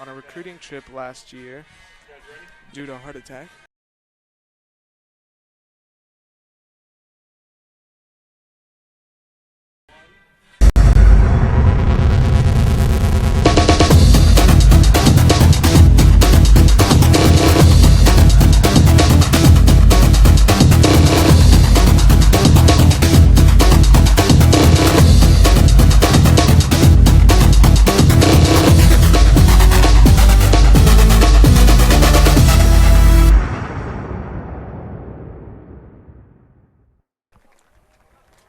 on a recruiting trip last year due to a heart attack.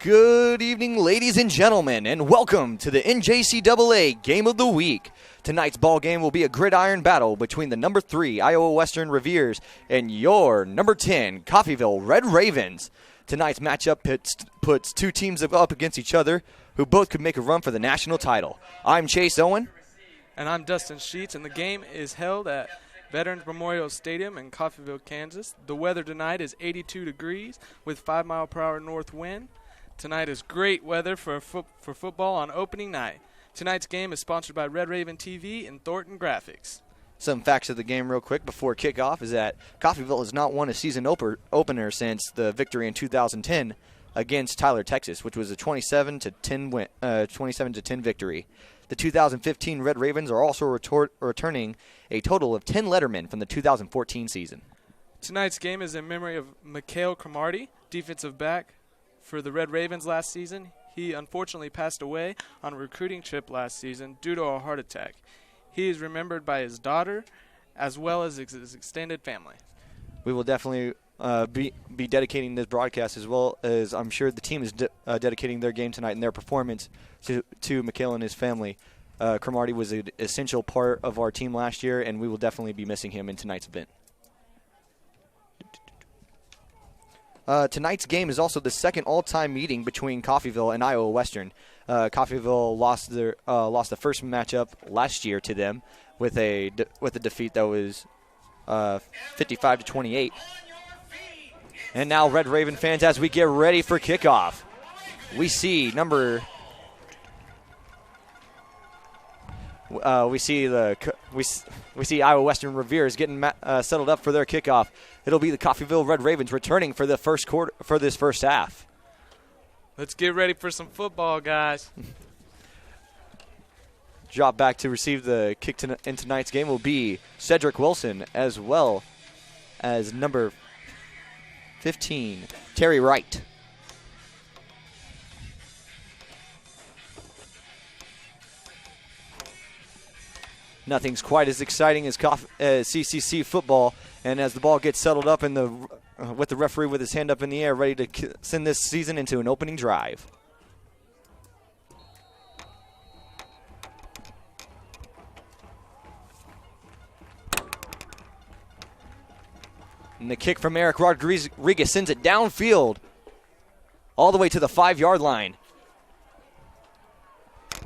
Good evening, ladies and gentlemen, and welcome to the NJCAA Game of the Week. Tonight's ball game will be a gridiron battle between the number 3 Iowa Western Reveres and your number 10 Coffeyville Red Ravens. Tonight's matchup puts two teams up against each other who both could make a run for the national title. I'm Chase Owen. And I'm Dustin Sheets, and the game is held at Veterans Memorial Stadium in Coffeyville, Kansas. The weather tonight is 82 degrees with 5-mile-per-hour north wind. Tonight is great weather for football on opening night. Tonight's game is sponsored by Red Raven TV and Thornton Graphics. Some facts of the game real quick before kickoff is that Coffeyville has not won a season opener since the victory in 2010 against Tyler, Texas, which was a 27-10 victory. The 2015 Red Ravens are also returning a total of 10 lettermen from the 2014 season. Tonight's game is in memory of Mikhail Cromartie, defensive back for the Red Ravens last season. He unfortunately passed away on a recruiting trip last season due to a heart attack. He is remembered by his daughter as well as his extended family. We will definitely be dedicating this broadcast, as well as I'm sure the team is dedicating their game tonight and their performance to Mikhail and his family. Cromartie was an essential part of our team last year, and we will definitely be missing him in tonight's event. Tonight's game is also the second all-time meeting between Coffeyville and Iowa Western. Coffeyville lost the first matchup last year to them with a defeat that was 55-28. And now, Red Raven fans, as we get ready for kickoff, we see we see Iowa Western Reveres getting settled up for their kickoff. It'll be the Coffeyville Red Ravens returning for the first quarter for this first half. Let's get ready for some football, guys. Drop back to receive the kick in tonight's game will be Cedric Wilson, as well as number 15, Terry Wright. Nothing's quite as exciting as CCC football, and as the ball gets settled up with the referee with his hand up in the air, ready to send this season into an opening drive. And the kick from Eric Rodriguez sends it downfield all the way to the 5-yard line.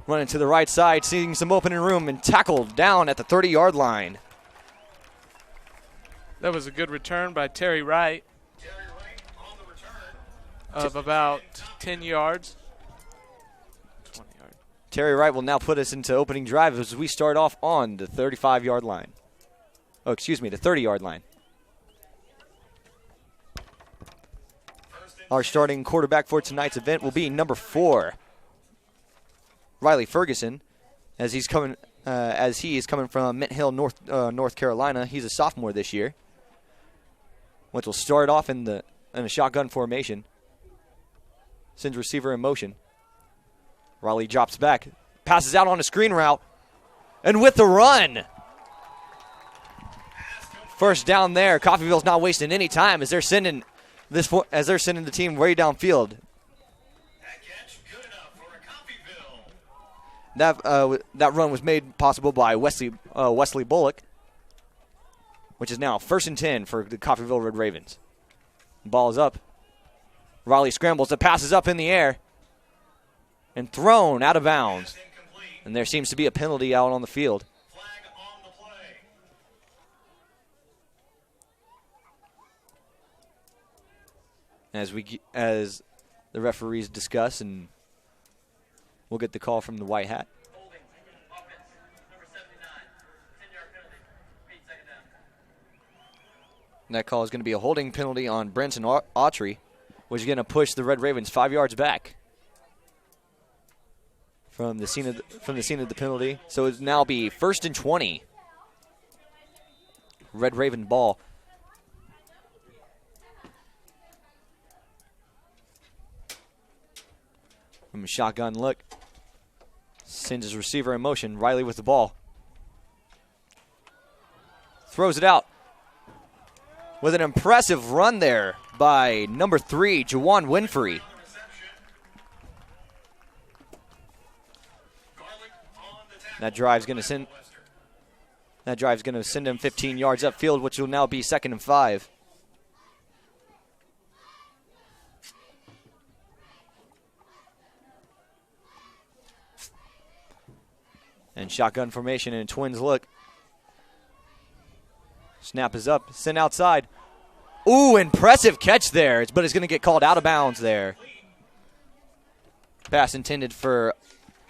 Running to the right side, seeing some opening room, and tackled down at the 30-yard line. That was a good return by Terry Wright. Terry Wright on the return of about 10 yards. 20 yards. Terry Wright will now put us into opening drive as we start off on the 35-yard line. Oh, excuse me, the 30-yard line. Our starting quarterback for tonight's event will be number 4, Riley Ferguson, as he is coming from Mint Hill, North Carolina. He's a sophomore this year, which will start off in a shotgun formation. Sends receiver in motion. Riley drops back, passes out on a screen route, and with the run. First down there. Coffeyville's not wasting any time as they're sending the team way downfield. That run was made possible by Wesley Bullock, which is now 1st and 10 for the Coffeyville Red Ravens. Ball is up. Riley scrambles. The pass is up in the air and thrown out of bounds. And there seems to be a penalty out on the field. Flag on the play. As the referees discuss, and we'll get the call from the white hat. Holding. Offense. Number 79. 10-yard And that call is going to be a holding penalty on Brenton Autry, which is going to push the Red Ravens 5 yards back from the scene of the penalty. So it'll now be 1st and 20. Red Raven ball. From a shotgun look. Sends his receiver in motion. Riley with the ball. Throws it out. With an impressive run there by number 3, Jawan Winfrey. That drive's going to send him 15 yards upfield, which will now be 2nd and 5. And shotgun formation and a Twins look. Snap is up, sent outside. Ooh, impressive catch there, but it's going to get called out of bounds there. Pass intended for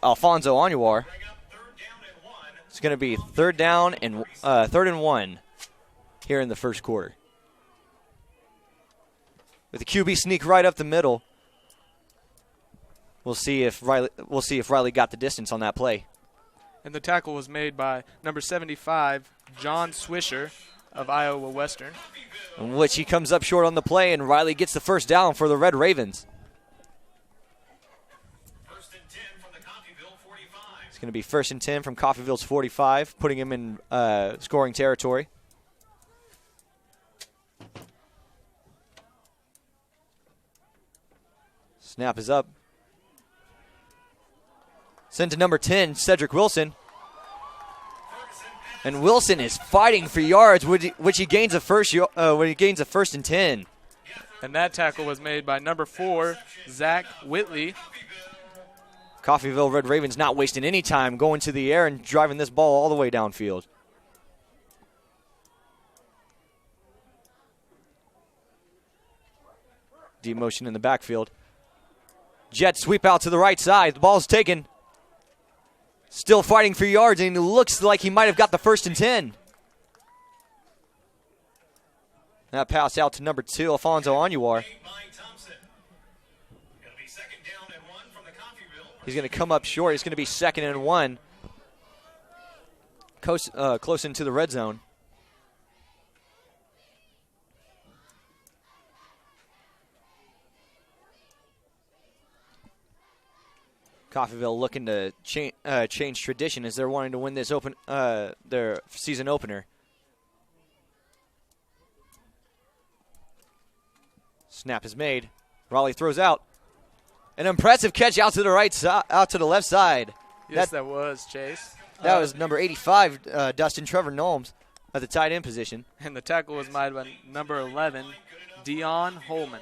Alfonso Anuar. It's going to be 3rd and 1 here in the first quarter. With the QB sneak right up the middle. We'll see if Riley got the distance on that play. And the tackle was made by number 75, John Swisher of Iowa Western. In which he comes up short on the play, and Riley gets the first down for the Red Ravens. 1st and 10 from the Coffeyville 45. It's going to be 1st and 10 from Coffeyville's 45, putting him in scoring territory. Snap is up. Sent to number 10, Cedric Wilson. And Wilson is fighting for yards, which he gains a first and 10. And that tackle was made by number 4, Zach Whitley. Coffeyville Red Ravens not wasting any time going to the air and driving this ball all the way downfield. Deep motion in the backfield. Jet sweep out to the right side. The ball's taken. Still fighting for yards, and it looks like he might have got the 1st and 10. That pass out to number 2, Alfonso Anuar. He's going to come up short. He's going to be 2nd and 1. Close into the red zone. Coffeyville looking to change tradition as they're wanting to win this their season opener. Snap is made. Raleigh throws out. An impressive catch out to the out to the left side. Yes, that was Chase. That was number 85, Dustin Trevor Nolmes at the tight end position. And the tackle was made by number 11, Dion Holman.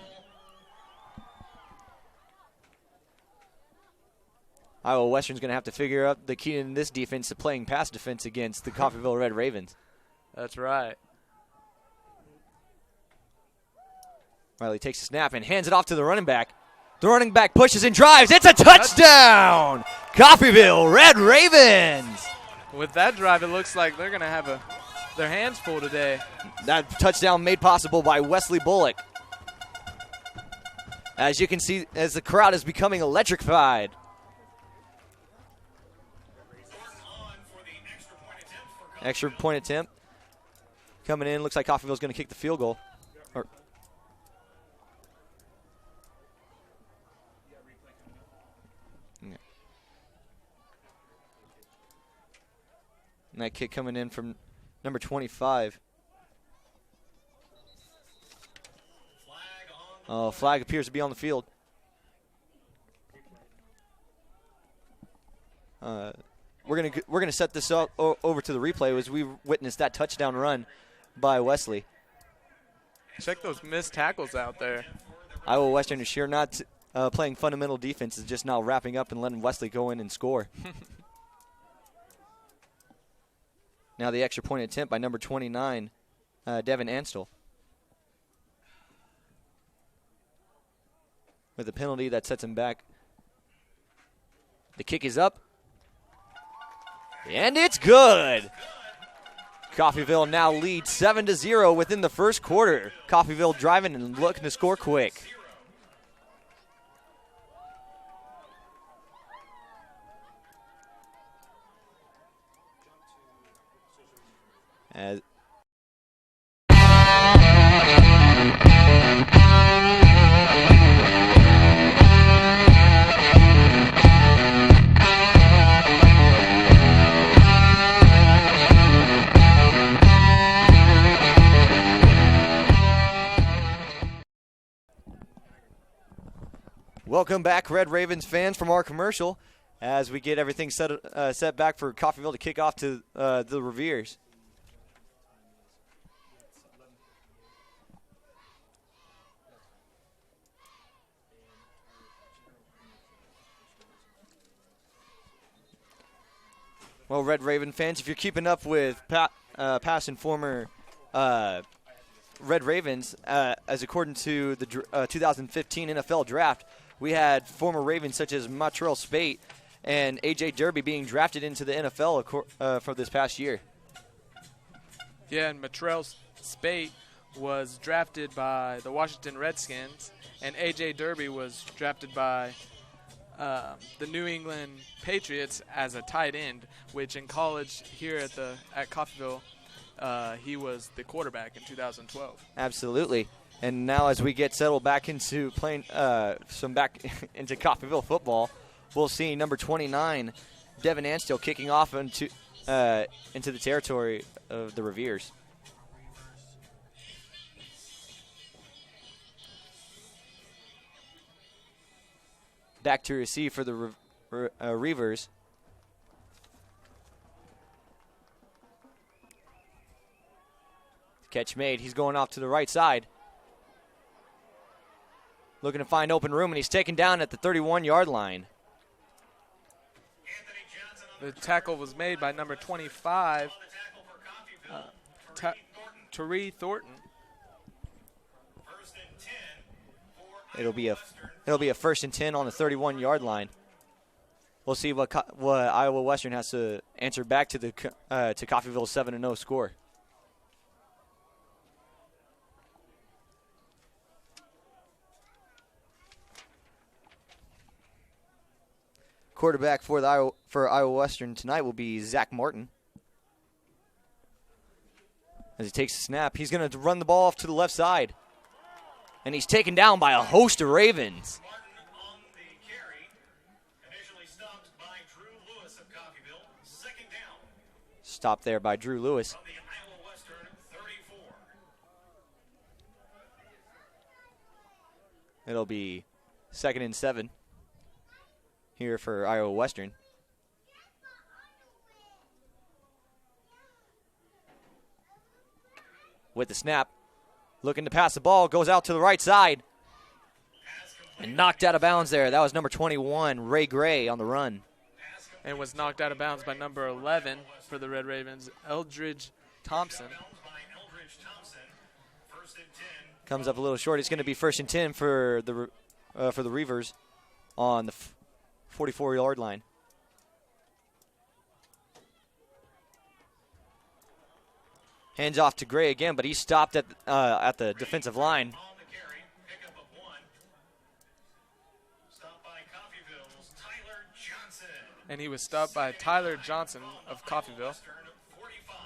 Iowa Western's going to have to figure out the key in this defense to playing pass defense against the Coffeyville Red Ravens. That's right. Riley takes a snap and hands it off to the running back. The running back pushes and drives. It's a touchdown! Coffeyville Red Ravens! With that drive, it looks like they're going to have their hands full today. That touchdown made possible by Wesley Bullock. As you can see, as the crowd is becoming electrified. Extra point attempt. Coming in, looks like Coffeyville's going to kick the field goal. And that kick coming in from number 25. Flag appears to be on the field. We're gonna set this up over to the replay as we witnessed that touchdown run by Wesley. Check those missed tackles out there. Iowa Western is sure not playing fundamental defense, is just now wrapping up and letting Wesley go in and score. Now the extra point attempt by number 29, Devin Anstel. With a penalty that sets him back. The kick is up. And it's good. Coffeyville now leads 7-0 within the first quarter. Coffeyville driving and looking to score quick. As welcome back, Red Ravens fans, from our commercial as we get everything set back for Coffeyville to kick off to the Reveres. Well, Red Raven fans, if you're keeping up with past and former Red Ravens, as according to the 2015 NFL Draft, we had former Ravens such as Montreal Spate and A.J. Derby being drafted into the NFL for this past year. Yeah, and Montreal Spate was drafted by the Washington Redskins, and A.J. Derby was drafted by the New England Patriots as a tight end, which in college here at Coffeyville, he was the quarterback in 2012. Absolutely. And now as we get settled back into playing back into Coffeyville football, we'll see number 29, Devin Anstill, kicking off into the territory of the Reveres. Back to receive for the Reavers. Catch made. He's going off to the right side. Looking to find open room, and he's taken down at the 31-yard line. The tackle was made by number 25, Tari Thornton. It'll be a 1st and 10 on the 31-yard line. We'll see what Iowa Western has to answer back to Coffeyville's 7-0 score. Quarterback for Iowa Western tonight will be Zach Martin. As he takes the snap, he's going to run the ball off to the left side. And he's taken down by a host of Ravens. On the carry, initially stopped by Drew Lewis of Coffeyville. 2nd down Stopped there by Drew Lewis. from the Iowa Western 34. It'll be 2nd and 7 here for Iowa Western. With the snap, looking to pass the ball, goes out to the right side. And knocked out of bounds there. That was number 21, Ray Gray, on the run. And was knocked out of bounds by number 11 for the Red Ravens, Eldridge Thompson. By Eldridge Thompson. 1st and 10. Comes up a little short. It's going to be 1st and 10 for the Reavers on the 44-yard line. Hands off to Gray again, but he's stopped at the defensive line. On the carry, pickup of 1. Stopped by Coffeyville's Tyler Johnson. And he was stopped by Tyler Johnson of Coffeyville. Western 45.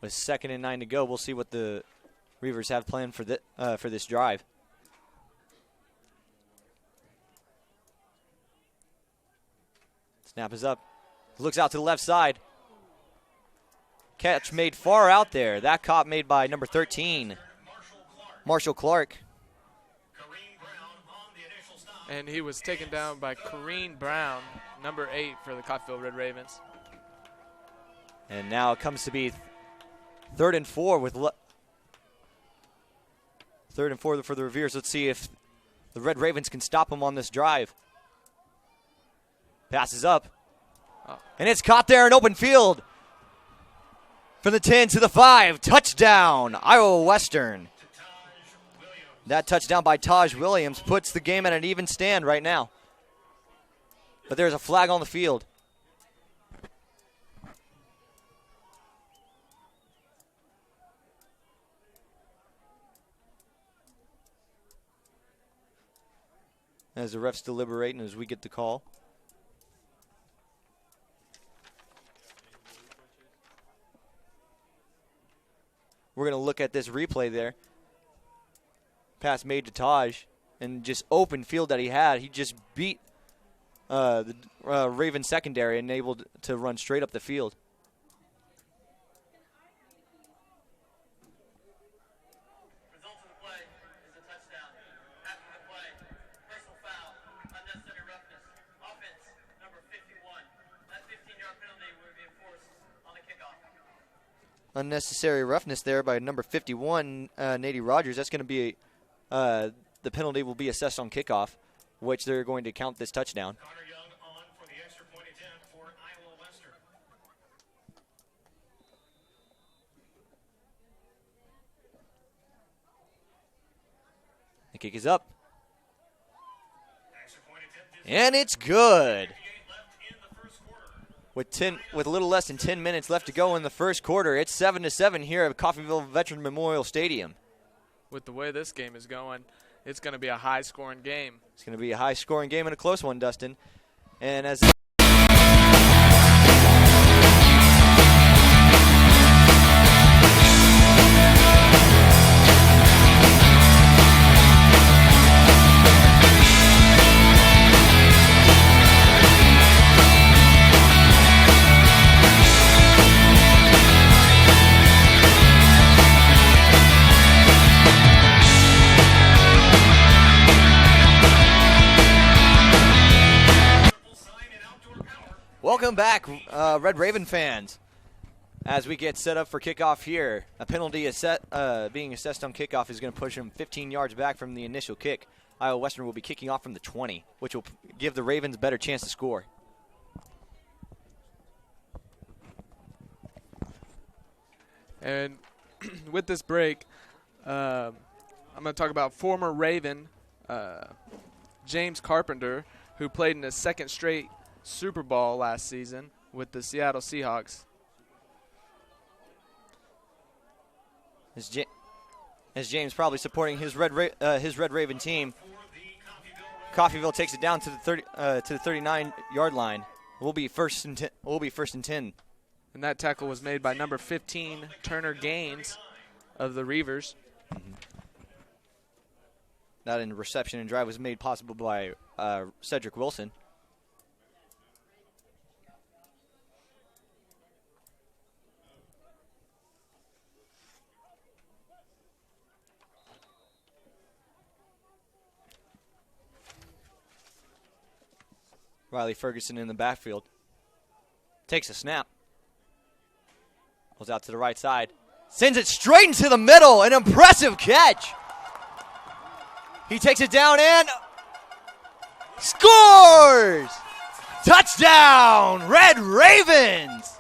With 2nd and 9 to go, we'll see what the Reavers have planned for this drive. Snap is up. Looks out to the left side. Catch made far out there. That caught made by number 13, Marshall Clark. Kareem Brown on the initial stop. And he was taken down by Corrine Brown, number 8 for the Coffeyville Red Ravens. And now it comes to be 3rd and 4 with 3rd and 4 for the Reveres. Let's see if the Red Ravens can stop them on this drive. Passes up. And it's caught there in open field. From the 10 to the 5. Touchdown, Iowa Western. That touchdown by Taj Williams puts the game at an even stand right now. But there's a flag on the field. as the refs deliberating as we get the call. We're going to look at this replay there. Pass made to Taj, and just open field that he had. He just beat the Raven secondary and able to run straight up the field. Result of the play is a touchdown. After the play, personal foul, unnecessary roughness, offense number 51. That 15-yard penalty will be enforced on the kickoff. Unnecessary roughness there by number 51, Nady Rogers. That's going to be the penalty will be assessed on kickoff, which they're going to count this touchdown. Connor Young on for the extra point attempt for Iowa Western. The kick is up, Extra point attempt is and it's good. 58 left in the first quarter. With a little less than 10 minutes left to go in the first quarter, it's 7-7 here at Coffeyville Veteran Memorial Stadium. With the way this game is going, it's going to be a high-scoring game. It's going to be a high-scoring game and a close one, Dustin. And as welcome back, Red Raven fans. As we get set up for kickoff here, a penalty is being assessed on kickoff is going to push them 15 yards back from the initial kick. Iowa Western will be kicking off from the 20, which will give the Ravens a better chance to score. And with this break, I'm going to talk about former Raven James Carpenter, who played in his second straight Super Bowl last season with the Seattle Seahawks. As James probably supporting his Red Raven team, Coffeyville takes it down to the 39-yard line. We'll be first and 10. And that tackle was made by number 15, Turner Gaines of the Reavers. That in reception and drive was made possible by Cedric Wilson. Riley Ferguson in the backfield. Takes a snap. Goes out to the right side. Sends it straight into the middle. An impressive catch. He takes it down and scores! Touchdown, Red Ravens!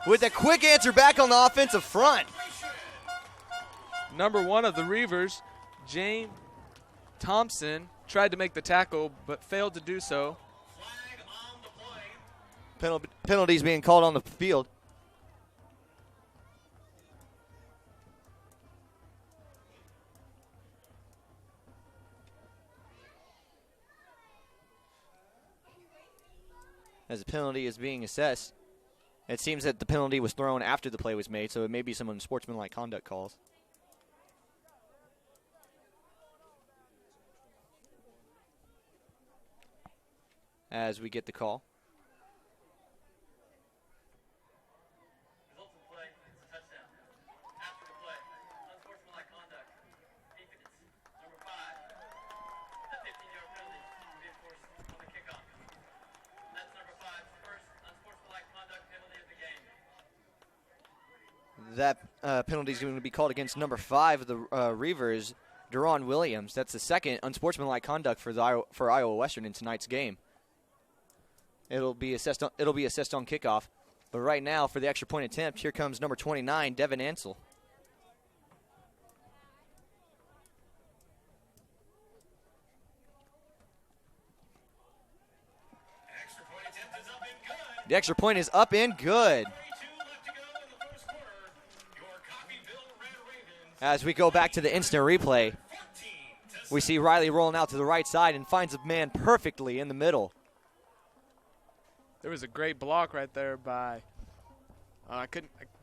With a quick answer back on the offensive front. Number 1 of the Reavers, James Thompson, tried to make the tackle but failed to do so. Penalties being called on the field. As the penalty is being assessed, it seems that the penalty was thrown after the play was made, so it may be some unsportsmanlike conduct calls. As we get the call. That penalty is going to be called against number 5 of the Reavers, Deron Williams. That's the second unsportsmanlike conduct for Iowa Western in tonight's game. It'll be assessed on kickoff. But right now, for the extra point attempt, here comes number 29, Devin Ansel. The extra point is up and good. As we go back to the instant replay, We see Riley rolling out to the right side and finds a man perfectly in the middle. There was a great block right there by. I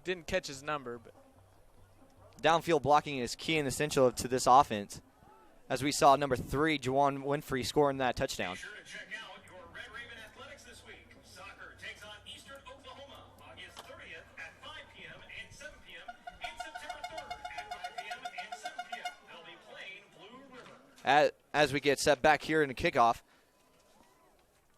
didn't catch his number, but Downfield blocking is key and essential to this offense, as we saw number 3, Juwan Winfrey, scoring that touchdown. Be sure to check out your Red Raven Athletics this week. Soccer takes on Eastern Oklahoma August 30th at 5 p.m. and 7 p.m. and September 3rd at 5 p.m. and 7 p.m. They'll be playing Blue River. As we get set back here in the kickoff,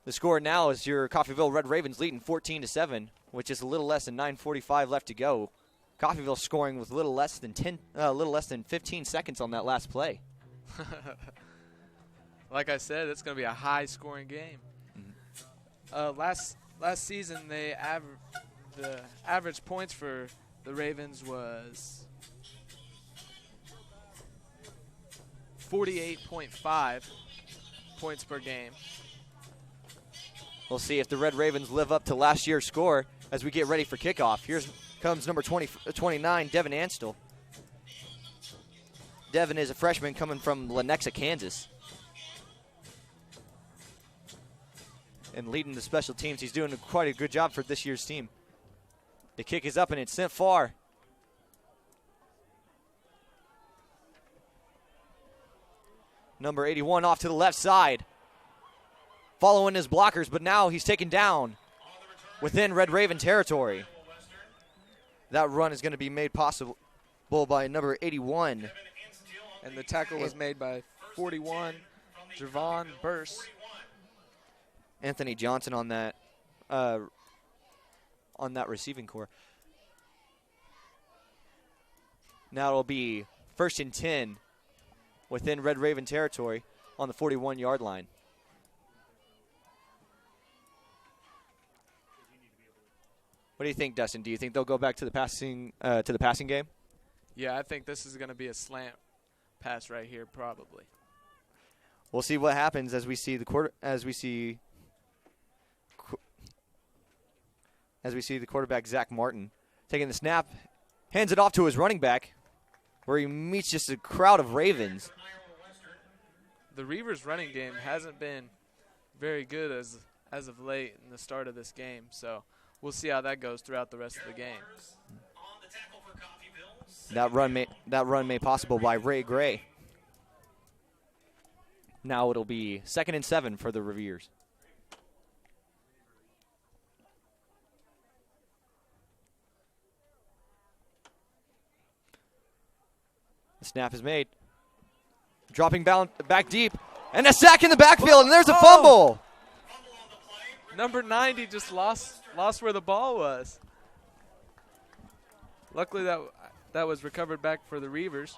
the score now is your Coffeyville Red Ravens leading 14-7, which is a little less than 9:45 left to go. Coffeyville scoring with a little less than 15 seconds on that last play. like I said, it's going to be a high-scoring game. Last season, the average points for the Ravens was 48.5 points per game. We'll see if the Red Ravens live up to last year's score as we get ready for kickoff. Here comes number 29, Devin Anstel. Devin is a freshman coming from Lenexa, Kansas. And leading the special teams. He's doing quite a good job for this year's team. The kick is up and it's sent far. Number 81 off to the left side. Following his blockers, but now he's taken down within Red Raven territory. That run is going to be made possible by number 81. And the tackle was made by 41, Javon Burse. Anthony Johnson on that receiving core. Now it'll be 1st and 10 within Red Raven territory on the 41-yard line. What do you think, Dustin? Do you think they'll go back to the passing game? Yeah, I think this is going to be a slant pass right here, probably. We'll see what happens as we see the quarterback Zach Martin taking the snap, hands it off to his running back, where he meets just a crowd of Ravens. The Reavers' running game hasn't been very good as of late in the start of this game, so we'll see how that goes throughout the rest of the game. That run made possible by Ray Gray. Now it'll be 2nd and 7 for the Reviers. The snap is made. Dropping back deep. And a sack in the backfield, and there's a fumble. Number 90 just lost where the ball was. Luckily, that was recovered back for the Reavers.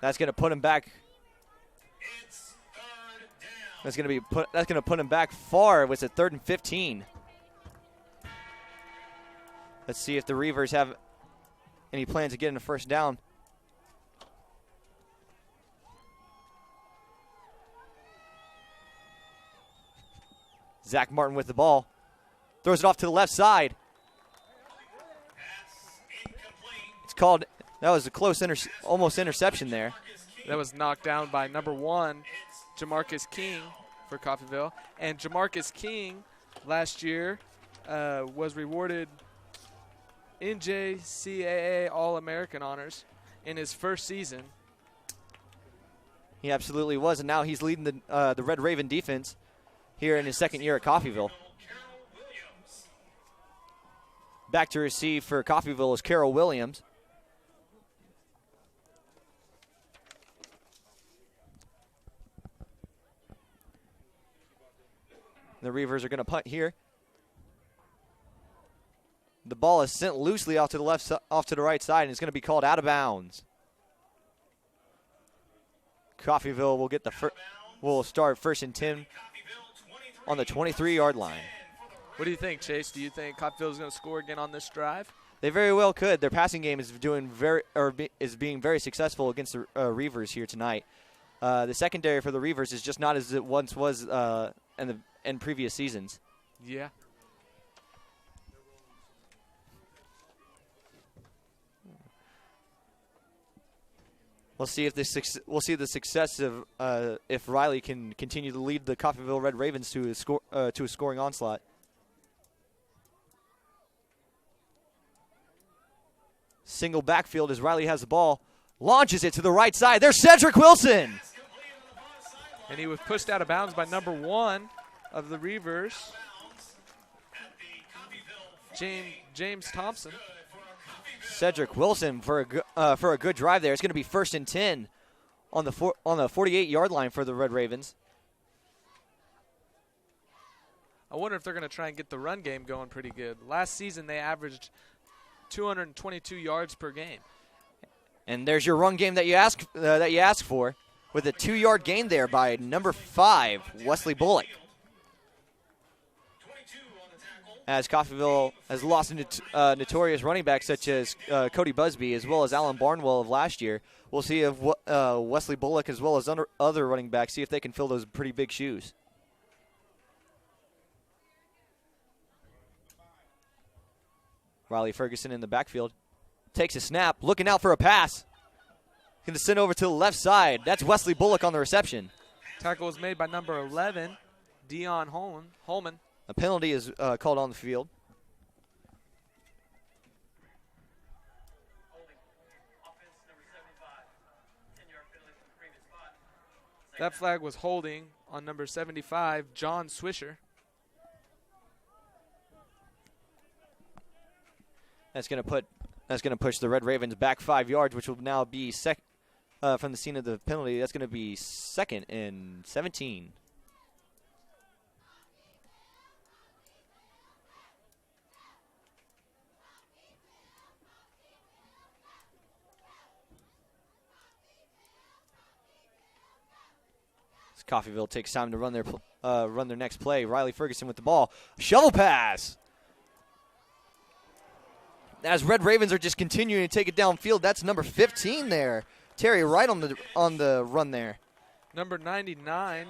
That's going to put him back. That's going to put him back far. It was a 3rd and 15. Let's see if the Reavers have any plans of getting a first down. Zach Martin with the ball. Throws it off to the left side. It's called, that was a close, almost interception there. That was knocked down by number 1, Jamarcus King for Coffeyville. And Jamarcus King last year was rewarded NJCAA All-American honors in his first season. He absolutely was, and now he's leading the Red Raven defense here in his 2nd year at Coffeyville. Back to receive for Coffeyville is Carroll Williams. The Reavers are going to punt here. The ball is sent loosely off to the right side, and it's going to be called out of bounds. Coffeyville will start 1st and 10 on the 23-yard line. What do you think, Chase? Do you think Coffeyville is going to score again on this drive? They very well could. Their passing game is being very successful against the Reavers here tonight. The secondary for the Reavers is just not as it once was in previous seasons. Yeah. We'll see if the success of if Riley can continue to lead the Coffeyville Red Ravens to a scoring onslaught. Single backfield as Riley has the ball, launches it to the right side. There's Cedric Wilson, And he was pushed out of bounds by number 1 of the Reavers, James Thompson. Cedric Wilson for a good drive there. It's going to be 1st and 10 on the 48-yard line for the Red Ravens. I wonder if they're going to try and get the run game going pretty good. Last season they averaged 222 yards per game. And there's your run game that you ask for, with a 2-yard gain there by number 5, Wesley Bullock. As Coffeyville has lost notorious running backs such as Cody Busby as well as Alan Barnwell of last year. We'll see if Wesley Bullock as well as other running backs, see if they can fill those pretty big shoes. Riley Ferguson in the backfield. Takes a snap, looking out for a pass. Going to send over to the left side. That's Wesley Bullock on the reception. Tackle was made by number 11, Dion Holman. A penalty is called on the field. That flag was holding on number 75, John Swisher. That's going to push the Red Ravens back 5 yards, which will now be from the scene of the penalty. That's going to be 2nd and 17. Coffeyville takes time to run their next play. Riley Ferguson with the ball. Shovel pass. As Red Ravens are just continuing to take it downfield, that's number 15 there. Terry Wright on the run there. Number 99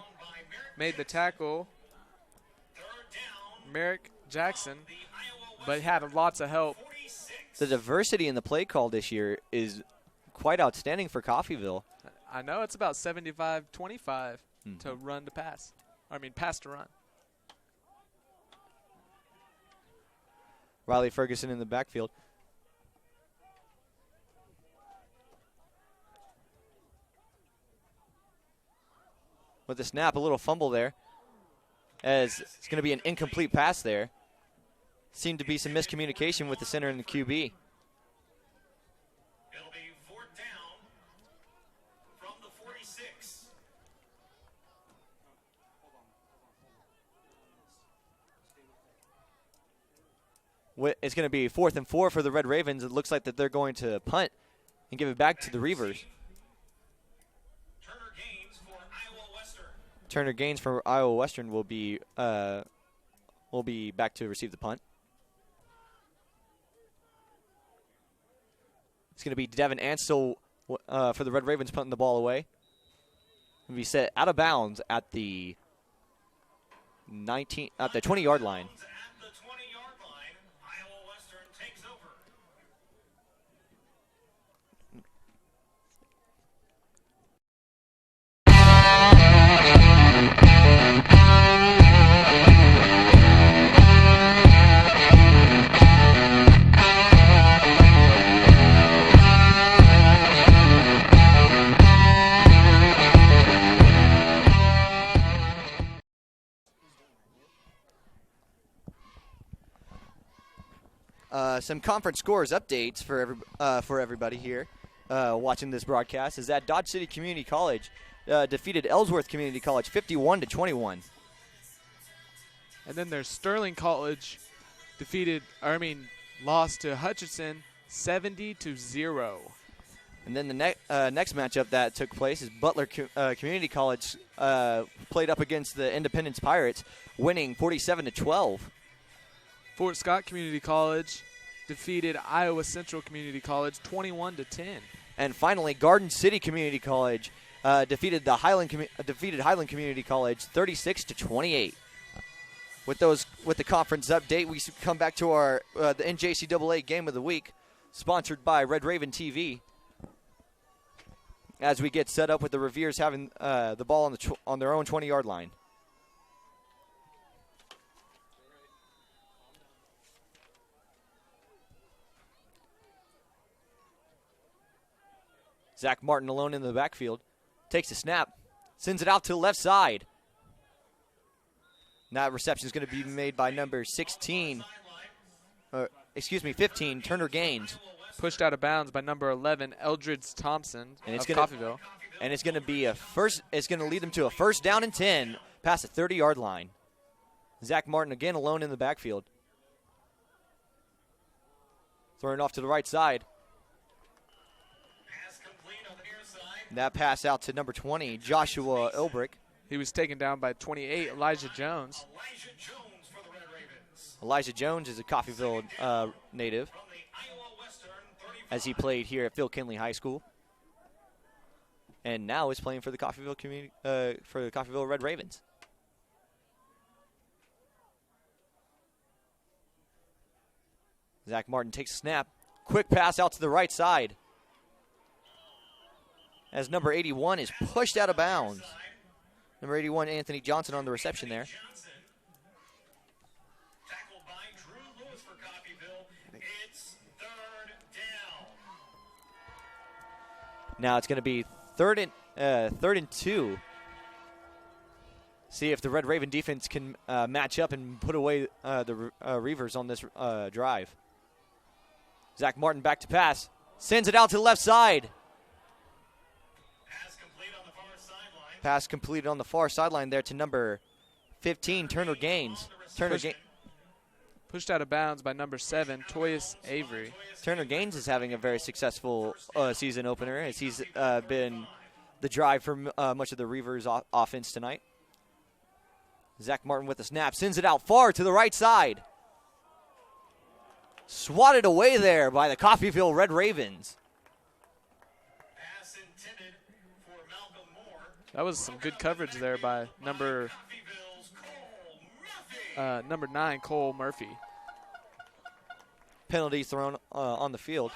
made the tackle, Merrick Jackson, but had lots of help. The diversity in the play call this year is quite outstanding for Coffeyville. I know it's about 75-25 to run to pass. I mean, pass to run. Riley Ferguson in the backfield. With the snap, a little fumble there, as it's going to be an incomplete pass there. Seemed to be some miscommunication with the center and the QB. It'll be 4th down from the 46. It's going to be 4th and 4 for the Red Ravens. It looks like that they're going to punt and give it back to the Reavers. Turner Gaines for Iowa Western will be back to receive the punt. It's going to be Devin Ansell for the Red Ravens punting the ball away. It'll be set out of bounds at the 20-yard line. Some conference scores updates for everybody here watching this broadcast is that Dodge City Community College defeated Ellsworth Community College 51-21. And then there's Sterling College lost to Hutchinson 70-0. And then the next matchup that took place is Butler Community College played up against the Independence Pirates, winning 47-12. Fort Scott Community College defeated Iowa Central Community College 21-10. And finally, Garden City Community College defeated Highland Community College 36-28. With the conference update, we come back to our the NJCAA Game of the Week, sponsored by Red Raven TV. as we get set up with the Reveres having the ball on their own 20-yard line. Zach Martin alone in the backfield. Takes a snap. Sends it out to the left side. And that reception is going to be made by number 15, Turner Gaines. Pushed out of bounds by number 11, Eldridge Thompson of Coffeyville. And it's going to be it's going to lead them to a 1st down and 10 past the 30-yard line. Zach Martin again alone in the backfield. Throwing off to the right side. That pass out to number 20, Joshua Ilbrick. He was taken down by 28, Elijah Jones. Elijah Jones is a Coffeyville native, as he played here at Phil Kinley High School, and now is playing for the Coffeyville Coffeyville Red Ravens. Zach Martin takes a snap. Quick pass out to the right side, as number 81 is pushed out of bounds. Number 81, Anthony Johnson, on the reception there. Tackled by Drew Lewis for Coffeyville. It's 3rd down. Now it's going to be third and 2. See if the Red Raven defense can match up and put away the Reavers on this drive. Zach Martin back to pass. Sends it out to the left side. Pass completed on the far sideline there to number 15, Turner Gaines. Pushed out of bounds by number 7, Toyus Avery. Turner Gaines is having a very successful season opener, as he's been the drive for much of the Reavers offense tonight. Zach Martin with the snap, sends it out far to the right side. Swatted away there by the Coffeyville Red Ravens. That was some good coverage there by number 9, Cole Murphy. Penalty thrown on the field.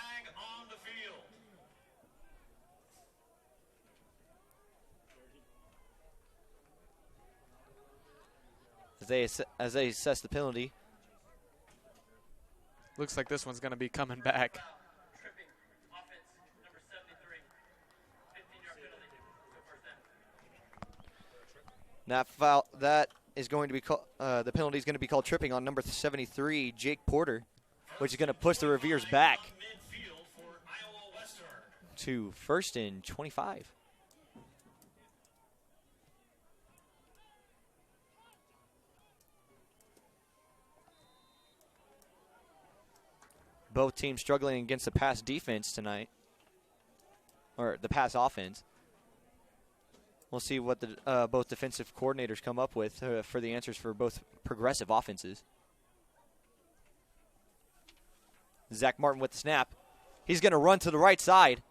As they assess the penalty. Looks like this one's going to be coming back. That is going to be the penalty is going to be called tripping on number 73, Jake Porter, which is going to push the Reveres back to 1st and 25. Both teams struggling against the pass defense tonight, or the pass offense. We'll see what the both defensive coordinators come up with for the answers for both progressive offenses. Zach Martin with the snap. He's going to run to the right side.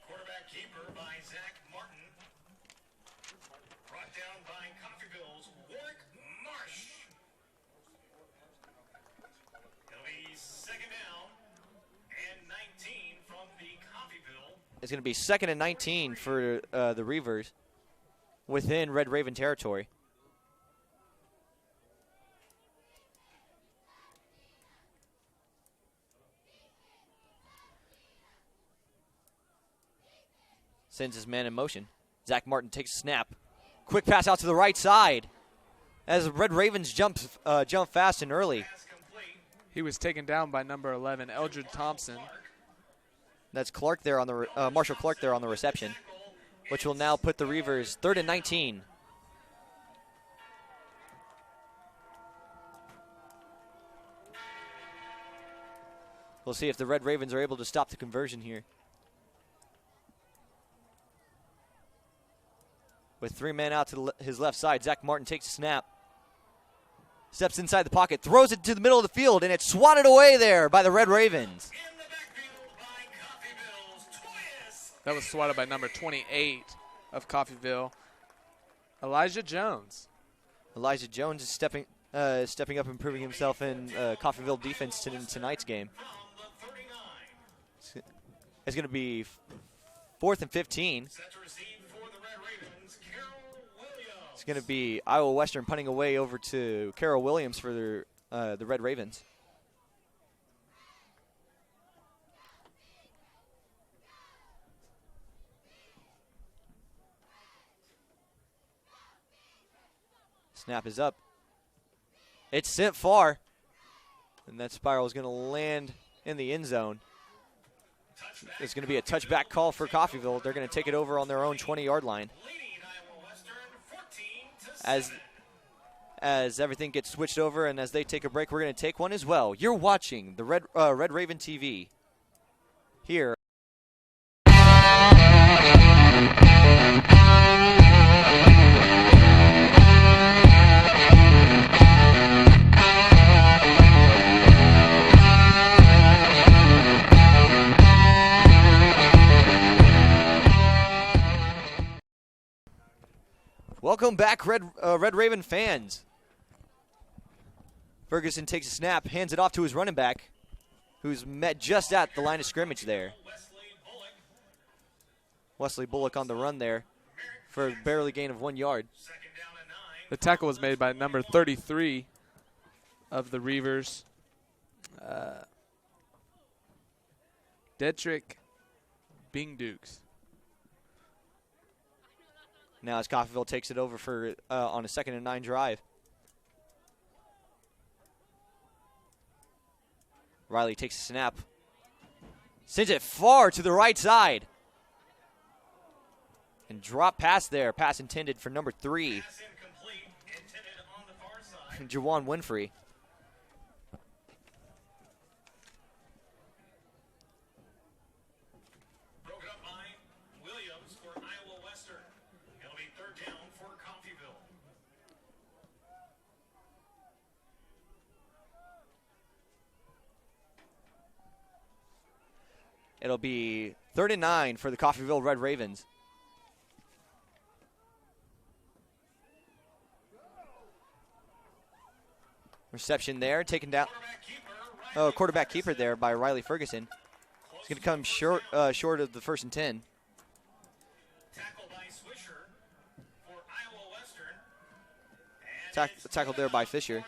Quarterback keeper by Zach Martin. Brought down by Coffeyville's Warwick Marsh. It'll be 2nd down and 19 from the Coffeyville. It's going to be 2nd and 19 for the Reavers within Red Raven territory. Sends his man in motion. Zach Martin takes a snap. Quick pass out to the right side as the Red Ravens jump fast and early. He was taken down by number 11, Eldridge Thompson. That's Clark there on the Marshall Clark there on the reception, which will now put the Reavers 3rd and 19. We'll see if the Red Ravens are able to stop the conversion here. With 3 men out to his left side, Zach Martin takes a snap. Steps inside the pocket, throws it to the middle of the field, and it's swatted away there by the Red Ravens. That was swatted by number 28 of Coffeyville, Elijah Jones. Elijah Jones is stepping up and proving himself in Coffeyville defense in tonight's game. It's going to be 4th and 15. Set to receive for the Red Ravens, Carol Williams. It's going to be Iowa Western punting away over to Carol Williams for the Red Ravens. Snap is up. It's sent far. And that spiral is going to land in the end zone. It's going to be a touchback call for Coffeyville. They're going to take it over on their own 20-yard line. As everything gets switched over and as they take a break, we're going to take one as well. You're watching the Red Raven TV here. Welcome back, Red Raven fans. Ferguson takes a snap, hands it off to his running back, who's met just at the line of scrimmage there. Wesley Bullock on the run there for a barely gain of 1 yard. The tackle was made by number 33 of the Reavers, Detrick Bingdukes. Now as Coffeyville takes it over for on a 2nd and 9 drive. Riley takes a snap. Sends it far to the right side. And drop pass there. Pass intended for number 3. Jawan Winfrey. Broken up by Williams for Iowa Western. It'll be 3rd down for Coffeyville. It'll be 3rd and 9 for the Coffeyville Red Ravens. Reception there, taken down. Quarterback keeper there by Riley Ferguson. He's going to come short of the 1st and 10. Tackle by Swisher for Iowa Western. Tackled there by Fisher.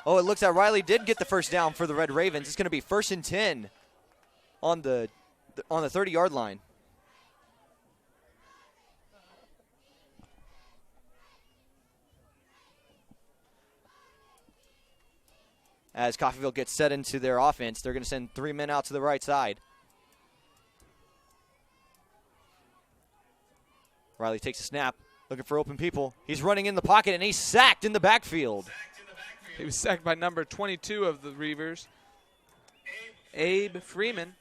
Oh, it looks like Riley did get the 1st down for the Red Ravens. It's going to be 1st and 10 on the 30-yard line. As Coffeyville gets set into their offense, they're going to send 3 men out to the right side. Riley takes a snap, looking for open people. He's running in the pocket, and he's sacked in the backfield. He was sacked by number 22 of the Reavers, Abe Freeman.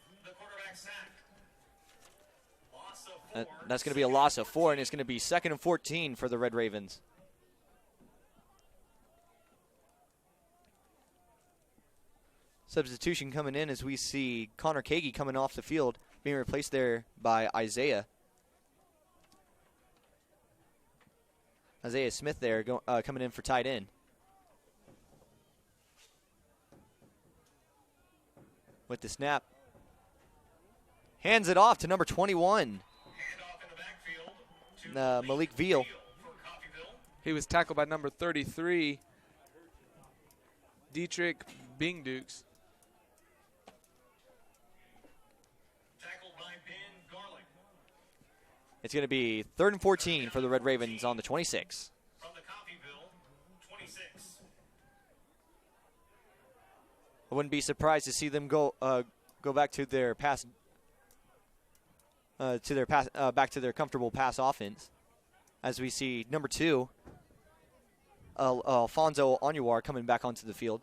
That's going to be a loss of 4, and it's going to be 2nd and 14 for the Red Ravens. Substitution coming in as we see Connor Kagi coming off the field, being replaced there by Isaiah. Isaiah Smith there coming in for tight end. With the snap. Hands it off to number 21. Malik Veal. He was tackled by number 33, Dietrich Bingdukes. It's going to be 3rd and 14 for the Red Ravens on the 26. From the Coffeyville 26. I wouldn't be surprised to see them go back to their pass back to their comfortable pass offense, as we see number 2, Alfonso Onywar coming back onto the field.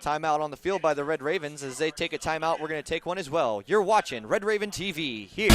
Timeout on the field by the Red Ravens. As they take a timeout, we're going to take one as well. You're watching Red Raven TV here.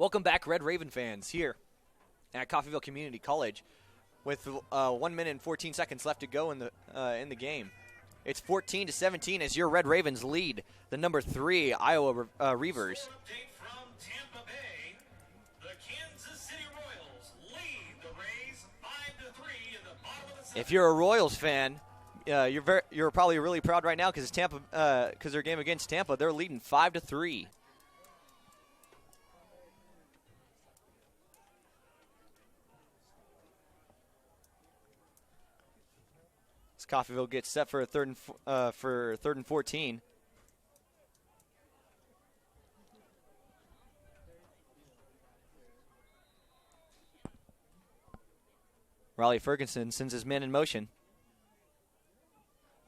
Welcome back, Red Raven fans, here at Coffeyville Community College, with 1 minute and 14 seconds left to go in the game. It's 14-17 as your Red Ravens lead the number 3 Iowa Reavers. Update from Tampa Bay. The Kansas City Royals lead the Rays 5-3 in the bottom of the seventh. If you're a Royals fan, you're probably really proud right now because their game against Tampa, they're leading 5-3. As Coffeyville gets set for a third and 14. Riley Ferguson sends his man in motion.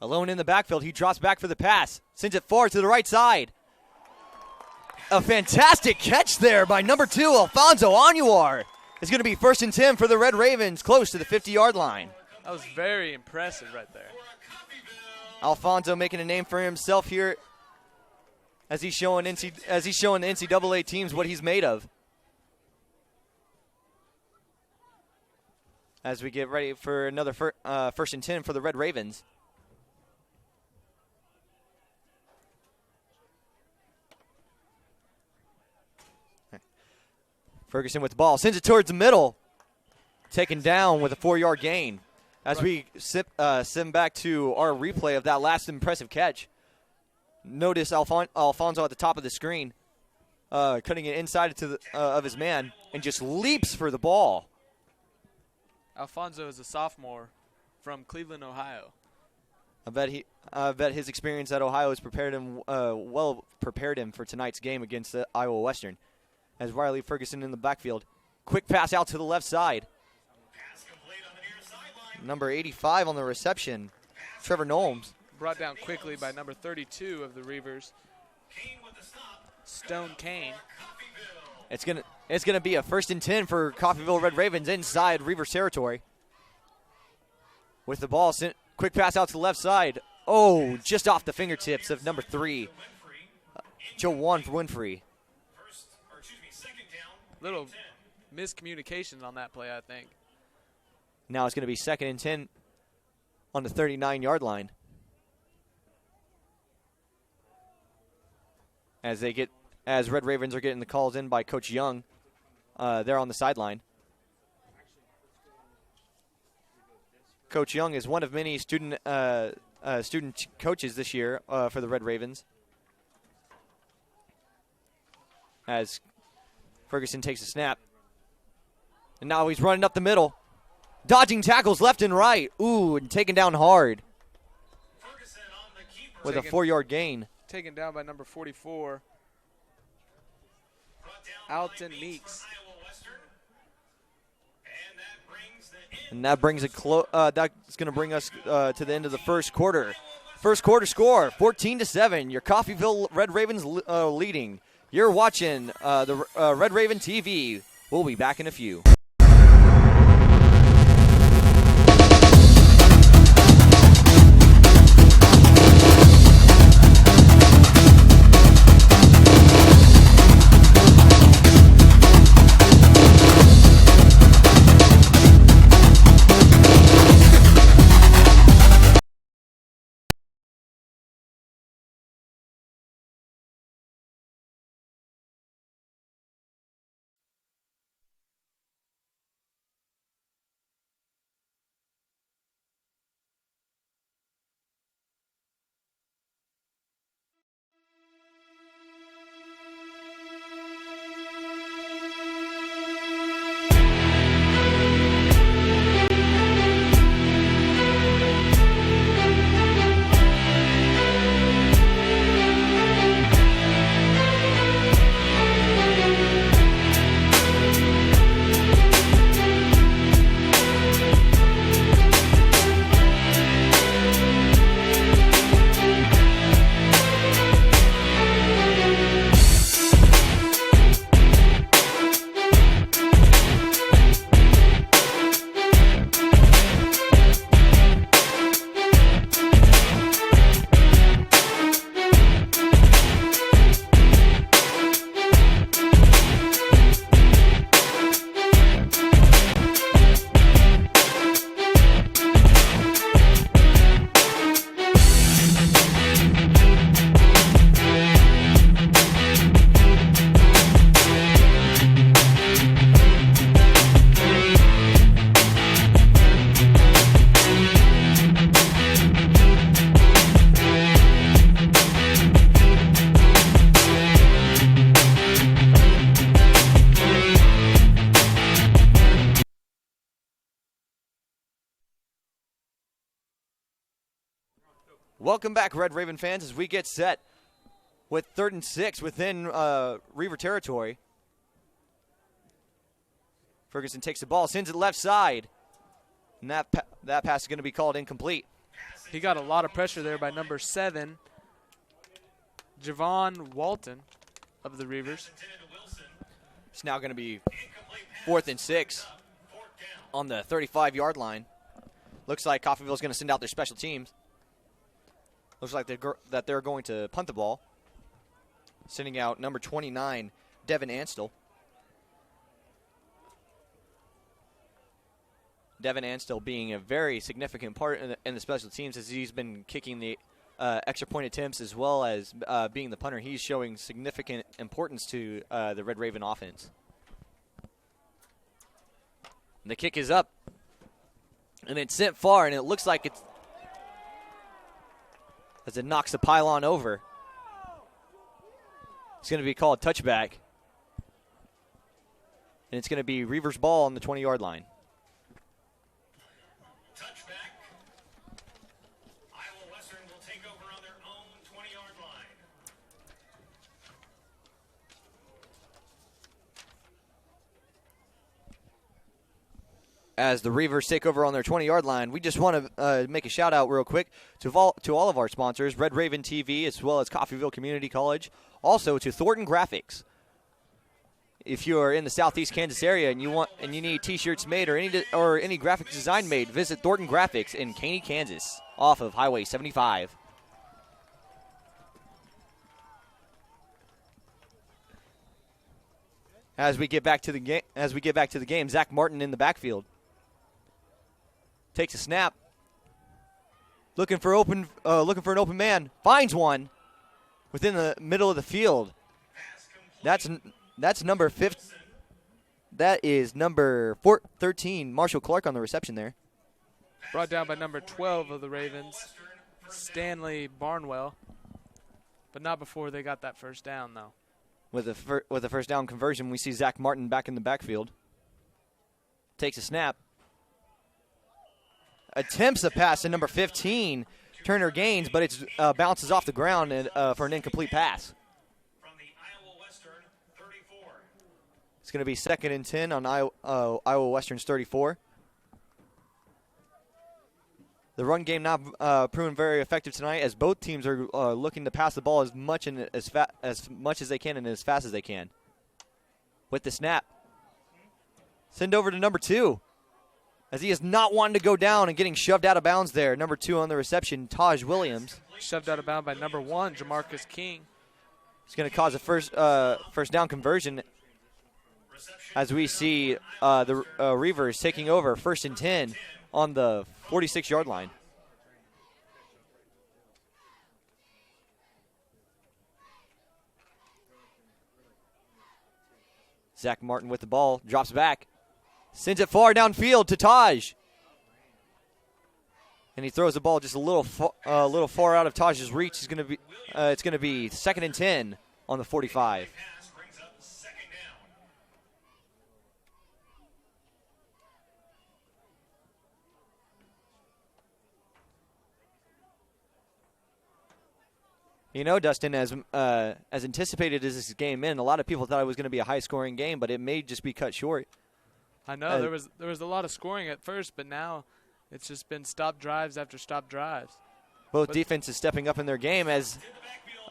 Alone in the backfield, he drops back for the pass. Sends it forward to the right side. A fantastic catch there by number 2, Alfonso Anuar. It's going to be 1st and 10 for the Red Ravens, close to the 50-yard line. That was very impressive right there. Alfonso making a name for himself here as he's showing the NCAA teams what he's made of. As we get ready for another 1st and 10 for the Red Ravens. Ferguson with the ball, sends it towards the middle. Taken down with a 4-yard gain. As we send back to our replay of that last impressive catch. Notice Alfonso at the top of the screen, cutting it inside of his man, and just leaps for the ball. Alfonso is a sophomore from Cleveland, Ohio. I bet his experience at Ohio has prepared him for tonight's game against Iowa Western. As Riley Ferguson in the backfield, quick pass out to the left side. Number 85 on the reception, Trevor Nolmes. Brought down quickly by number 32 of the Reavers, Stone Kane. It's gonna be a 1st and 10 for Coffeyville Red Ravens inside Reavers territory. With the ball, quick pass out to the left side. Oh, just off the fingertips of number 3, Joe Wan for Winfrey. Little miscommunication on that play, I think. Now it's going to be 2nd and 10 on the 39-yard line. As Red Ravens are getting the calls in by Coach Young, there on the sideline. Coach Young is one of many student coaches this year for the Red Ravens. As Ferguson takes a snap, and now he's running up the middle. Dodging tackles left and right. Ooh, and taken down hard with a 4-yard gain. Taken down by number 44, Alton Meeks. And that brings that's going to bring us to the end of the first quarter. First quarter score, 14-7. Your Coffeyville Red Ravens leading. You're watching the Red Raven TV. We'll be back in a few. Welcome back, Red Raven fans, as we get set with 3rd and 6 within Reaver territory. Ferguson takes the ball, sends it left side, and that pass is going to be called incomplete. He got a lot of pressure there by number 7, Javon Walton of the Reavers. It's now going to be 4th and 6 on the 35-yard line. Looks like Coffeyville is going to send out their special teams. Looks like they're going to punt the ball, sending out number 29, Devin Anstel. Devin Anstel being a very significant part in the special teams, as he's been kicking the extra point attempts as well as being the punter. He's showing significant importance to the Red Raven offense. And the kick is up, and it's sent far, and it looks like it's as it knocks the pylon over. It's going to be called touchback, and it's going to be Reavers ball on the 20-yard line. Touchback. Iowa Western will take over on their own 20-yard line. As the Reavers take over on their 20-yard line, we just want to make a shout-out real quick to all of our sponsors, Red Raven TV, as well as Coffeyville Community College, also to Thornton Graphics. If you are in the Southeast Kansas area and you need T-shirts made or any graphic design made, visit Thornton Graphics in Caney, Kansas, off of Highway 75. As we get back to the game, Zach Martin in the backfield takes a snap, looking for an open man, finds one within the middle of the field. That's number 5. That is number 13, Marshall Clark on the reception there. Brought down by number 12 of the Ravens, Stanley Barnwell, but not before they got that first down though. With a first down conversion, we see Zach Martin back in the backfield. Takes a snap. Attempts a pass to number 15, Turner Gaines, but it bounces off the ground for an incomplete pass. From the Iowa Western 34. It's going to be 2nd and 10 on Iowa Western's 34. The run game not proven very effective tonight, as both teams are looking to pass the ball as much as they can and as fast as they can. With the snap, send over to number 2, as he is not wanting to go down and getting shoved out of bounds there. Number 2 on the reception, Taj Williams. Shoved out of bounds by number 1, Jamarcus King. It's going to cause a first down conversion, as we see the Reavers taking over 1st and 10 on the 46-yard line. Zach Martin with the ball, drops back, sends it far downfield to Taj. And he throws the ball just a little far out of Taj's reach. It's going to be 2nd and 10 on the 45. Pass brings up 2nd down. You know, Dustin, as anticipated as this game in, a lot of people thought it was going to be a high-scoring game, but it may just be cut short. I know there was a lot of scoring at first, but now it's just been stop drives after stop drives. Both defenses stepping up in their game as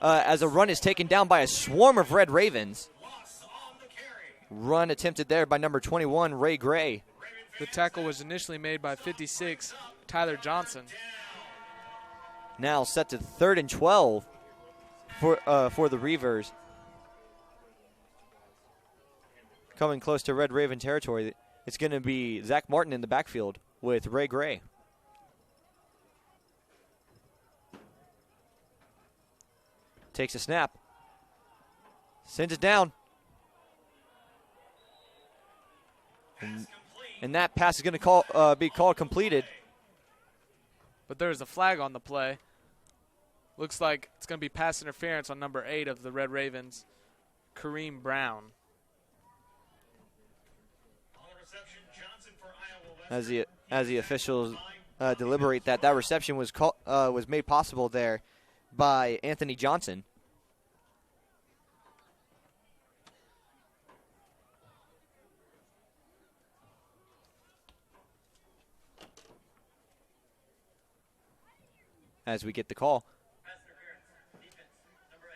a run is taken down by a swarm of Red Ravens. Loss on the carry. Run attempted there by number 21, Ray Gray. The tackle was initially made by 56, Tyler Johnson. Now set to 3rd and 12 for the Reavers. Coming close to Red Raven territory, it's going to be Zach Martin in the backfield with Ray Gray. Takes a snap. Sends it down. And that pass is going to be called completed. But there's a flag on the play. Looks like it's going to be pass interference on number 8 of the Red Ravens, Kareem Brown. On the reception, Johnson for Iowa Western. As the officials deliberate that reception was made possible there by Anthony Johnson. As we get the call. Pass interference. Defense, number 8.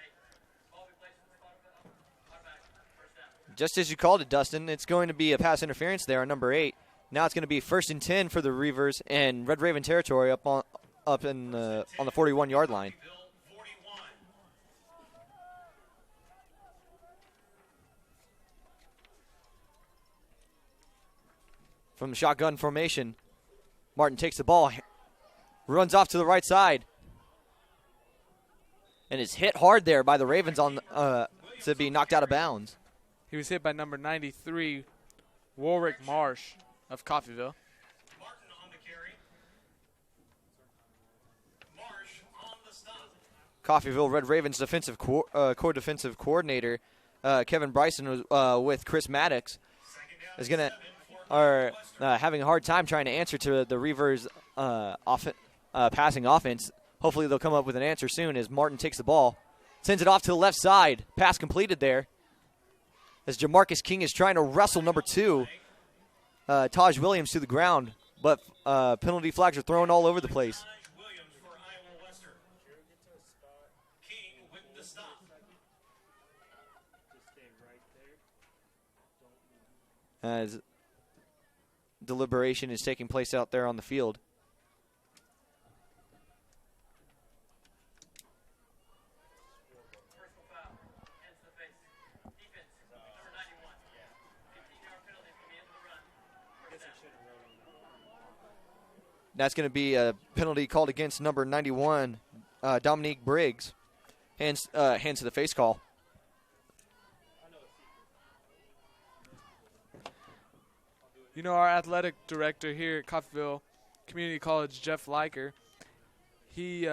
Ball replacement, Coffeyville. Automatic. First down. Just as you called it, Dustin, it's going to be a pass interference there on number 8. Now it's going to be 1st and 10 for the Reavers and Red Raven territory on the 41-yard line. Coffeyville 41. From the shotgun formation, Martin takes the ball, runs off to the right side, and is hit hard there by the Ravens to be knocked out of bounds. He was hit by number 93, Warwick Marsh of Coffeyville. Martin on the carry. Marsh on the stop. Coffeyville Red Ravens defensive core defensive coordinator Kevin Bryson was with Chris Maddox is going to having a hard time trying to answer to the Reavers passing offense. Hopefully they'll come up with an answer soon as Martin takes the ball, sends it off to the left side. Pass completed there as Jamarcus King is trying to wrestle number 2, Taj Williams, to the ground, but penalty flags are thrown all over the place. Taj Williams for Iowa Western. King with the stop. As deliberation is taking place out there on the field. Personal foul. Hands to the face. Defense, number 91. 15-yard penalty from the end of the run. First down. That's going to be a penalty called against number 91, Dominique Briggs. Hands to the face call. You know, our athletic director here at Coffeyville Community College, Jeff Leiker, he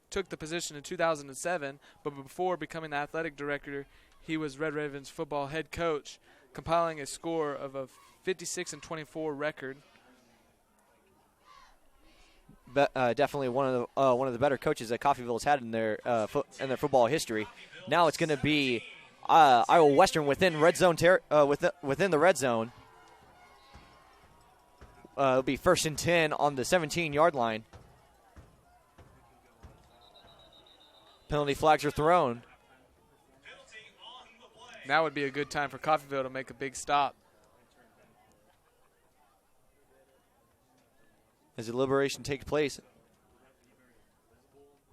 took the position in 2007, but before becoming the athletic director, he was Red Ravens football head coach, compiling a score of a 56-24 record. Definitely one of the better coaches that Coffeyville has had in their football history. Now it's going to be Iowa Western within red zone within the red zone. It'll be 1st and 10 on the 17-yard line. Penalty flags are thrown. Penalty on the play. Now would be a good time for Coffeyville to make a big stop. As deliberation takes place,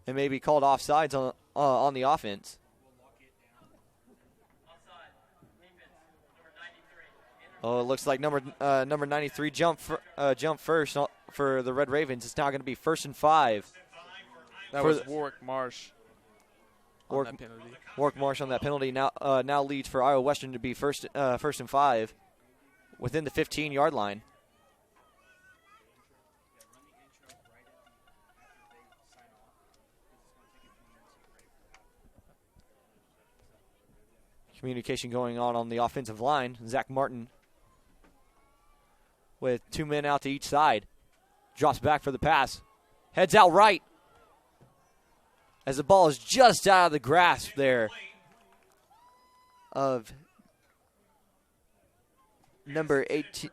it may be called offsides on the offense. Offside. Defense, number 93. Oh, it looks like number 93 jumped first for the Red Ravens. It's now going to be 1st and 5. That For was the- Warwick Marsh on Warwick- that penalty. Warwick Marsh on that penalty now leads for Iowa Western to be 1st and 5 within the 15-yard line. Communication going on the offensive line. Zach Martin with 2 men out to each side. Drops back for the pass. Heads out right. As the ball is just out of the grasp there of number 18.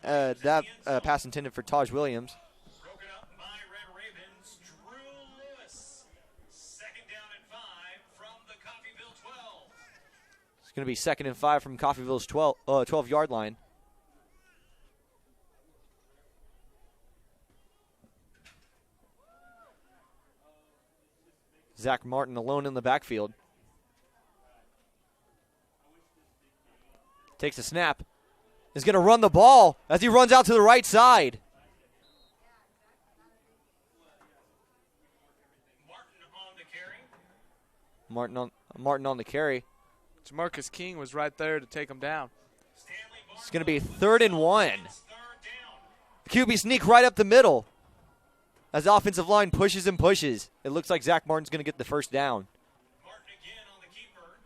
That pass intended for Taj Williams. Broken up by Red Ravens. Drew Lewis. 2nd down and 5 from the Coffeyville 12. It's going to be 2nd and 5 from Coffeyville's 12-yard line. Zach Martin alone in the backfield. Takes a snap. Is going to run the ball as he runs out to the right side. Martin on the carry. Martin on the carry. Jamarcus King was right there to take him down. Stanley Barnes. It's going to be 3rd and 1. 3rd down. The QB sneak right up the middle. As the offensive line pushes and pushes. It looks like Zach Martin's going to get the first down. Martin again on the keeper.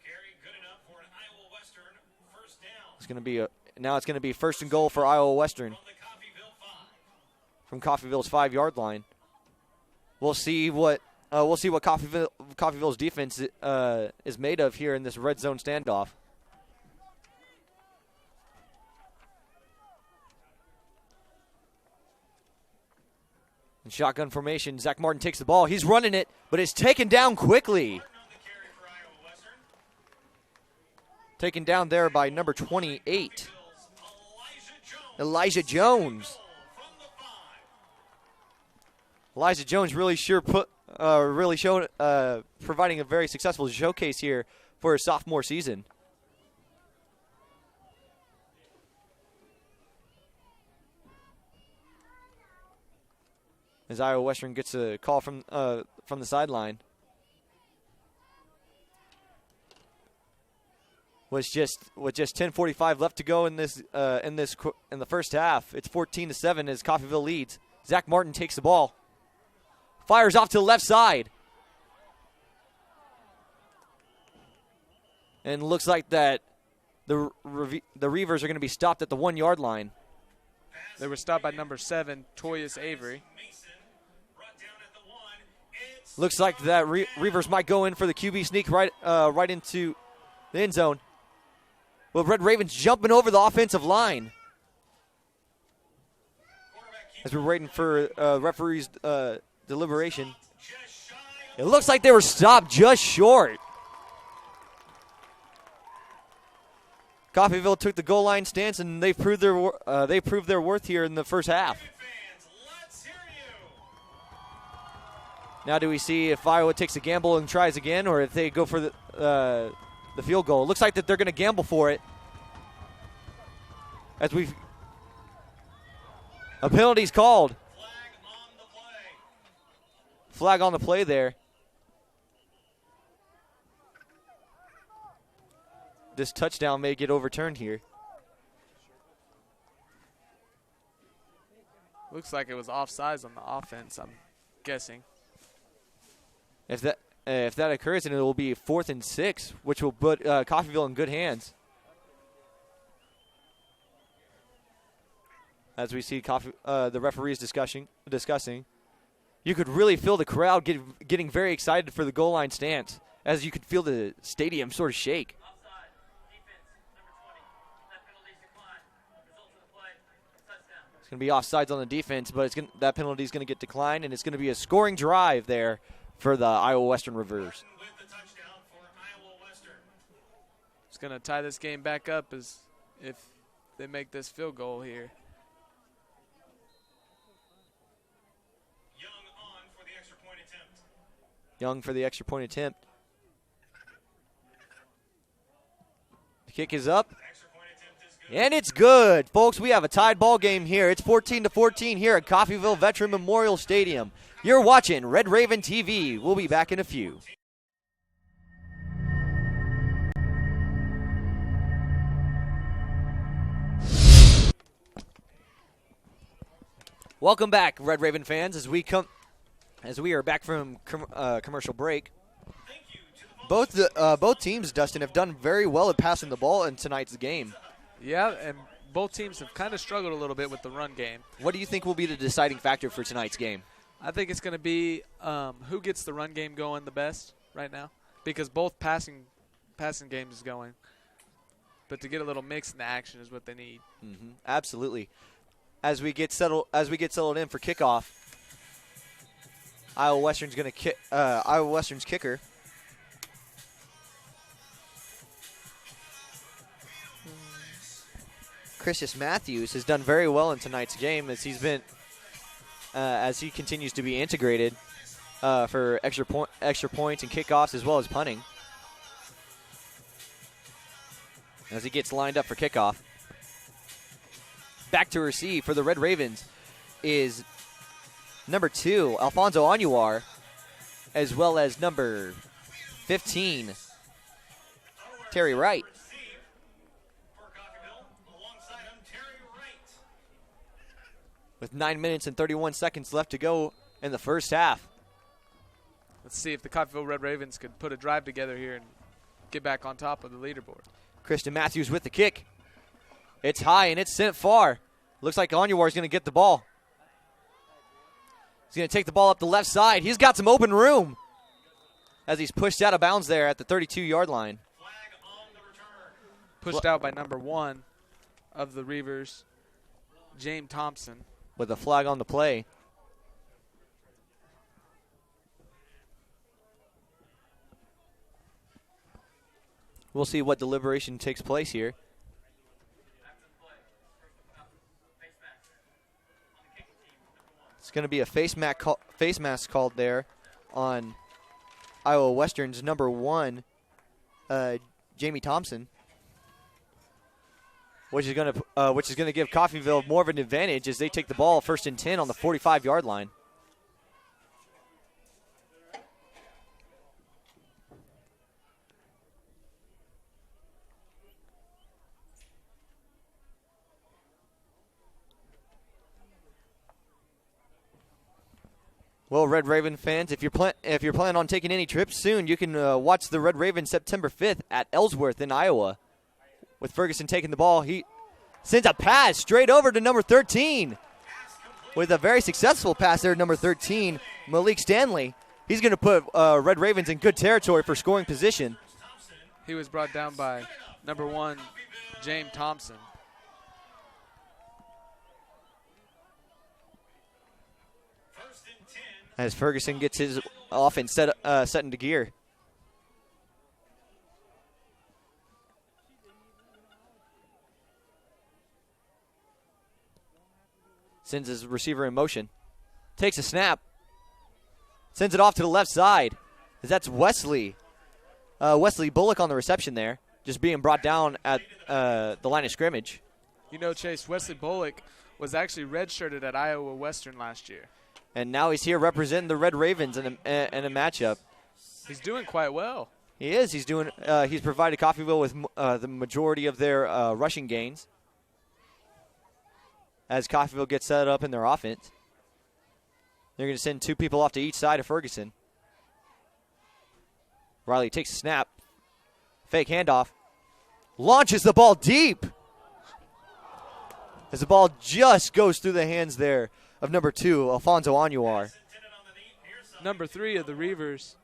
Carry good enough for an Iowa Western 1st down It's going to be now it's going to be 1st and goal for Iowa Western. from the Coffeyville 5. from Coffeyville's 5-yard line. We'll see what Coffeyville's defense is made of here in this red zone standoff. In shotgun formation, Zach Martin takes the ball. He's running it, but it's taken down quickly. Taken down there by number 28, Elijah Jones. Elijah Jones really showed providing a very successful showcase here for his sophomore season. As Iowa Western gets a call from the sideline. With just 10:45 left to go in the first half. It's 14-7 as Coffeyville leads. Zach Martin takes the ball. Fires off to the left side. And looks like that the Reavers are going to be stopped at the 1-yard line. They were stopped by number 7, Toyus Avery. Looks like that Reavers might go in for the QB sneak right into the end zone. Well, Red Ravens jumping over the offensive line. As we're waiting for referee's deliberation. It looks like they were stopped just short. Coffeyville took the goal line stance, and they proved their worth here in the first half. Now do we see if Iowa takes a gamble and tries again, or if they go for the field goal? It looks like that they're going to gamble for it. As a penalty's called. Flag on the play there. This touchdown may get overturned here. Looks like it was offsides on the offense, I'm guessing. If that occurs, then it will be 4th and 6, which will put Coffeyville in good hands. As we see the referees discussing, you could really feel the crowd getting very excited for the goal line stance, as you could feel the stadium sort of shake. Offside. Defense, number 20. That penalty's declined. Result of the play, touchdown. It's going to be offsides on the defense, but that penalty is going to get declined, and it's going to be a scoring drive there for the Iowa Western Reavers. It's going to tie this game back up as if they make this field goal here. Young for the extra point attempt. The kick is up. And it's good. Folks, we have a tied ball game here. It's 14-14 here at Coffeyville Veteran Memorial Stadium. You're watching Red Raven TV. We'll be back in a few. Welcome back, Red Raven fans, as we are back from commercial break. Both teams, Dustin, have done very well at passing the ball in tonight's game. Yeah, and both teams have kind of struggled a little bit with the run game. What do you think will be the deciding factor for tonight's game? I think it's going to be who gets the run game going the best right now, because both passing games is going. But to get a little mix in the action is what they need. Mm-hmm. Absolutely. As we get settled in for kickoff, Iowa Western's kicker. Christian Matthews has done very well in tonight's game as he continues to be integrated for extra points and kickoffs as well as punting. As he gets lined up for kickoff. Back to receive for the Red Ravens is number 2, Alfonso Anuar, as well as number 15, Terry Wright. With 9 minutes and 31 seconds left to go in the first half. Let's see if the Coffeyville Red Ravens could put a drive together here and get back on top of the leaderboard. Christian Matthews with the kick. It's high and it's sent far. Looks like Anuar is going to get the ball. He's going to take the ball up the left side. He's got some open room as he's pushed out of bounds there at the 32-yard line. Pushed out by number 1 of the Reavers, James Thompson. With a flag on the play. We'll see what deliberation takes place here. It's going to be a face mask called there on Iowa Western's number 1, Jamie Thompson, which is going to give Coffeyville more of an advantage as they take the ball 1st and 10 on the 45-yard line. Well, Red Raven fans, if you're planning on taking any trips soon, you can watch the Red Ravens September 5th at Ellsworth in Iowa. With Ferguson taking the ball, he sends a pass straight over to number 13. With a very successful pass there, number 13, Malik Stanley. He's going to put Red Ravens in good territory for scoring position. He was brought down by number 1, James Thompson. As Ferguson gets his offense set into gear. Sends his receiver in motion. Takes a snap. Sends it off to the left side. That's Wesley. Wesley Bullock on the reception there. Just being brought down at the line of scrimmage. You know, Chase, Wesley Bullock was actually redshirted at Iowa Western last year. And now he's here representing the Red Ravens in a matchup. He's doing quite well. He is. He's doing. He's provided Coffeyville with the majority of their rushing gains. As Coffeyville gets set up in their offense, they're going to send 2 people off to each side of Ferguson. Riley takes a snap, fake handoff, launches the ball deep. As the ball just goes through the hands there of number 2, Alfonso Anuar. Number 3 of the Reavers,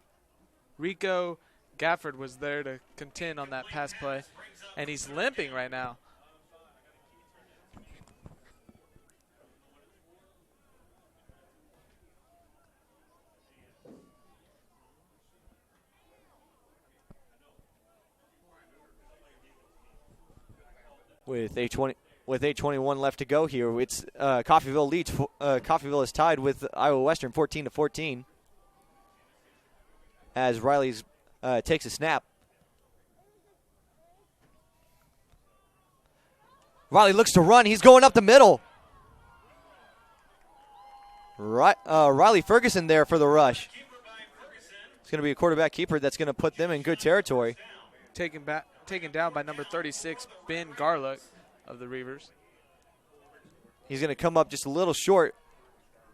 Rico Gafford, was there to contend on that pass play, and he's limping right now. With 8:21 left to go here, it's Coffeyville leads. Coffeyville is tied with Iowa Western 14-14. As Riley takes a snap, Riley looks to run. He's going up the middle. Riley Ferguson there for the rush. It's going to be a quarterback keeper that's going to put them in good territory. Taken down by number 36, Ben Garlick of the Reavers. He's going to come up just a little short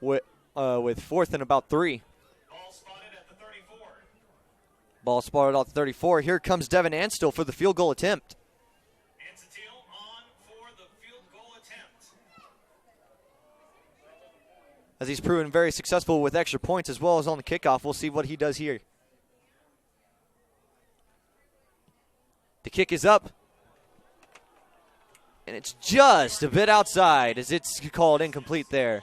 with 4th and about 3. Ball spotted at the 34. Ball spotted off the 34. Here comes Devin Anstill for the field goal attempt. Anstill on for the field goal attempt. As he's proven very successful with extra points as well as on the kickoff. We'll see what he does here. The kick is up. And it's just a bit outside as it's called incomplete there.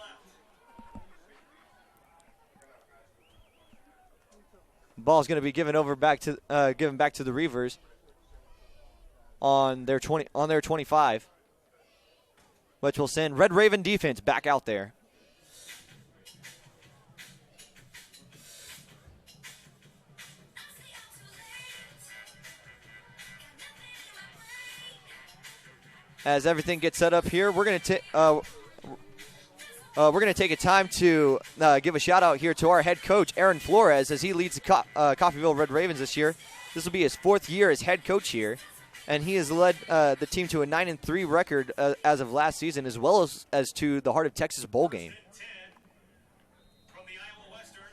Ball's going to be given back to the Reavers on their 25, which will send Red Raven defense back out there. As everything gets set up here, we're going to take a time to give a shout out here to our head coach Aaron Flores as he leads the Coffeyville Red Ravens this year. This will be his 4th year as head coach here, and he has led the team to a 9-3 record as of last season, as well as to the Heart of Texas bowl game. From the Iowa Western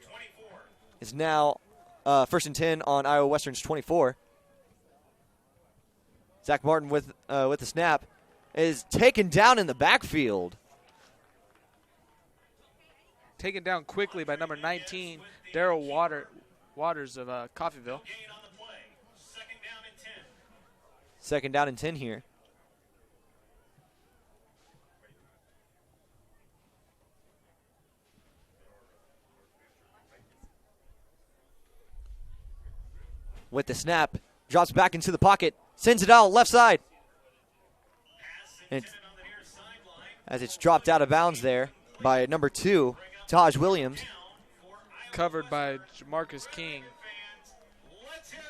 24. It's now 1st and 10 on Iowa Western's 24. Zach Martin with the snap is taken down in the backfield. taken down quickly by number 19, Daryl Waters of Coffeyville. Gain on the play. Second down and 10. Second down and 10 here. With the snap, drops back into the pocket, sends it out left side. And On the near sideline. as it's dropped out of bounds there by number 2, Taj Williams. Covered by Jamarcus King. Fans, let's hear you.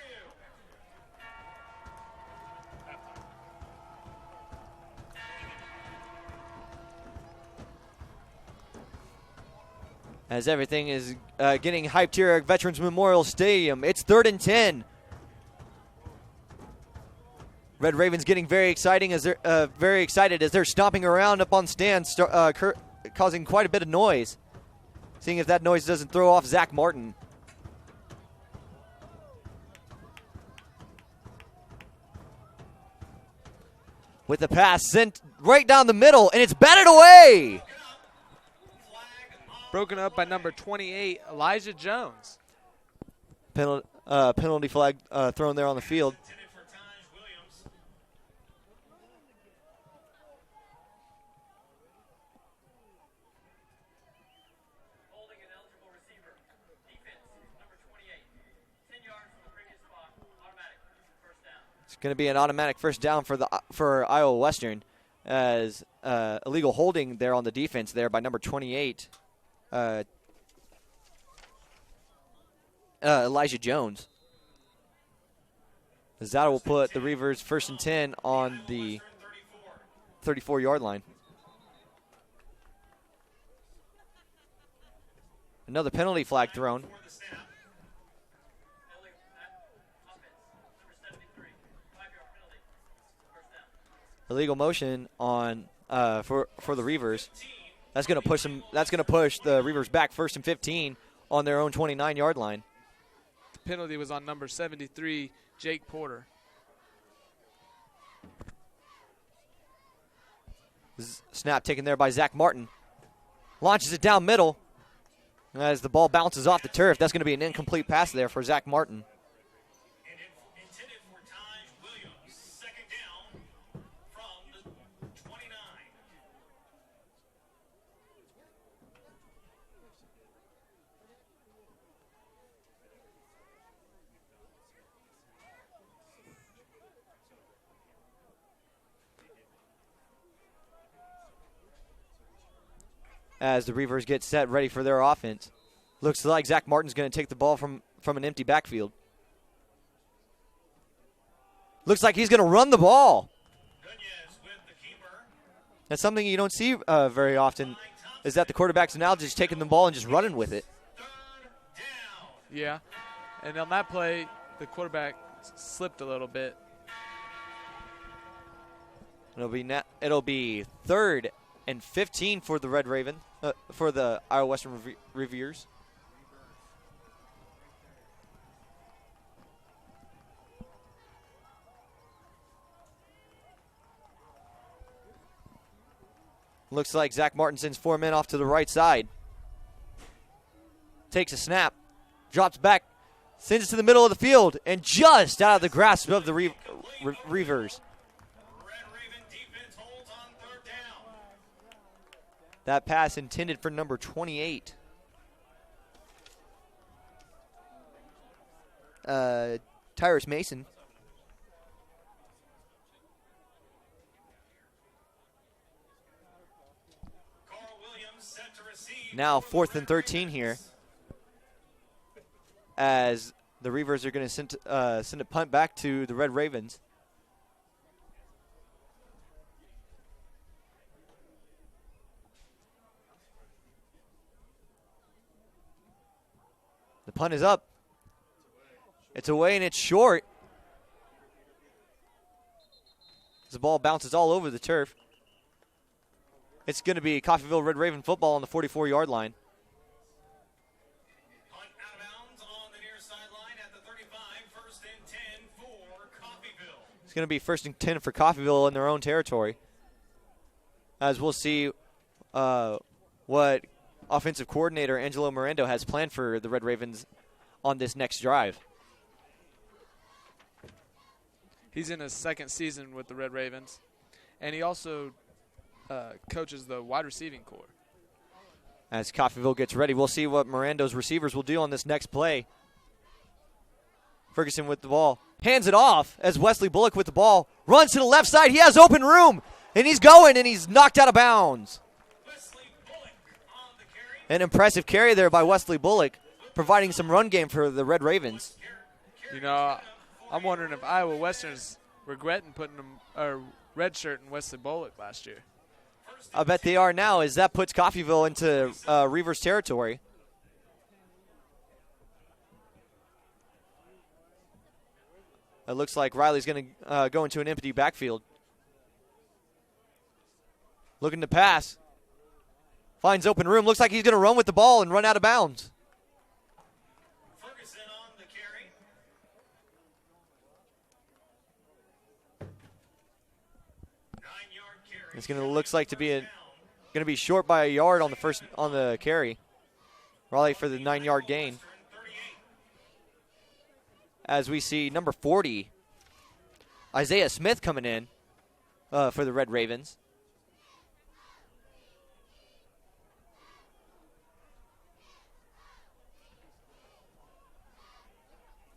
As everything is getting hyped here at Veterans Memorial Stadium. It's 3rd and 10. Red Ravens getting very exciting as they're very excited as they're stomping around up on stands, causing quite a bit of noise. Seeing if that noise doesn't throw off Zach Martin. With the pass sent right down the middle, and it's batted away. Broken up by number 28, Elijah Jones. Penalty flag thrown there on the field. Intended for Taj Williams. Holding an eligible receiver. Defense, number 28. 10 yards from the previous spot. Automatic. First down. It's going to be an automatic first down for Iowa Western, as illegal holding there on the defense there by number 28, Elijah Jones. As that will put the Reavers 1st and 10 on the 34-yard line. Another penalty flag thrown. Offense, number 73. 5-yard penalty. First down. Illegal motion on for the Reavers. That's going to push them. That's going to push the Reavers back 1st and 15 on their own 29-yard line. The penalty was on number 73, Jake Porter. Snap taken there by Zach Martin. Launches it down middle. As the ball bounces off the turf, that's going to be an incomplete pass there for Zach Martin. And intended for Taj Williams. Second down from the 29. As the Reavers get set ready for their offense. Looks like Zach Martin's going to take the ball from an empty backfield. Looks like he's going to run the ball. Nunez with the keeper. That's something you don't see very often, is that the quarterback's now just taking the ball and just running with it. Third down. Yeah. And on that play, the quarterback slipped a little bit. It'll be 3rd and 15 for the Red Raven, for the Iowa Western Reviewers. Looks like Zach Martin sends 4 men off to the right side. Takes a snap, drops back, sends it to the middle of the field, and just out of the grasp of the Reavers. Red Raven defense holds on third down. That pass intended for number 28. Tyrus Mason. Carl Williams set to receive. Now 4th and 13 here, as the Reavers are going to send a punt back to the Red Ravens. The punt is up. It's away and it's short. The ball bounces all over the turf. It's going to be Coffeyville Red Raven football on the 44-yard line. Punt out of bounds on the near sideline at the 35. First and 10 for Coffeyville. It's going to be 1st and 10 for Coffeyville in their own territory. As we'll see what offensive coordinator Angelo Miranda has planned for the Red Ravens on this next drive. He's in his second season with the Red Ravens, and he also coaches the wide receiving corps. As Coffeyville gets ready, we'll see what Mirando's receivers will do on this next play. Ferguson with the ball. Hands it off as Wesley Bullock with the ball. Runs to the left side. He has open room. And he's going, and he's knocked out of bounds. An impressive carry there by Wesley Bullock, providing some run game for the Red Ravens. You know, I'm wondering if Iowa Western's regretting putting a red shirt in Wesley Bullock last year. I bet they are now, as that puts Coffeyville into Reavers territory. It looks like Riley's going to go into an empty backfield. Looking to pass. Finds open room. Looks like he's going to run with the ball and run out of bounds. Ferguson on the carry. It's going to looks like to be going to be short by a yard on the carry. Raleigh for the 9-yard gain. As we see number 40, Isaiah Smith coming in for the Red Ravens.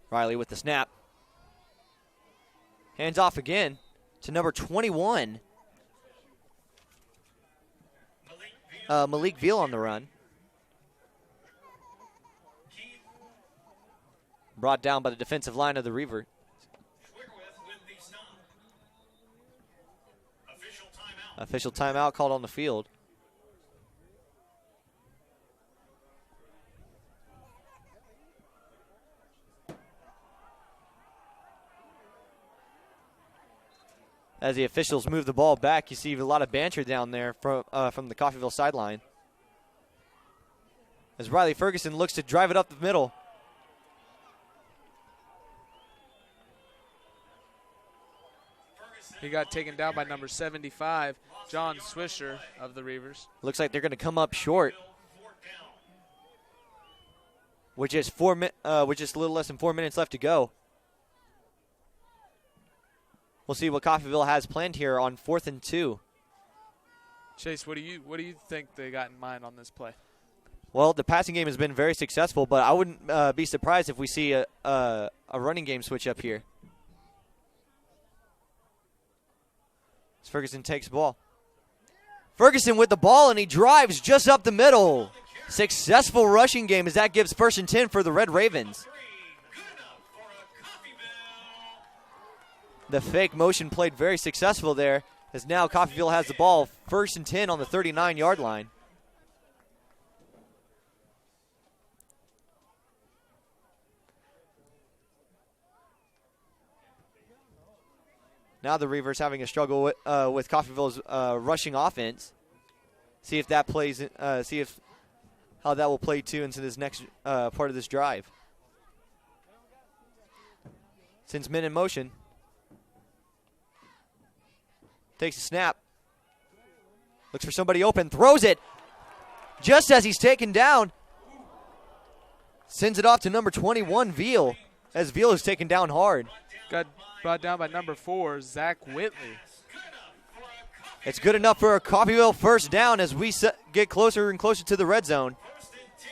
Riley with the snap. Hands off again to number 21. Malik Veal on the run. Brought down by the defensive line of the Reaver. Official timeout called on the field. As the officials move the ball back, you see a lot of banter down there from the Coffeyville sideline. As Riley Ferguson looks to drive it up the middle. He got taken down by number 75, John Swisher of the Reavers. Looks like they're going to come up short. With just a little less than 4 minutes left to go. We'll see what Coffeyville has planned here on 4th and 2. Chase, what do you think they got in mind on this play? Well, the passing game has been very successful, but I wouldn't be surprised if we see a running game switch up here. As Ferguson takes the ball. Ferguson with the ball, and he drives just up the middle. Successful rushing game as that gives 1st and 10 for the Red Ravens. The fake motion played very successful there, as now Coffeyville has the ball 1st and 10 on the 39-yard line. Now the Reavers having a struggle with Coffeyville's rushing offense. See if that plays. How that will play too into this next part of this drive. Sends men in motion. Takes a snap. Looks for somebody open. Throws it. Just as he's taken down. Sends it off to number 21, Veal. As Veal is taken down hard. Got brought down by number 4, Zach Whitley. It's good enough for a Coffeyville first down as we get closer and closer to the red zone. 1st and 10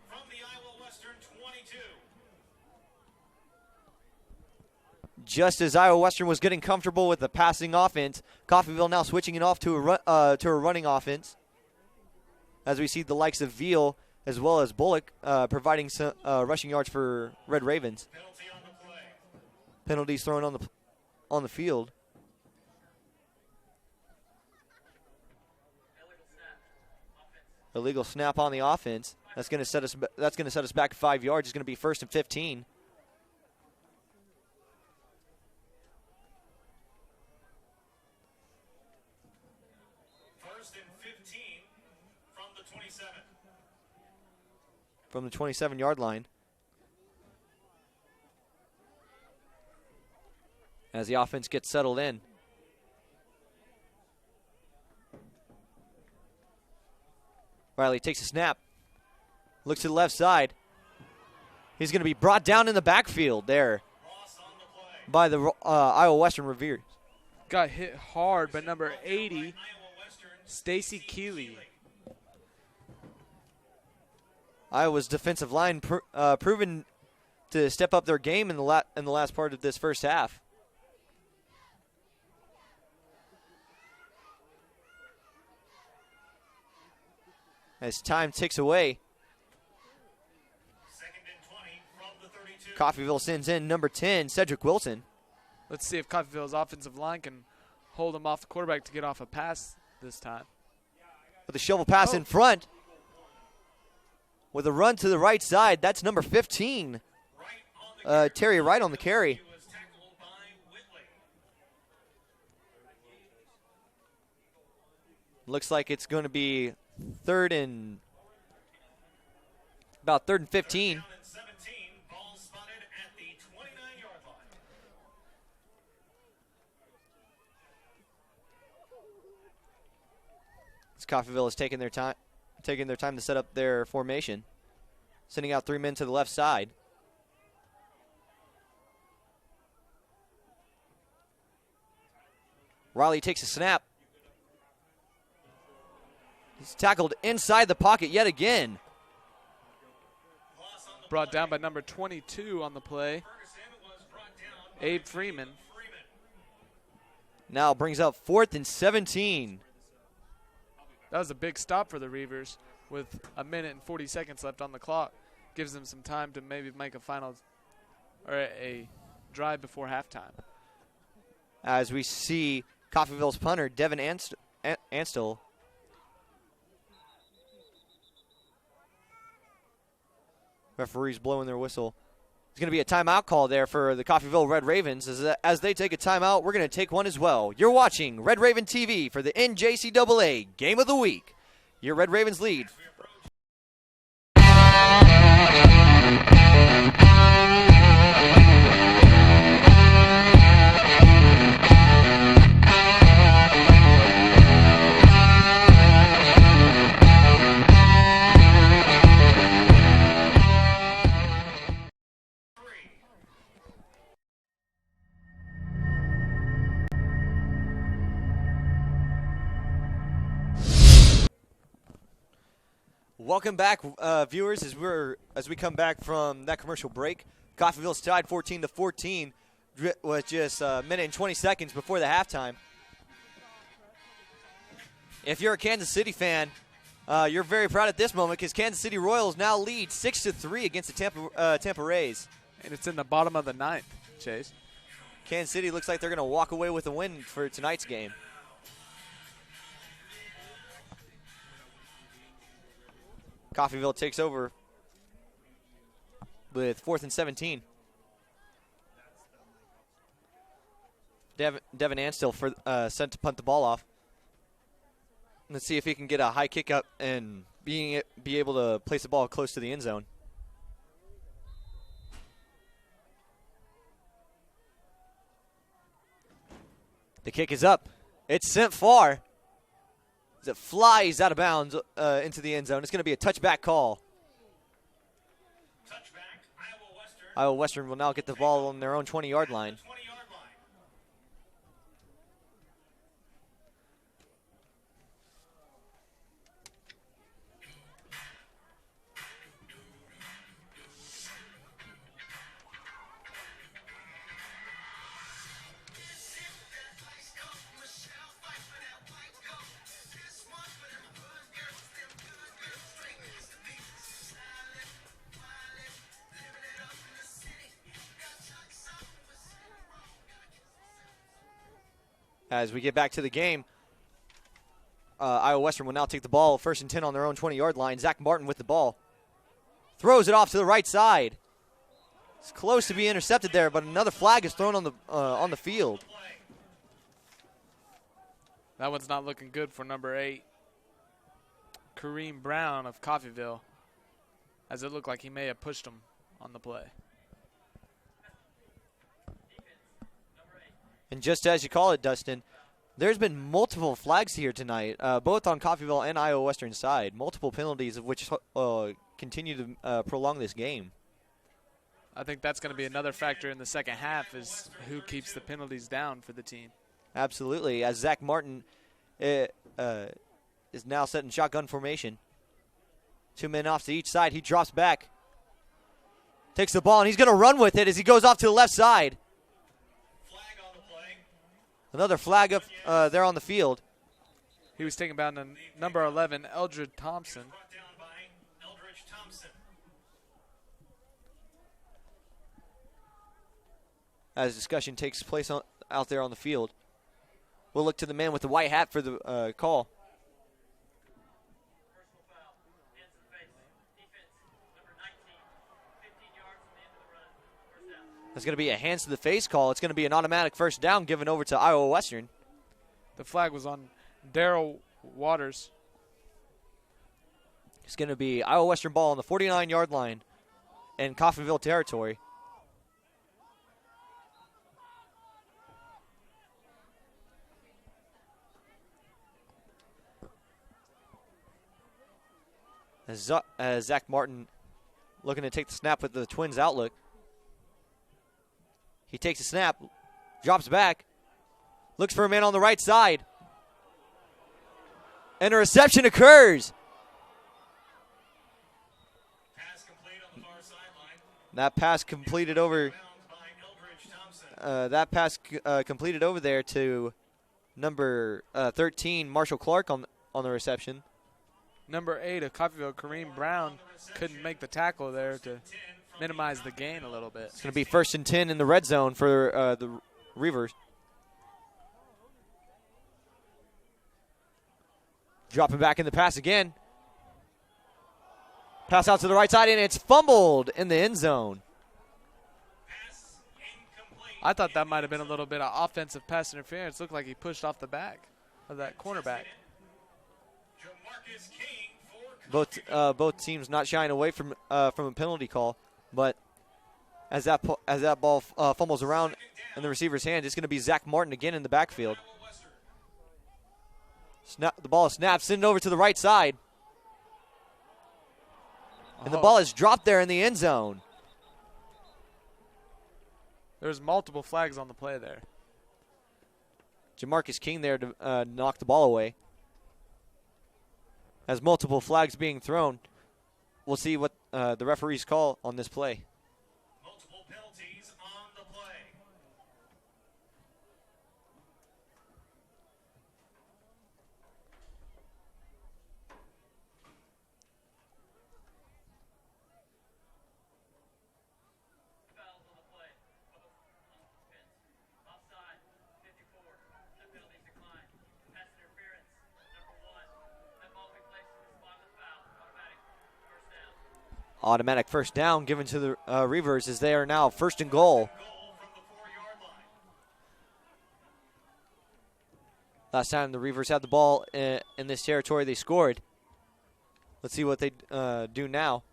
from the Iowa Western 22. Just as Iowa Western was getting comfortable with the passing offense, Coffeyville now switching it off to a running offense. As we see the likes of Veal as well as Bullock providing some rushing yards for Red Ravens. Penalty on the play. Penalties thrown on the field. Illegal snap on the offense. That's going to set us back 5 yards. It's going to be 1st and 15. From the 27-yard line. As the offense gets settled in. Riley takes a snap. Looks to the left side. He's going to be brought down in the backfield there by the Iowa Western Reveres. Got hit hard by number 80, Stacy Keeley. Iowa's defensive line proven to step up their game in the last part of this first half. As time ticks away, Coffeyville sends in number 10, Cedric Wilson. Let's see if Coffeyville's offensive line can hold him off the quarterback to get off a pass this time. With a shovel pass in front. With a run to the right side, that's number 15. Terry Wright on the carry. Looks like it's going to be about third and 15. As Coffeyville is taking their time to set up their formation, sending out 3 men to the left side. Riley takes a snap. He's tackled inside the pocket yet again. Brought down by number 22 on the play, Abe Freeman. Now brings up 4th and 17. That was a big stop for the Reavers with 1 minute and 40 seconds left on the clock. Gives them some time to maybe make a final or a drive before halftime. As we see Coffeyville's punter, Devin Anstel. Referees blowing their whistle. It's going to be a timeout call there for the Coffeyville Red Ravens. As they take a timeout, we're going to take one as well. You're watching Red Raven TV for the NJCAA Game of the Week. Your Red Ravens lead. Welcome back, viewers, as we come back from that commercial break. Coffeyville's tied 14-14 with just a minute and 20 seconds before the halftime. If you're a Kansas City fan, you're very proud at this moment because Kansas City Royals now lead 6-3 against the Tampa Rays. And it's in the bottom of the 9th, Chase. Kansas City looks like they're going to walk away with a win for tonight's game. Coffeyville takes over with 4th and 17. Devin Anstel sent to punt the ball off. Let's see if he can get a high kick up and be able to place the ball close to the end zone. The kick is up. It's sent far. As it flies out of bounds into the end zone. It's going to be a touchback call. Iowa Western will now get the ball on their own 20-yard line. As we get back to the game, Iowa Western will now take the ball 1st and 10 on their own 20-yard line. Zach Martin with the ball. Throws it off to the right side. It's close to being intercepted there, but another flag is thrown on the field. That one's not looking good for number 8, Kareem Brown of Coffeyville, as it looked like he may have pushed him on the play. And just as you call it, Dustin, There's been multiple flags here tonight, both on Coffeyville and Iowa Western side. Multiple penalties of which continue to prolong this game. I think that's going to be another factor in the second half is who keeps the penalties down for the team. Absolutely, as Zach Martin is now set in shotgun formation. 2 men off to each side. He drops back. Takes the ball, and he's going to run with it as he goes off to the left side. Flag on the play. Another flag up there on the field. He was taken down to number 11, Eldred Thompson. Brought down by Eldridge Thompson. As discussion takes place out there on the field. We'll look to the man with the white hat for the call. Personal foul. Hands in the face. Defense. Number 19. 15 yards from the end of the run. First down. That's going to be a hands to the face call. It's going to be an automatic first down given over to Iowa Western. The flag was on Daryl Waters. It's going to be Iowa Western ball on the 49-yard line in Coffeyville territory. As Zach Martin looking to take the snap with the Twins outlook. He takes a snap, drops back, looks for a man on the right side. And a reception occurs. Pass complete on the far sideline. That pass completed over. Bound by Eldridge Thompson. That pass completed over there to number 13, Marshall Clark on the reception. Number 8 of Coffeyville, Kareem Brown, couldn't make the tackle there to minimize the gain a little bit. It's going to be 1st and 10 in the red zone for the Reavers. Dropping back in the pass again. Pass out to the right side, and it's fumbled in the end zone. Pass incomplete. I thought that might have been a little bit of offensive pass interference. Looked like he pushed off the back of that cornerback. Jamarcus King for Both teams not shying away from a penalty call, but as that ball fumbles around in the receiver's hand, it's going to be Zach Martin again in the backfield. Iowa Western. The ball snaps, send it over to the right side, and the ball is dropped there in the end zone. There's multiple flags on the play there. Jamarcus King there to knock the ball away. As multiple flags being thrown, we'll see what the referees call on this play. Multiple penalties on the play. Fouls on the play. Both on defense. Offside. 54. No penalties declined. Pass interference. Number 1. That ball will be placed in the spot of the foul. Automatic. First down. Automatic first down given to the Reavers as they are now 1st and goal. Goal from the 4-yard line. Last time the Reavers had the ball in this territory, they scored. Let's see what they do now.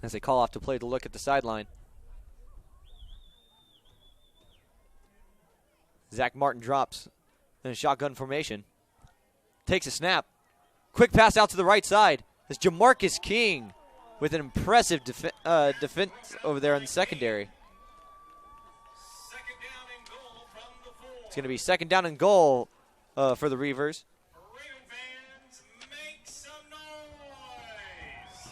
As they call off to play to look at the sideline. Zach Martin drops in a shotgun formation. Takes a snap. Quick pass out to the right side. It's Jamarcus King with an impressive defense over there in the secondary. Second down and goal from the 4. It's going to be 2nd down and goal for the Reavers. Raven fans, make some noise.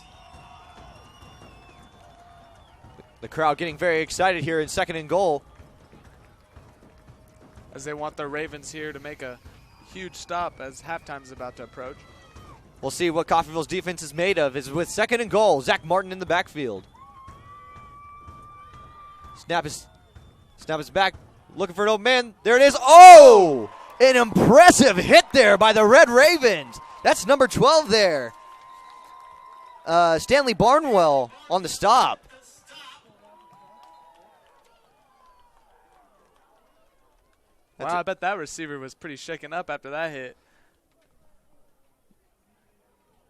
The crowd getting very excited here in 2nd and goal. As they want their Ravens here to make a huge stop as halftime is about to approach. We'll see what Coffeyville's defense is made of. Is with 2nd and goal. Zach Martin in the backfield. Snap is back. Looking for an open man. There it is. Oh! An impressive hit there by the Red Ravens. That's number 12 there. Stanley Barnwell on the stop. Wow, I bet that receiver was pretty shaken up after that hit.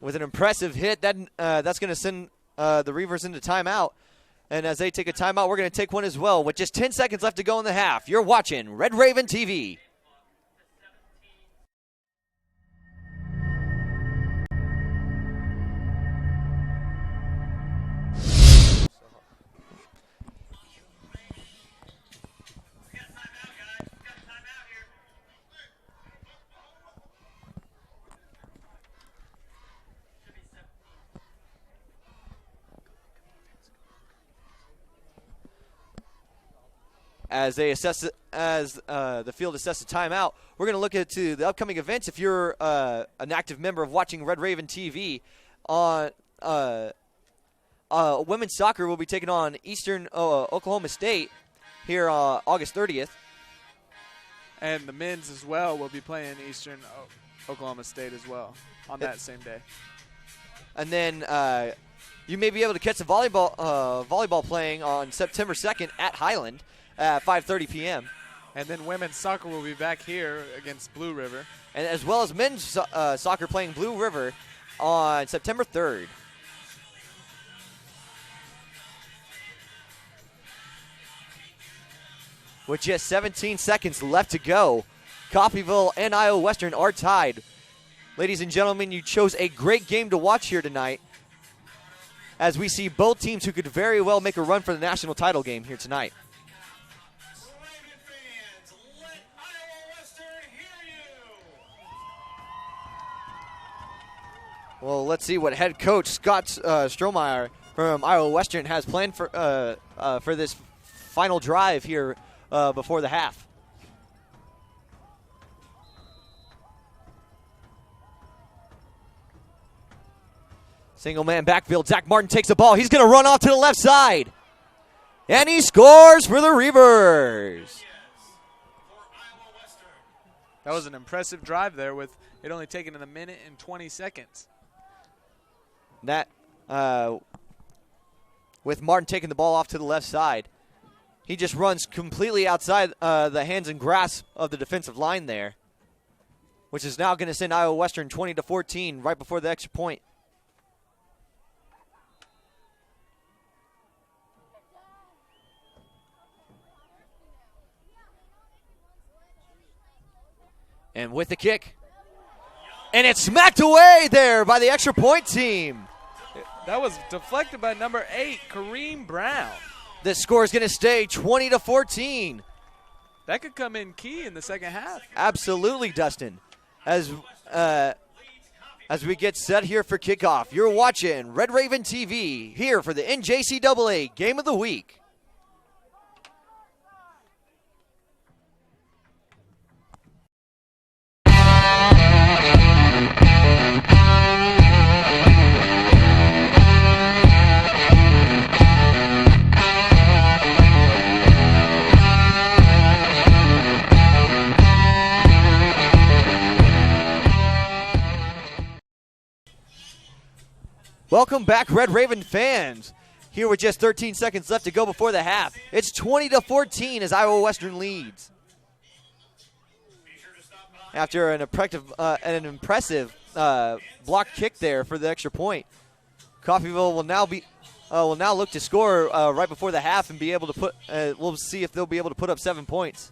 With an impressive hit, that's going to send the Reavers into timeout. And as they take a timeout, we're going to take one as well. With just 10 seconds left to go in the half, you're watching Red Raven TV. As they assess it, as the field assesses timeout, we're going to look into the upcoming events. If you're an active member of watching Red Raven TV, on women's soccer will be taking on Eastern Oklahoma State here August 30th. And the men's as well will be playing Eastern Oklahoma State as well on that same day. And then you may be able to catch the volleyball playing on September 2nd at Highland at 5:30 p.m. And then women's soccer will be back here against Blue River. And as well as men's soccer playing Blue River on September 3rd. With just 17 seconds left to go, Coffeyville and Iowa Western are tied. Ladies and gentlemen, you chose a great game to watch here tonight, as we see both teams who could very well make a run for the national title game here tonight. Raven fans, let Iowa Western hear you. Well, let's see what head coach Scott Strohmeyer from Iowa Western has planned for this final drive here before the half. Single man backfield. Zach Martin takes the ball. He's going to run off to the left side. And he scores for the Reavers. That was an impressive drive there with it only taking a minute and 20 seconds. That, with Martin taking the ball off to the left side, he just runs completely outside the hands and grasp of the defensive line there, which is now going to send Iowa Western 20-14 right before the extra point. And with the kick. And it's smacked away there by the extra point team. That was deflected by number 8, Kareem Brown. The score is going to stay 20-14. That could come in key in the second half. Absolutely, Dustin. As we get set here for kickoff, you're watching Red Raven TV here for the NJCAA Game of the Week. Welcome back, Red Raven fans. Here with just 13 seconds left to go before the half. It's 20-14 as Iowa Western leads. After an impressive block kick there for the extra point, Coffeyville will now look to score right before the half and be able to put. We'll see if they'll be able to put up 7 points.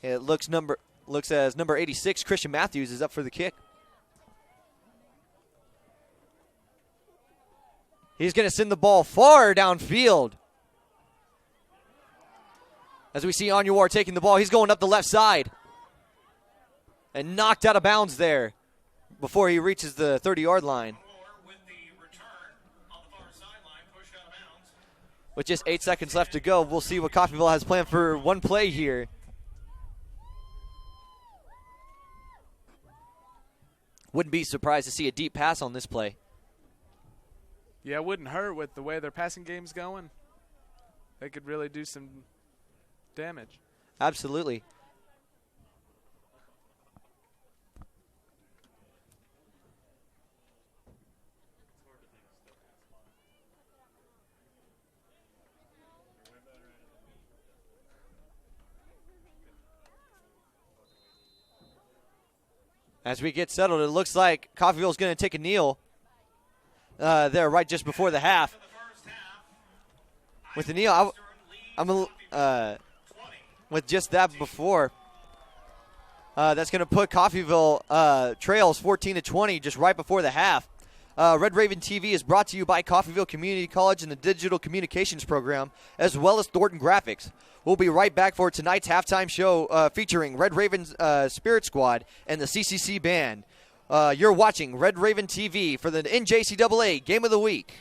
It looks as number 86, Christian Matthews, is up for the kick. He's going to send the ball far downfield. As we see Anyuar taking the ball, he's going up the left side. And knocked out of bounds there before he reaches the 30-yard line. With just 8 seconds left to go, we'll see what Coffeyville has planned for one play here. Wouldn't be surprised to see a deep pass on this play. Yeah, it wouldn't hurt with the way their passing game's going. They could really do some damage. Absolutely. As we get settled, it looks like Coffeyville's going to take a kneel there right just before the half. With the kneel, with just that before, that's going to put Coffeyville trails 14-20 just right before the half. Red Raven TV is brought to you by Coffeyville Community College and the Digital Communications Program, as well as Thornton Graphics. We'll be right back for tonight's halftime show featuring Red Raven's Spirit Squad and the CCC Band. You're watching Red Raven TV for the NJCAA Game of the Week.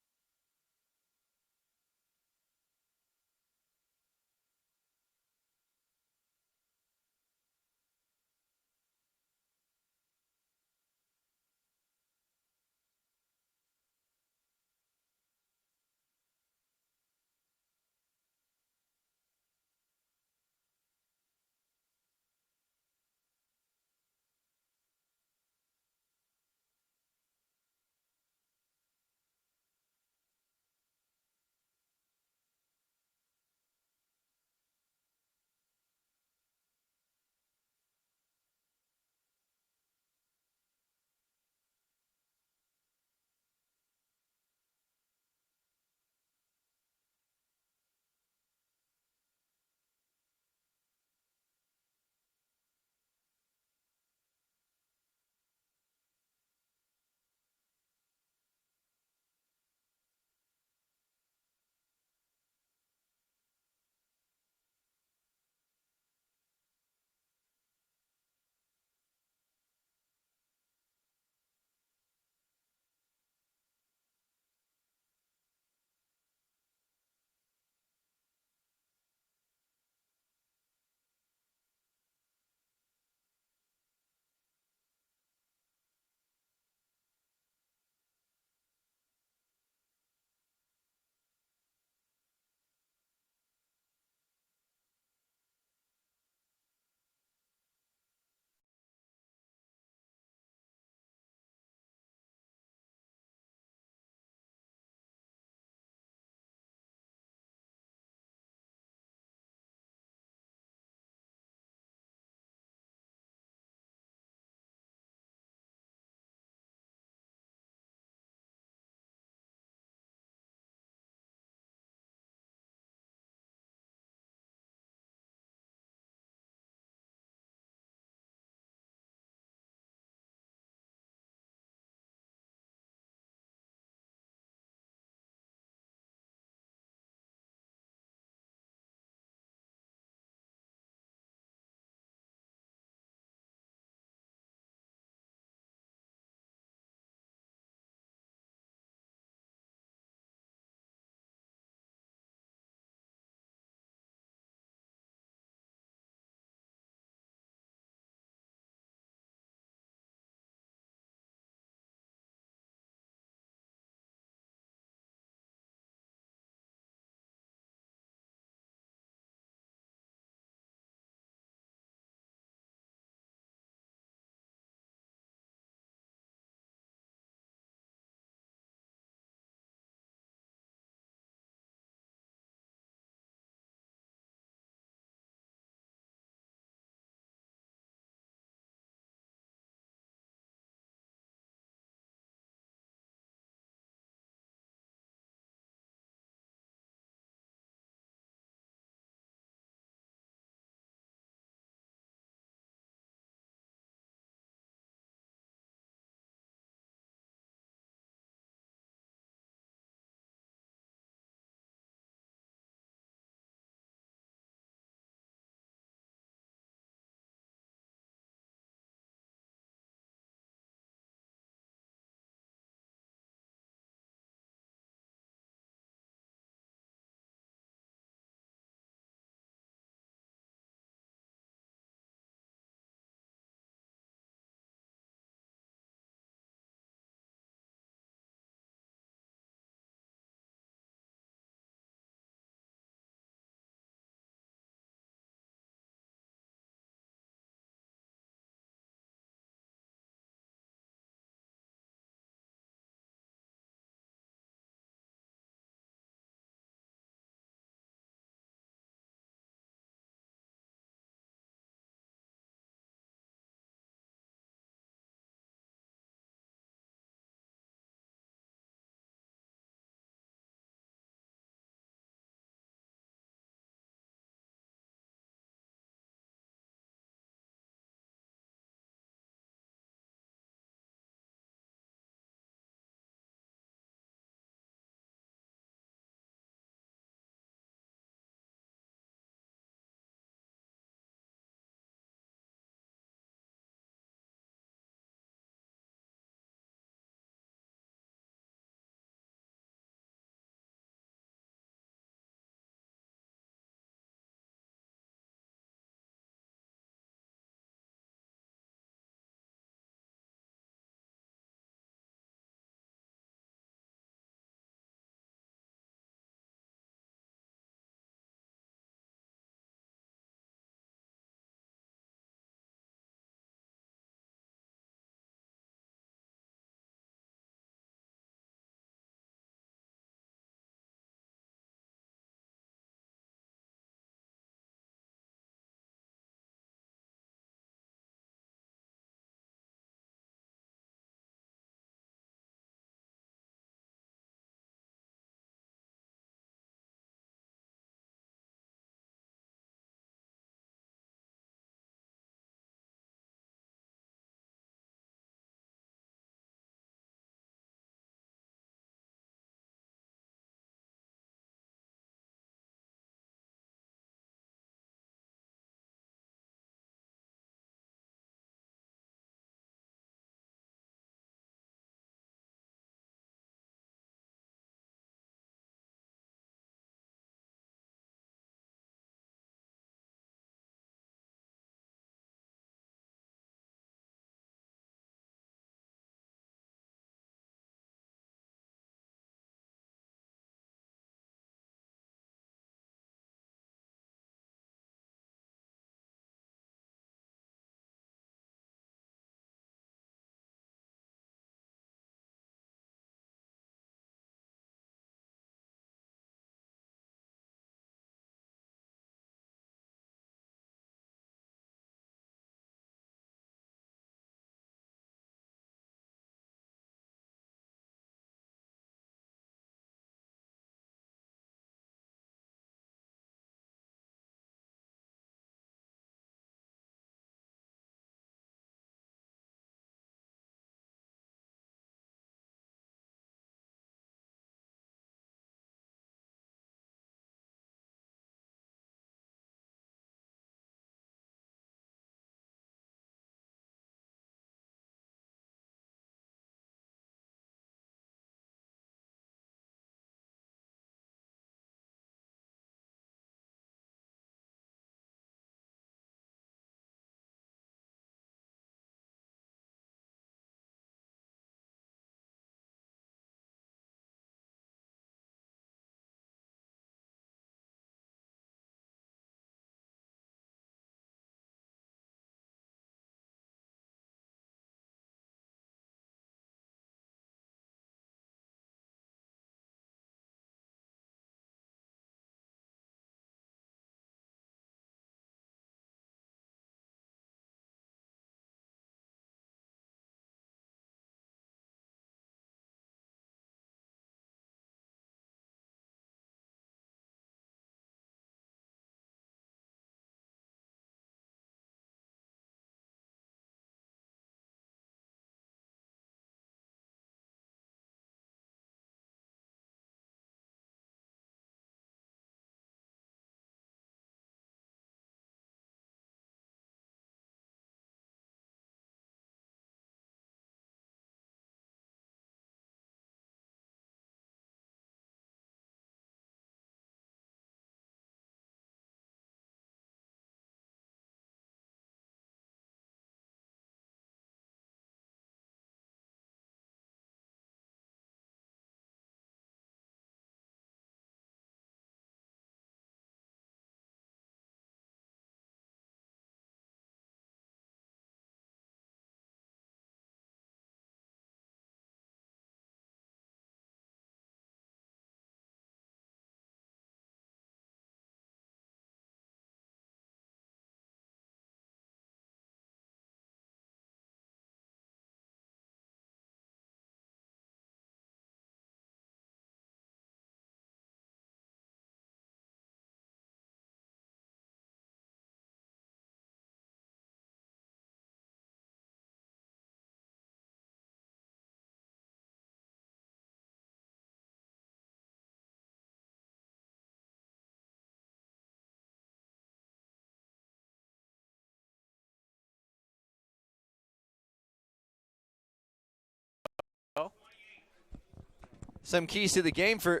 Some keys to the game for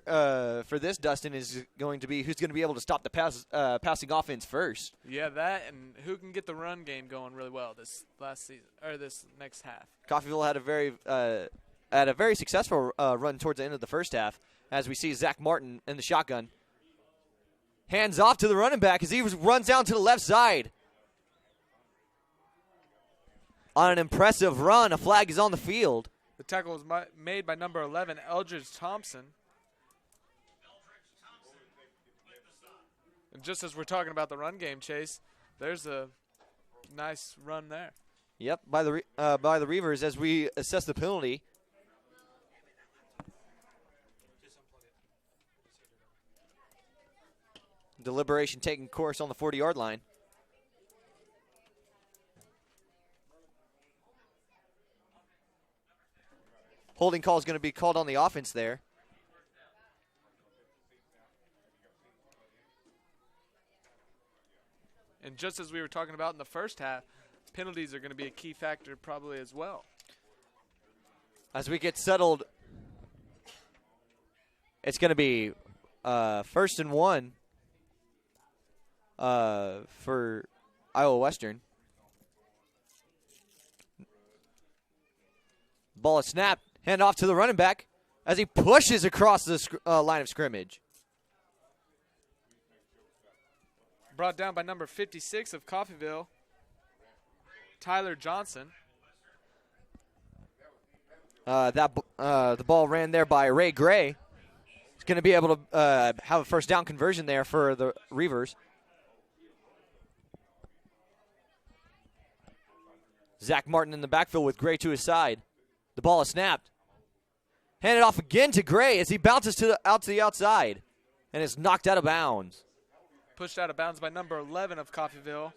this, Dustin, is going to be who's going to be able to stop the passing offense first. Yeah, that and who can get the run game going really well this last season or this next half. Coffeyville had a very successful run towards the end of the first half, as we see Zach Martin in the shotgun. Hands off to the running back as he runs down to the left side. On an impressive run, a flag is on the field. The tackle was made by number 11, Eldridge Thompson. And just as we're talking about the run game, Chase, there's a nice run there. Yep, by the Reavers as we assess the penalty. Deliberation taking course on the 40-yard line. Holding call is going to be called on the offense there. And just as we were talking about in the first half, penalties are going to be a key factor probably as well. As we get settled, it's going to be 1st and 1 for Iowa Western. Ball is snapped. Hand off to the running back as he pushes across the line of scrimmage. Brought down by number 56 of Coffeyville, Tyler Johnson. The ball ran there by Ray Gray. He's going to be able to have a first down conversion there for the Reavers. Zach Martin in the backfield with Gray to his side. The ball is snapped. Handed off again to Gray as he bounces out to the outside and is knocked out of bounds. Pushed out of bounds by number 11 of Coffeyville,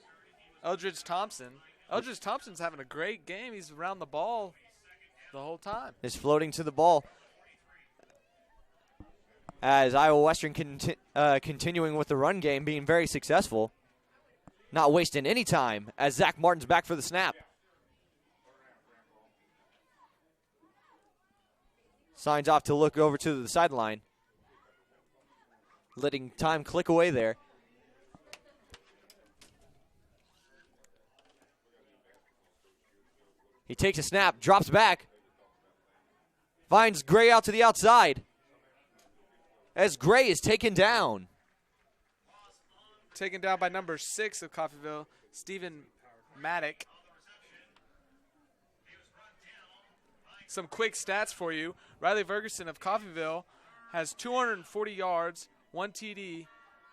Eldridge Thompson. Eldridge Thompson's having a great game. He's around the ball the whole time. Is floating to the ball as Iowa Western continuing with the run game, being very successful. Not wasting any time as Zach Martin's back for the snap. Signs off to look over to the sideline. Letting time click away there. He takes a snap, drops back. Finds Gray out to the outside. As Gray is taken down. Taken down by number 6 of Coffeyville, Stephen Maddock. Some quick stats for you. Riley Ferguson of Coffeyville has 240 yards, 1 TD,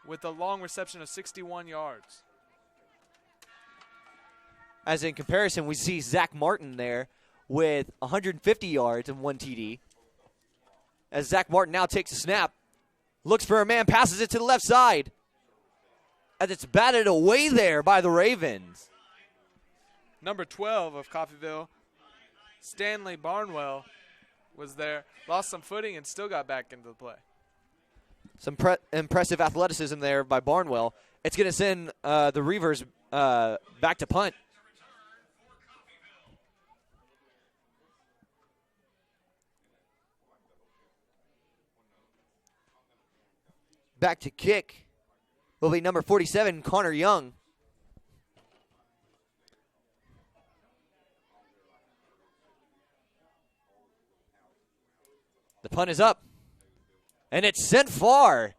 with a long reception of 61 yards. As in comparison, we see Zach Martin there with 150 yards and 1 TD. As Zach Martin now takes a snap, looks for a man, passes it to the left side. As it's batted away there by the Ravens. Number 12 of Coffeyville, Stanley Barnwell, was there, lost some footing and still got back into the play. Some impressive athleticism there by Barnwell. It's going to send the Reavers back to punt. Back to kick will be number 47, Connor Young. The punt is up, and it's sent far.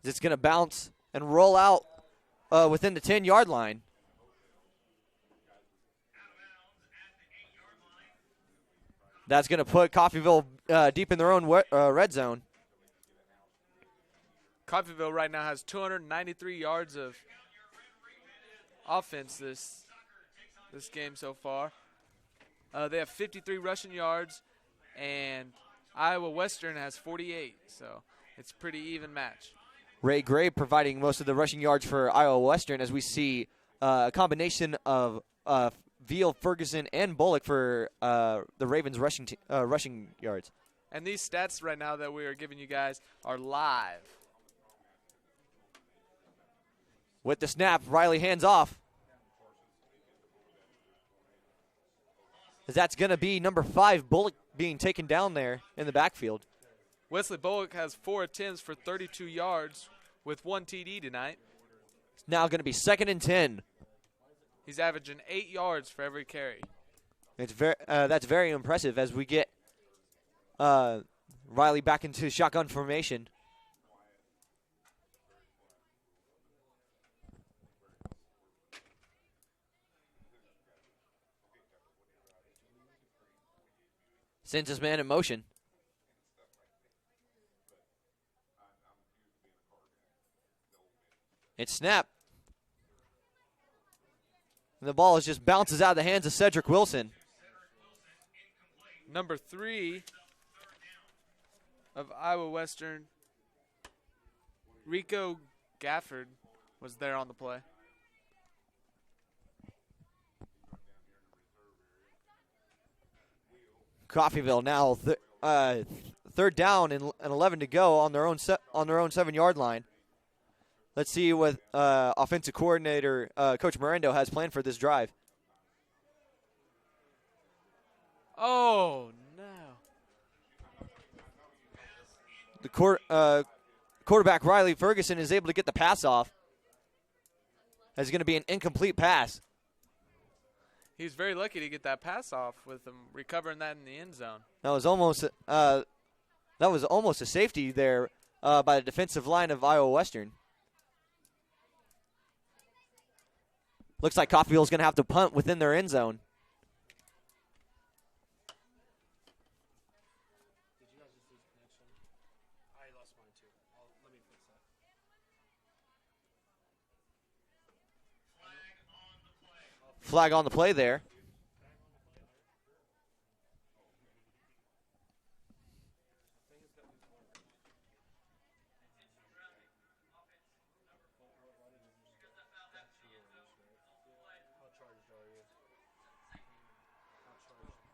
It's going to bounce and roll out within the 10-yard line. That's going to put Coffeyville deep in their own red zone. Coffeyville right now has 293 yards of offense this game so far. They have 53 rushing yards, and Iowa Western has 48, so it's a pretty even match. Ray Gray providing most of the rushing yards for Iowa Western, as we see a combination of Veal, Ferguson, and Bullock for the Ravens rushing yards. And these stats right now that we are giving you guys are live. With the snap, Riley hands off. As that's going to be number 5, Bullock, being taken down there in the backfield. Wesley Bullock has 4 attempts for 32 yards with 1 TD tonight. It's now going to be 2nd and 10. He's averaging 8 yards for every carry. That's very impressive as we get Riley back into shotgun formation. Sends his man in motion. It's snap. And the ball just bounces out of the hands of Cedric Wilson. Number 3 of Iowa Western, Rico Gafford, was there on the play. Coffeyville now 3rd down and 11 to go on their own 7-yard line. Let's see what offensive coordinator Coach Mirando has planned for this drive. Oh, no. The quarterback Riley Ferguson is able to get the pass off. That's going to be an incomplete pass. He's very lucky to get that pass off with him recovering that in the end zone. That was almost a safety there by the defensive line of Iowa Western. Looks like Coffeyville's going to have to punt within their end zone. Flag on the play there.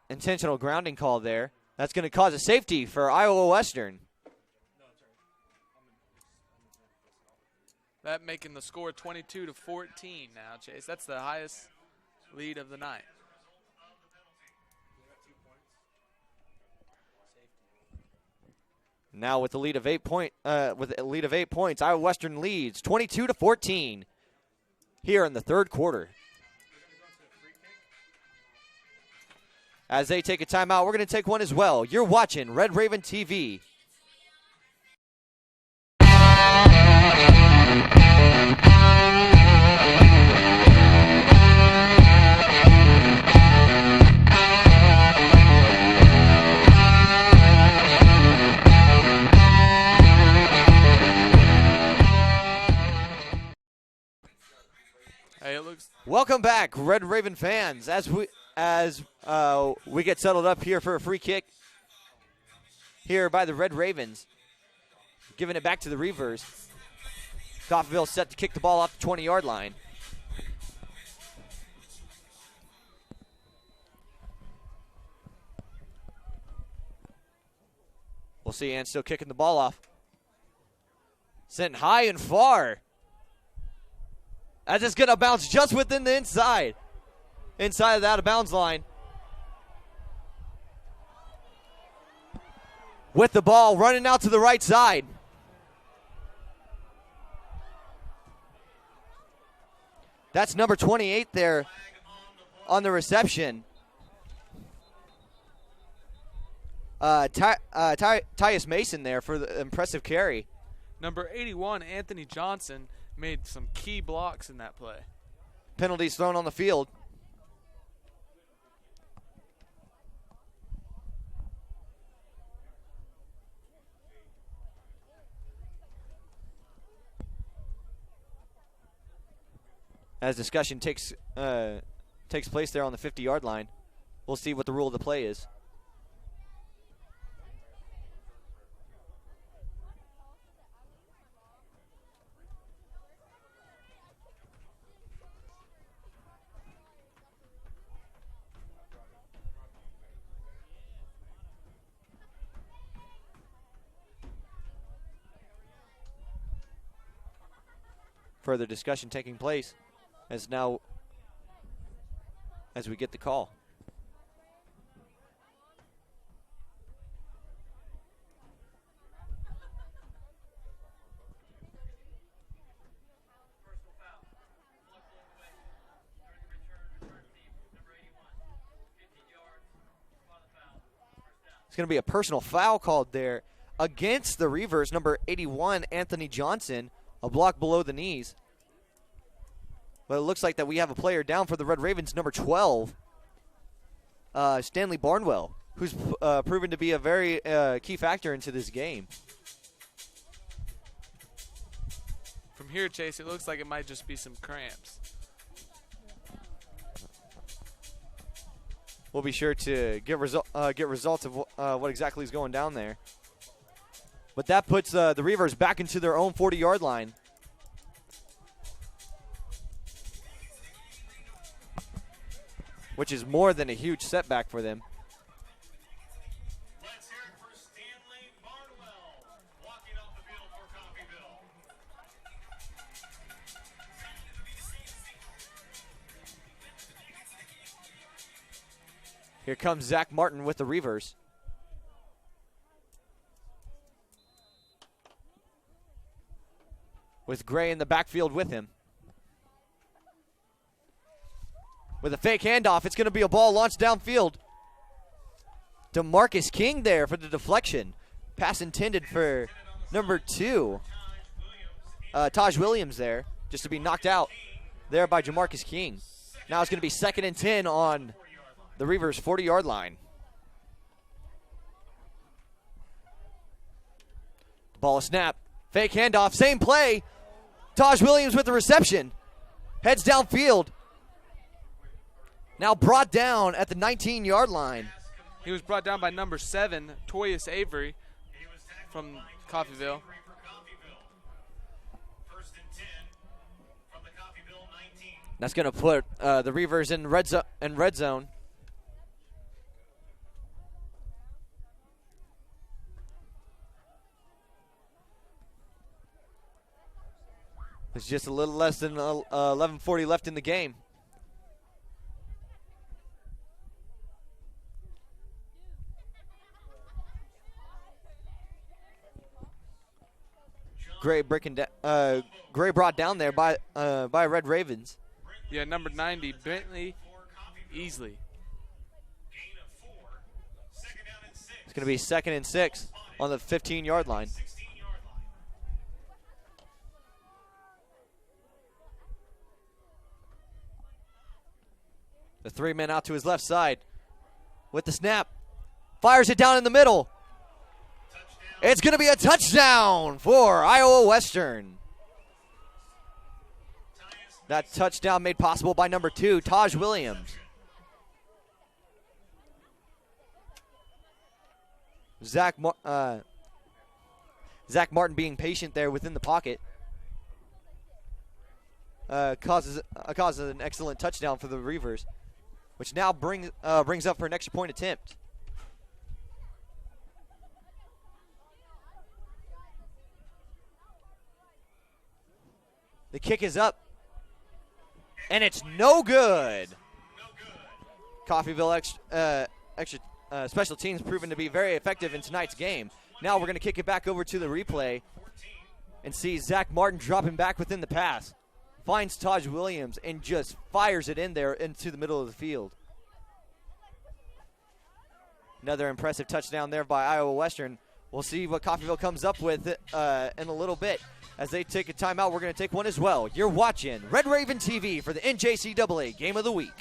Intentional grounding call there. That's going to cause a safety for Iowa Western. That making the score 22-14 now, Chase. That's the highest lead of the night. Now with the lead of 8 points, Iowa Western leads 22-14 here in the 3rd quarter. As they take a timeout, we're going to take one as well. You're watching Red Raven TV. Hey, it looks. Welcome back, Red Raven fans, as we get settled up here for a free kick here by the Red Ravens. Giving it back to the Reavers. Coffeyville set to kick the ball off the 20-yard line. We'll see Ann still kicking the ball off. Sent high and far. As it's going to bounce just within the inside of the out-of-bounds line. With the ball running out to the right side. That's number 28 there on the reception. Tyus Mason there for the impressive carry. Number 81, Anthony Johnson, made some key blocks in that play. Penalties thrown on the field. As discussion takes place there on the 50-yard line, we'll see what the rule of the play is. Further discussion taking place as we get the call. going to be a personal foul called there against the Reavers, number 81, Anthony Johnson, a block below the knees. But it looks like that we have a player down for the Red Ravens, number 12, Stanley Barnwell, who's proven to be a very key factor into this game. From here, Chase, it looks like it might just be some cramps. We'll be sure to get results of what exactly is going down there. But that puts the Reavers back into their own 40-yard line. Which is more than a huge setback for them. Let's hear it for Stanley Barnwell, walking off the field for Coffeyville. Here comes Zach Martin with the Reavers. With Gray in the backfield with him. With a fake handoff, it's going to be a ball launched downfield. DeMarcus King there for the deflection. Pass intended for number 2. Taj Williams there, just to be knocked out there by JaMarcus King. Now it's going to be 2nd and 10 on the Reavers' 40-yard line. Ball snap. Fake handoff. Same play. Taj Williams with the reception. Heads downfield. Now brought down at the 19-yard line. He was brought down by number 7, Toyus Avery from Coffeyville. First and 10 from the Coffeyville 19. That's going to put the Reavers in red zone. There's just a little less than 11:40 left in the game. Gray brought down there by Red Ravens. Yeah, number 90, Bentley Easley. Gain of 4. Second down and 6. It's going to be 2nd and 6 on the 15-yard line. 16-yard line. The 3 men out to his left side with the snap. Fires it down in the middle. It's going to be a touchdown for Iowa Western. That touchdown made possible by number 2, Taj Williams. Zach Martin being patient there within the pocket. Causes an excellent touchdown for the Reavers, which now brings up for an extra point attempt. The kick is up, and it's no good. Coffeyville extra special teams proven to be very effective in tonight's game. Now we're going to kick it back over to the replay and see Zach Martin dropping back within the pass. Finds Taj Williams and just fires it in there into the middle of the field. Another impressive touchdown there by Iowa Western. We'll see what Coffeyville comes up with in a little bit. As they take a timeout, we're going to take one as well. You're watching Red Raven TV for the NJCAA Game of the Week.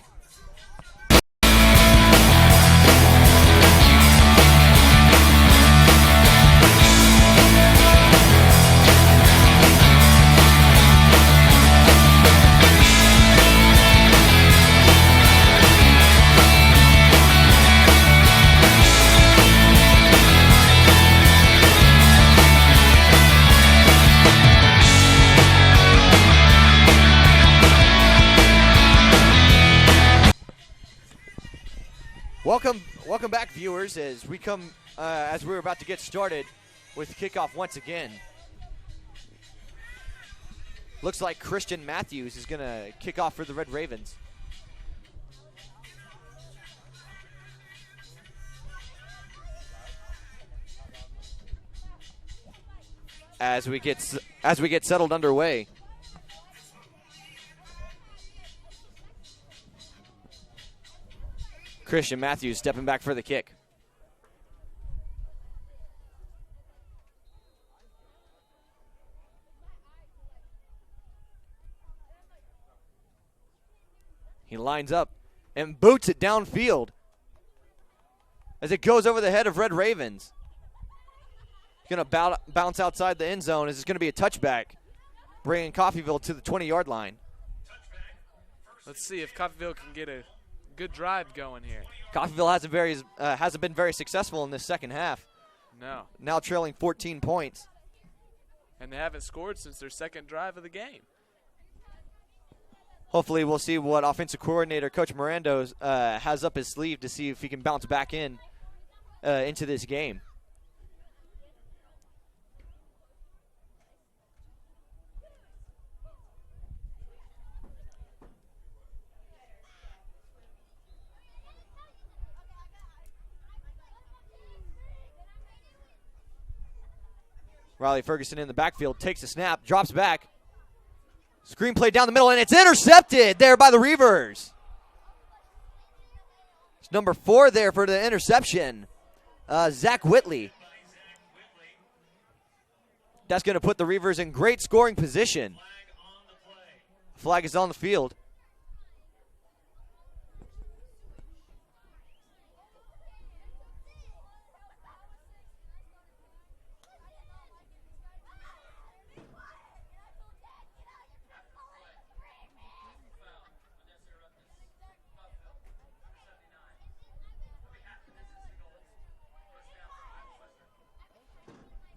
Welcome back, viewers, as we're about to get started with kickoff once again. Looks like Christian Matthews is going to kick off for the Red Ravens. As we get settled underway. Christian Matthews stepping back for the kick. He lines up and boots it downfield as it goes over the head of Red Ravens. Going to bounce outside the end zone as it's going to be a touchback, bringing Coffeyville to the 20-yard line. Let's see if Coffeyville can get a good drive going here. Coffeyville hasn't been very successful in this second half. No. Now trailing 14 points. And they haven't scored since their second drive of the game. Hopefully we'll see what offensive coordinator Coach Mirando has up his sleeve to see if he can bounce back into this game. Riley Ferguson in the backfield, takes a snap, drops back. Screenplay down the middle, and it's intercepted there by the Reavers. It's number 4 there for the interception, Zach Whitley. That's going to put the Reavers in great scoring position. Flag is on the field.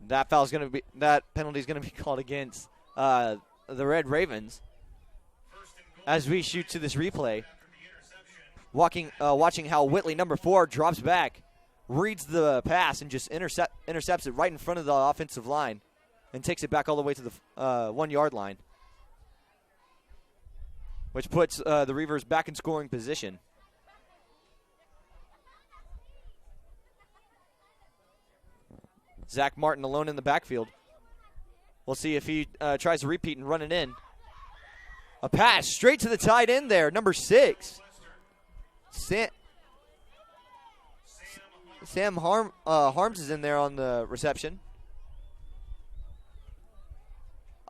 That penalty is going to be called against the Red Ravens. As we shoot to this replay, watching how Whitley, number 4, drops back, reads the pass, and just intercepts it right in front of the offensive line, and takes it back all the way to the 1-yard line, which puts the Reavers back in scoring position. Zach Martin alone in the backfield. We'll see if he tries to repeat and run it in. A pass straight to the tight end there, number 6. Sam Harms is in there on the reception.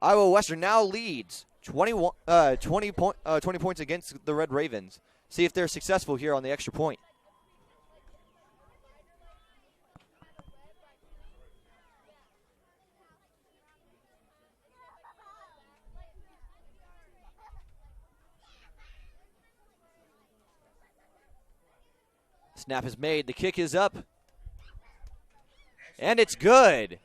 Iowa Western now leads 20 points against the Red Ravens. See if they're successful here on the extra point. Snap is made. The kick is up. And it's good.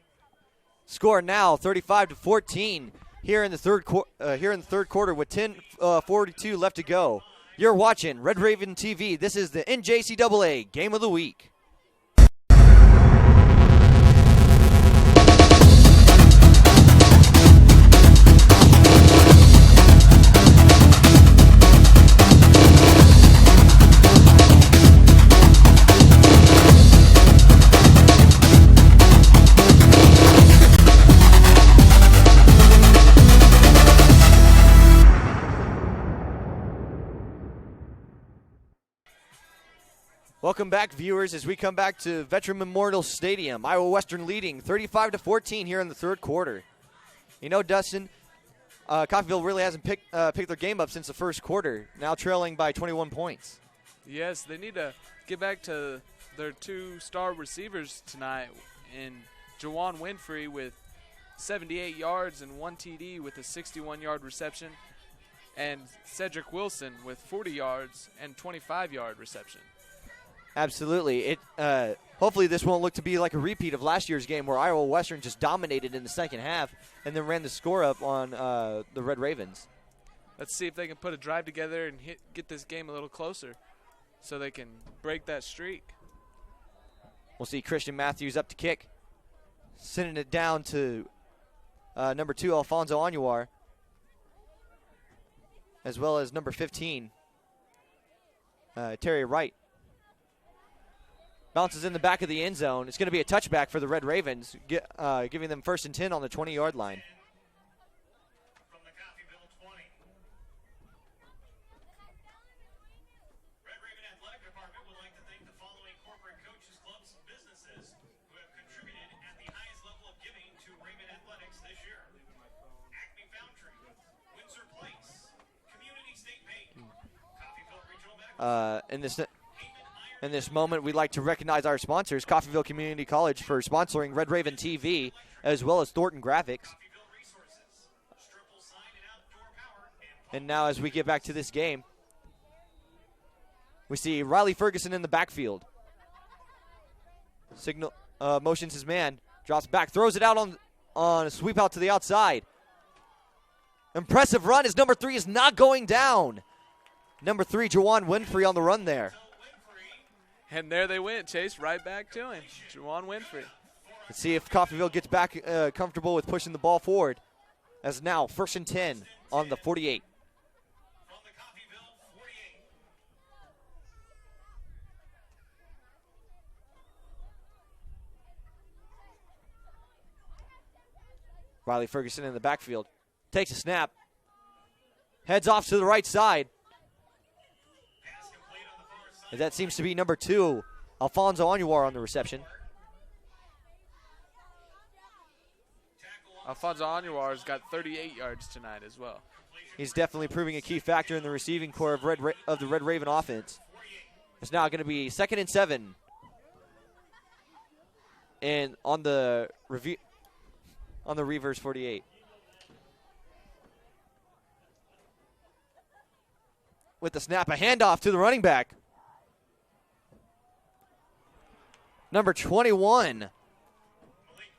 Score now 35-14 here in the third quarter with 10:42 left to go. You're watching Red Raven TV. This is the NJCAA Game of the Week. Welcome back, viewers, as we come back to Veteran Memorial Stadium. Iowa Western leading 35-14 here in the third quarter. You know, Dustin, Coffeyville really hasn't picked their game up since the first quarter, now trailing by 21 points. Yes, they need to get back to their 2 star receivers tonight in Jawan Winfrey with 78 yards and 1 TD with a 61-yard reception, and Cedric Wilson with 40 yards and 25-yard reception. Absolutely. Hopefully this won't look to be like a repeat of last year's game where Iowa Western just dominated in the second half and then ran the score up on the Red Ravens. Let's see if they can put a drive together and get this game a little closer so they can break that streak. We'll see Christian Matthews up to kick, sending it down to number 2, Alfonso Anuar, as well as number 15, Terry Wright. Bounces in the back of the end zone. It's going to be a touchback for the Red Ravens, giving them 1st and 10 on the 20-yard line. From the Coffeyville 20. Red Raven Athletic Department would like to thank the following corporate coaches, clubs, and businesses who have contributed at the highest level of giving to Raven Athletics this year. Acme Foundry, Windsor Place, Community State Bank, Coffeyville In this moment, we'd like to recognize our sponsors, Coffeyville Community College, for sponsoring Red Raven TV, as well as Thornton Graphics. And now as we get back to this game, we see Riley Ferguson in the backfield. Signal motions his man, drops back, throws it out on a sweep out to the outside. Impressive run as number 3 is not going down. Number 3, Jawan Winfrey on the run there. And there they went, Chase, right back to him. Jawan Winfrey. Let's see if Coffeyville gets back comfortable with pushing the ball forward. As now, 1st and 10 on the 48. From the Coffeyville 48. Riley Ferguson in the backfield. Takes a snap. Heads off to the right side. Pass complete on the far side. And that seems to be number 2, Alfonso Anuar on the reception. Alfonso Anuar's got 38 yards tonight as well. He's definitely proving a key factor in the receiving core of the Red Raven offense. It's now going to be 2nd and 7. And on the Reavers 48. With the snap, a handoff to the running back. Number 21,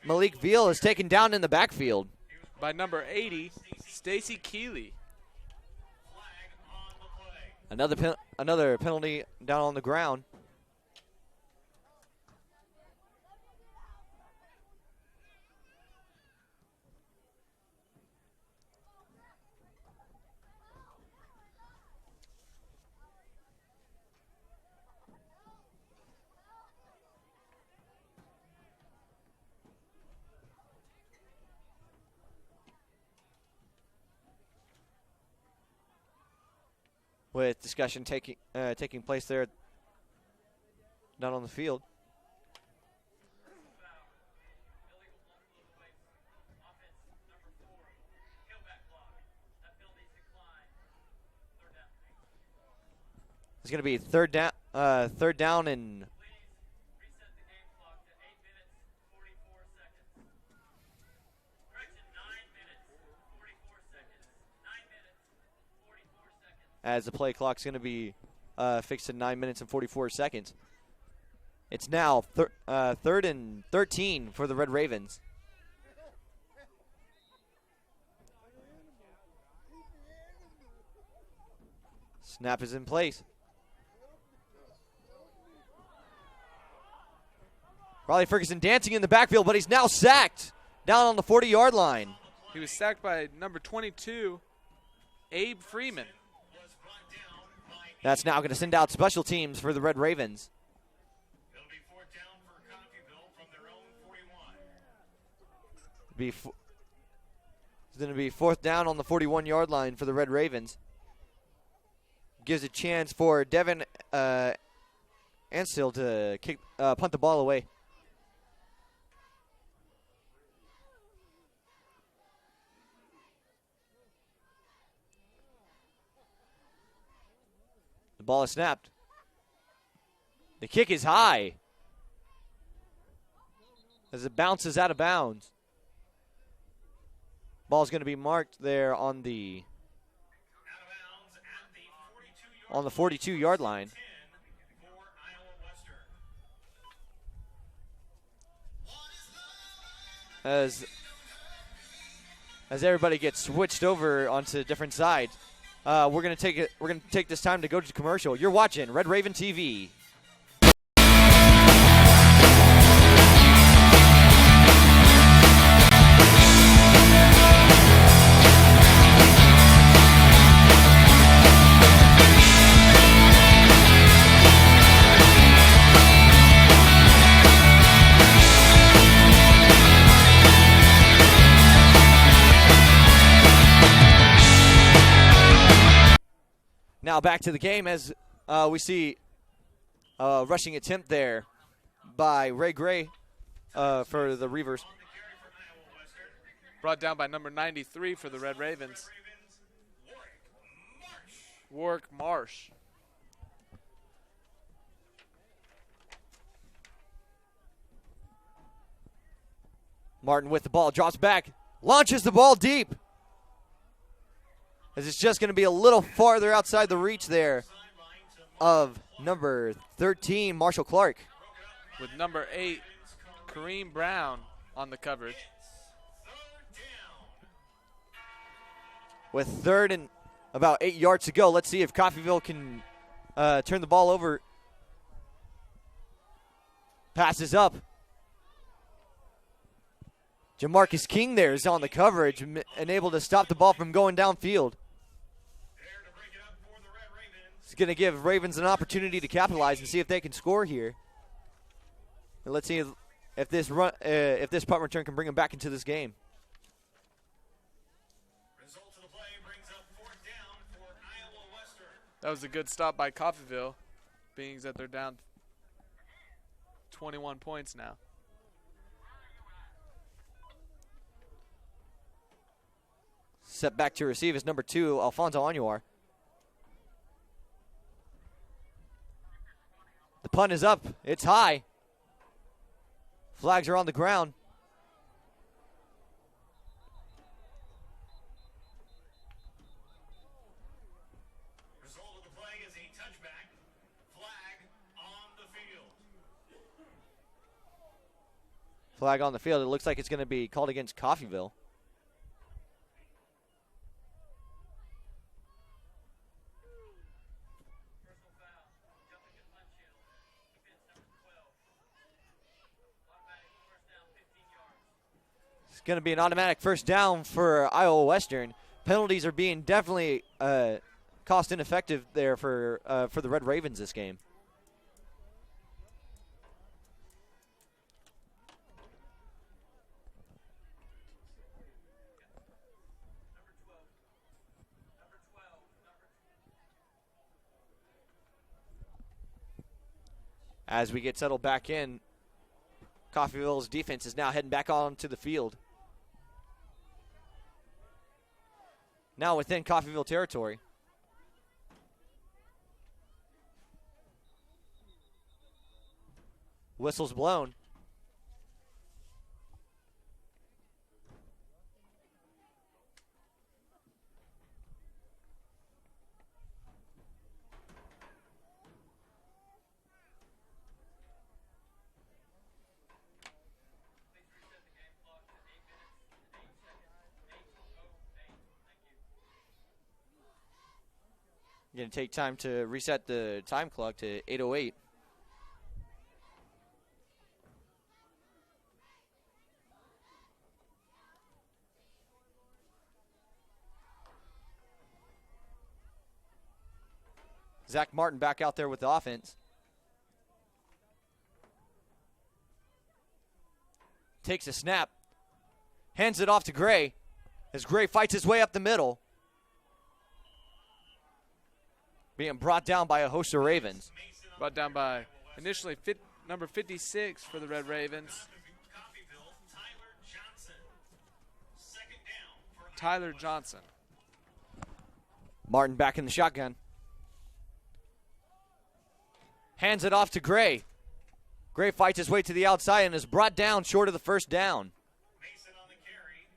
Malik Veal, is taken down in the backfield. By number 80, Stacy Keeley. Flag on the play. Another penalty down on the ground. With discussion taking place there down on the field. It's going to be third down and Reset the game clock to 8 minutes, 44 seconds. Correction, 9 minutes, 44 seconds. 9 minutes, 44 seconds. as the play clock's going to be fixed to 9 minutes and 44 seconds. It's now 3rd and 13 for the Red Ravens. Snap is in place. Riley Ferguson dancing in the backfield, but he's now sacked down on the 40-yard line. He was sacked by number 22, Abe Freeman. That's now going to send out special teams for the Red Ravens. It'll be 4th down for Coffeyville from their own 41. It's going to be 4th down on the 41-yard line for the Red Ravens. Gives a chance for Devin Anstill to punt the ball away. The ball is snapped. The kick is high as it bounces out of bounds. Ball's going to be marked there on the 42-yard line. As everybody gets switched over onto different sides, we're going to take this time to go to commercial. You're watching Red Raven TV. Now back to the game as we see a rushing attempt there by Ray Gray for the Reavers. Brought down by number 93 for the Red Ravens, Warwick Marsh. Martin with the ball, drops back, launches the ball deep. As it's just going to be a little farther outside the reach there of number 13, Marshall Clark. With number 8, Kareem Brown on the coverage. With third and about 8 yards to go, let's see if Coffeyville can turn the ball over. Passes up. Jamarcus King there is on the coverage and able to stop the ball from going downfield. It's going to give Ravens an opportunity to capitalize and see if they can score here. And let's see if this punt return can bring them back into this game. Result of the play brings up 4th down for Iowa Western. That was a good stop by Coffeyville, being that they're down 21 points now. Set back to receive is number 2, Alfonso Anuar. The punt is up. It's high. Flags are on the ground. Result of the play is a touchback. Flag on the field. Flag on the field. It looks like it's going to be called against Coffeyville. Personal foul. Jumping at windshield. Defense number 12. Automatic first down, 15 yards. It's going to be an automatic first down for Iowa Western. Penalties are being definitely cost ineffective there for the Red Ravens this game. As we get settled back in, Coffeyville's defense is now heading back onto the field. Now within Coffeyville territory. Whistle's blown. Please reset the game clock to 8 minutes and 8 seconds. 8:08. Thank you. Going to take time to reset the time clock to 8:08. Zach Martin back out there with the offense. Takes a snap. Hands it off to Gray as Gray fights his way up the middle. Being brought down by a host of Ravens. Brought down by initially number 56 for the Red Ravens, Coffeyville, Tyler Johnson. 2nd down for Tyler Johnson. Martin back in the shotgun. Hands it off to Gray. Gray fights his way to the outside and is brought down short of the first down. Mason on the carry.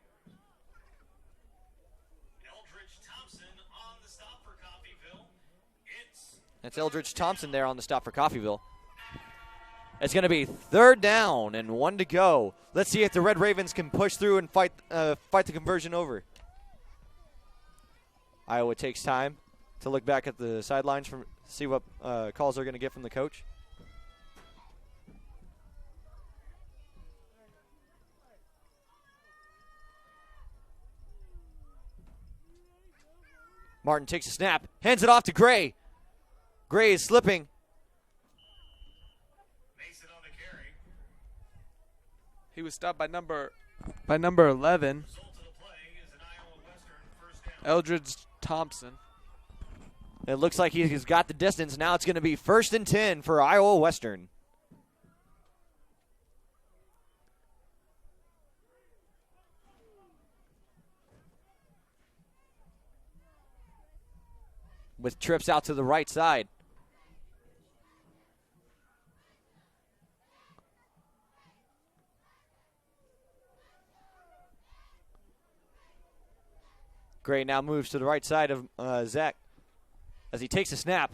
Eldridge Thompson on the stop for Coffeyville. That's Eldridge Thompson there on the stop for Coffeyville. It's going to be 3rd down and 1 to go. Let's see if the Red Ravens can push through and fight the conversion over. Iowa takes time to look back at the sidelines from see what calls they're going to get from the coach. Martin takes a snap, hands it off to Gray. Gray is slipping. Mason on the carry. He was stopped by number 11, Result of the play is an Iowa Western 1st down. Eldridge Thompson. It looks like he's got the distance. Now it's going to be 1st and 10 for Iowa Western. With trips out to the right side. Gray now moves to the right side of Zach as he takes a snap.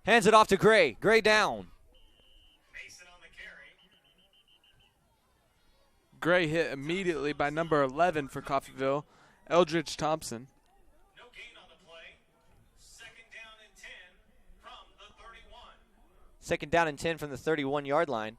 Hands it off to Gray. Gray down. Mason on the carry. Gray hit immediately by number 11 for Coffeyville, Eldridge Thompson. No gain on the play. Second down and 10 from the 31. Second down and 10 from the 31-yard line.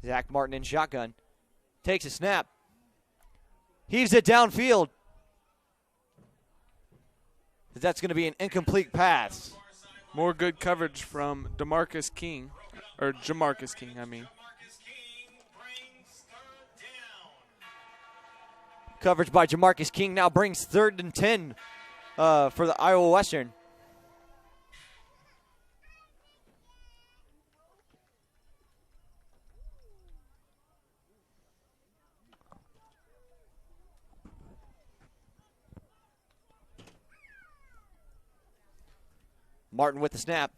Zach Martin in shotgun. Takes a snap. Heaves it downfield. That's going to be an incomplete pass. More good coverage from Jamarcus King, I mean. Marcus King brings third down. Coverage by Jamarcus King now brings 3rd and 10 for the Iowa Western. Martin with the snap.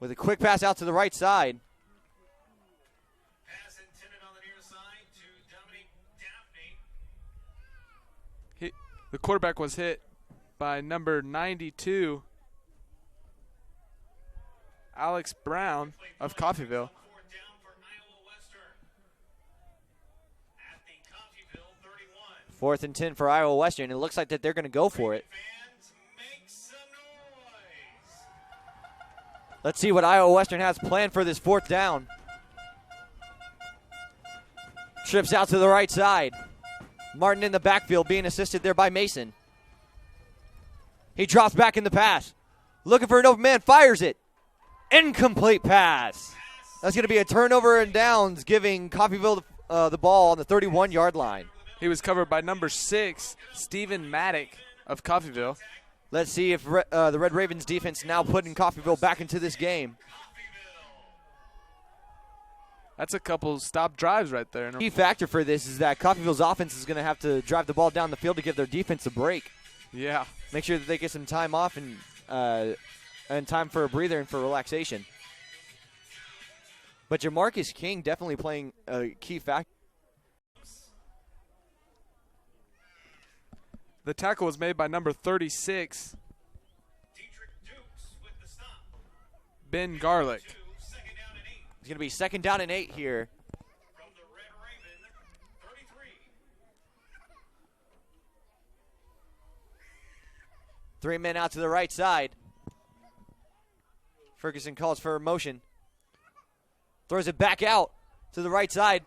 With a quick pass out to the right side. Pass intended on the near side to Dominic Daphne. The quarterback was hit by number 92, Alex Brown of Coffeyville. Fourth down for Iowa Western. At the Coffeyville 31. 4th and 10 for Iowa Western. It looks like that they're going to go for it. Fans make some noise. Let's see what Iowa Western has planned for this 4th down. Trips out to the right side. Martin in the backfield being assisted there by Mason. He drops back in the pass. Looking for an open man, fires it. Incomplete pass. That's going to be a turnover and downs, giving Coffeyville the ball on the 31-yard line. He was covered by number 6, Stephen Maddock of Coffeyville. Let's see if the Red Ravens defense now putting Coffeyville back into this game. That's a couple stop drives right there. Key factor for this is that Coffeyville's offense is going to have to drive the ball down the field to give their defense a break. Yeah. Make sure that they get some time off and time for a breather and for relaxation. But Jamarcus King definitely playing a key factor. The tackle was made by number 36, Dietrich Dukes with the stop. Ben Garlick. Second down and 8 It's going to be 2nd down and 8 here. from the Red Raven 33. 3 men out to the right side. Ferguson calls for a motion. Throws it back out to the right side.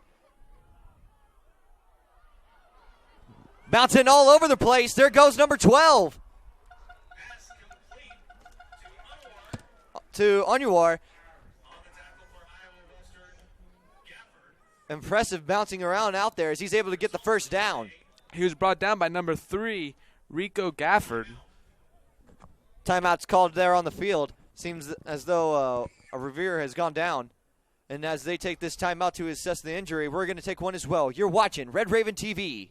Bouncing all over the place. There goes number 12 Pass complete to to Unwar. Onwar. On the tackle for Iowa Western, Gafford. Impressive bouncing around out there as he's able to get the first down. He was brought down by number 3, Rico Gafford. Timeout's called there on the field. Seems as though a Revere has gone down. And as they take this timeout to assess the injury, we're going to take one as well. You're watching Red Raven TV.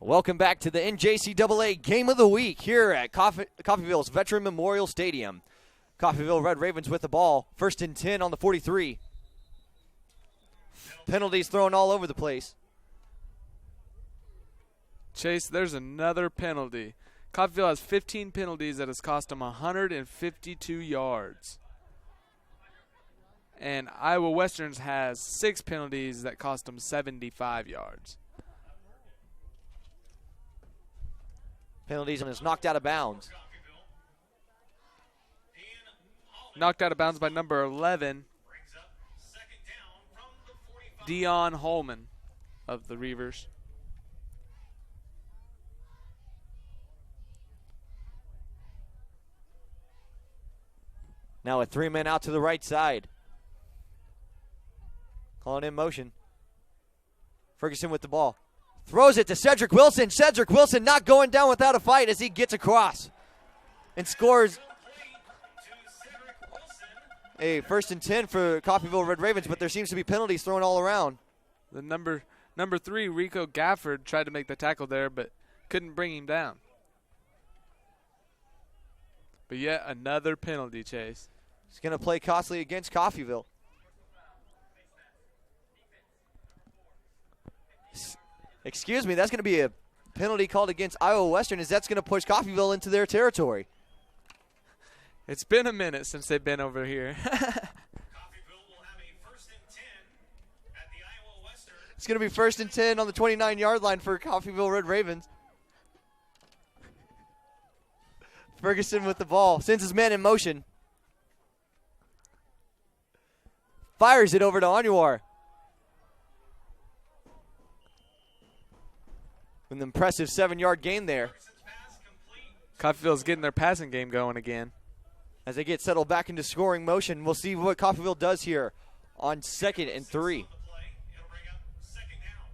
Welcome back to the NJCAA Game of the Week here at Coffeyville's Veteran Memorial Stadium. Coffeyville Red Ravens with the ball. 1st and 10 on the 43. Penalties thrown all over the place. Chase, there's another penalty. Coffeyville has 15 penalties that has cost them 152 yards. And Iowa Westerns has 6 penalties that cost them 75 yards. Penalties and is knocked out of bounds. Knocked out of bounds by number 11, Dion Holman of the Reavers. Now with 3 men out to the right side. Calling in motion. Ferguson with the ball. Throws it to Cedric Wilson. Cedric Wilson not going down without a fight as he gets across and scores a 1st and 10 for Coffeyville Red Ravens, but there seems to be penalties thrown all around. The number 3, Rico Gafford, tried to make the tackle there, but couldn't bring him down. But yet another penalty, Chase. It's going to play costly against Coffeyville. Excuse me, that's going to be a penalty called against Iowa Western, as that's going to push Coffeyville into their territory. It's been a minute since they've been over here. Coffeyville will have a 1st and 10 at the Iowa Western. It's going to be 1st and 10 on the 29-yard line for Coffeyville Red Ravens. Ferguson with the ball, sends his man in motion. Fires it over to Anuar. An impressive 7-yard gain there. Coffeyville's getting their passing game going again. As they get settled back into scoring motion, we'll see what Coffeyville does here on 2nd and 3. It'll bring up 2nd down.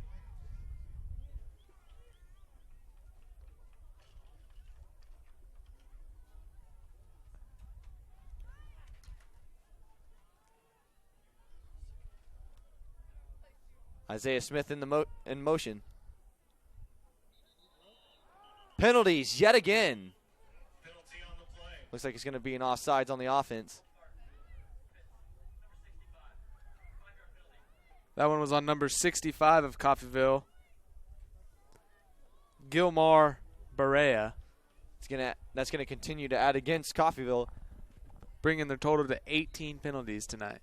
Isaiah Smith in motion. Penalties yet again. Penalty on the play. Looks like it's going to be an offsides on the offense. That one was on number 65 of Coffeyville, Gilmar Barea, That's gonna continue to add against Coffeyville. bringing their total to 18 penalties tonight.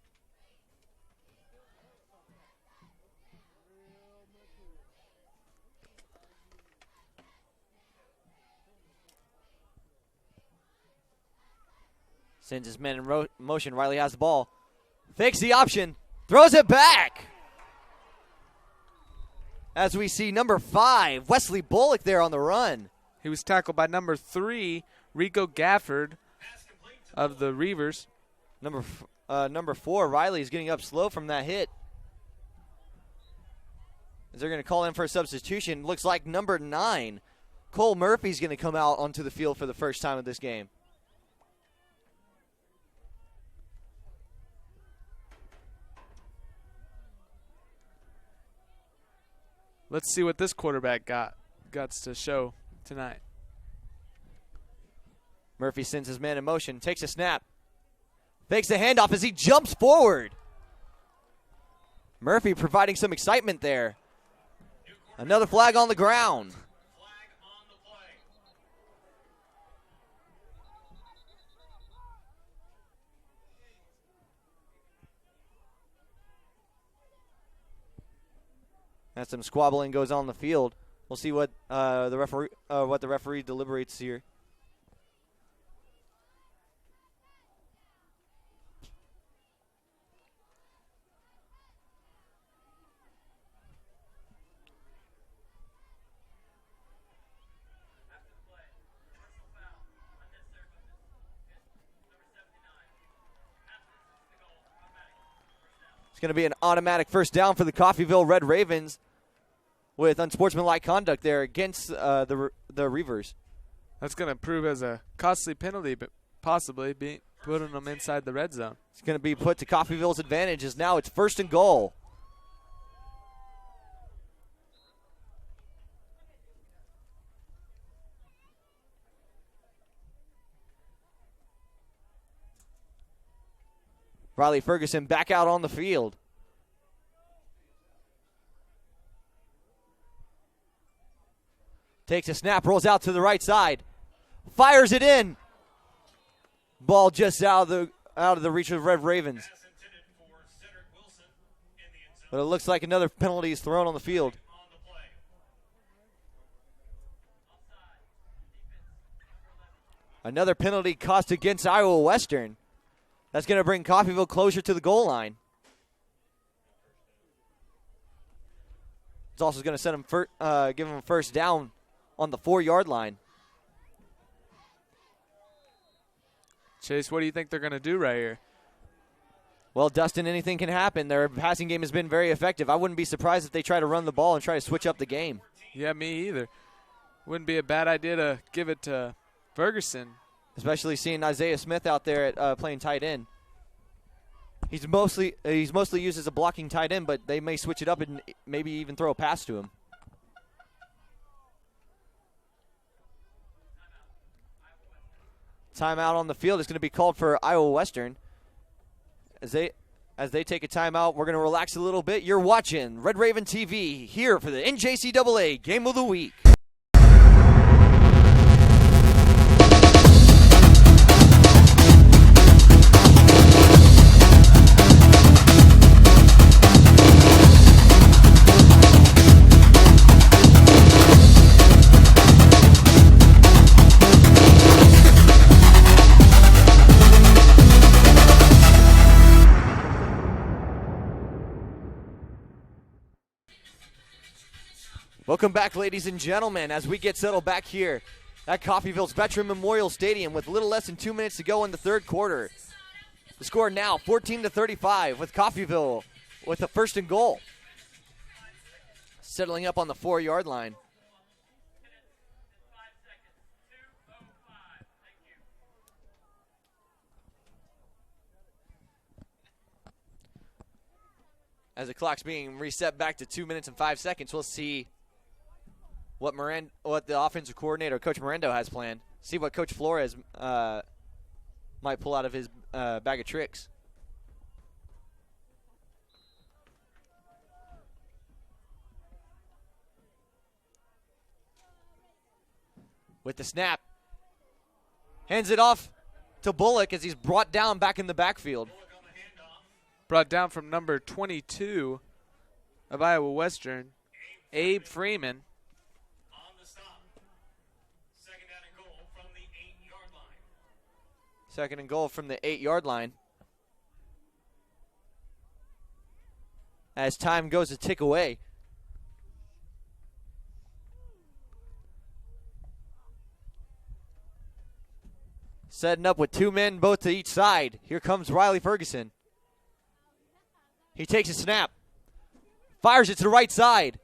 Sends his men in motion. Riley has the ball. Fakes the option. Throws it back. As we see number 5, Wesley Bullock there on the run. He was tackled by number 3, Rico Gafford of the Reavers. Number 4, Riley is getting up slow from that hit. As they're going to call in for a substitution. Looks like number 9, Cole Murphy's going to come out onto the field for the first time of this game. Let's see what this quarterback got to show tonight. Murphy sends his man in motion, takes a snap, fakes the handoff as he jumps forward. Murphy providing some excitement there. Another flag on the ground. Flag on the play. As some squabbling goes on the field. We'll see what the referee deliberates here. After the play, personal foul, unnecessary roughness against number 79. Absence is the goal. Automatic. First down. It's going to be an automatic first down for the Coffeyville Red Ravens with unsportsmanlike conduct there against the Reavers. That's going to prove as a costly penalty, but possibly putting them inside the red zone. It's going to be put to Coffeyville's advantage as now it's 1st and goal. Riley Ferguson back out on the field. Takes a snap, rolls out to the right side. Fires it in. Ball just out of the reach of the Red Ravens. Pass intended for Cedric Wilson in the end zone. But it looks like another penalty is thrown on the field. On the play. Another penalty cost against Iowa Western. That's going to bring Coffeyville closer to the goal line. It's also going to set him give him a first down on the 4-yard line. Chase, what do you think they're going to do right here? Well, Dustin, anything can happen. Their passing game has been very effective. I wouldn't be surprised if they try to run the ball and try to switch up the game. Yeah, me either. Wouldn't be a bad idea to give it to Ferguson. Especially seeing Isaiah Smith out there at, playing tight end. He's mostly used as a blocking tight end, but they may switch it up and maybe even throw a pass to him. Timeout on the field is going to be called for Iowa Western. As they take a timeout, we're going to relax a little bit. You're watching Red Raven TV here for the NJCAA Game of the Week. Welcome back, ladies and gentlemen, as we get settled back here at Coffeyville's Veteran Memorial Stadium with a little less than 2 minutes to go in the third quarter. The score now 14-35 with Coffeyville with a first and goal. Settling up on the 4-yard line. As the clock's being reset back to 2 minutes and 5 seconds, we'll see what the offensive coordinator, Coach Morendo, has planned. See what Coach Flores might pull out of his bag of tricks. With the snap, hands it off to Bullock as he's brought down back in the backfield. Brought down from number 22 of Iowa Western, Abe Freeman. On the stop. Second down and goal from the 8-yard line. Second and goal from the 8-yard line. As time goes to tick away. Setting up with 2 men both to each side. Here comes Riley Ferguson. He takes a snap. Fires it to the right side.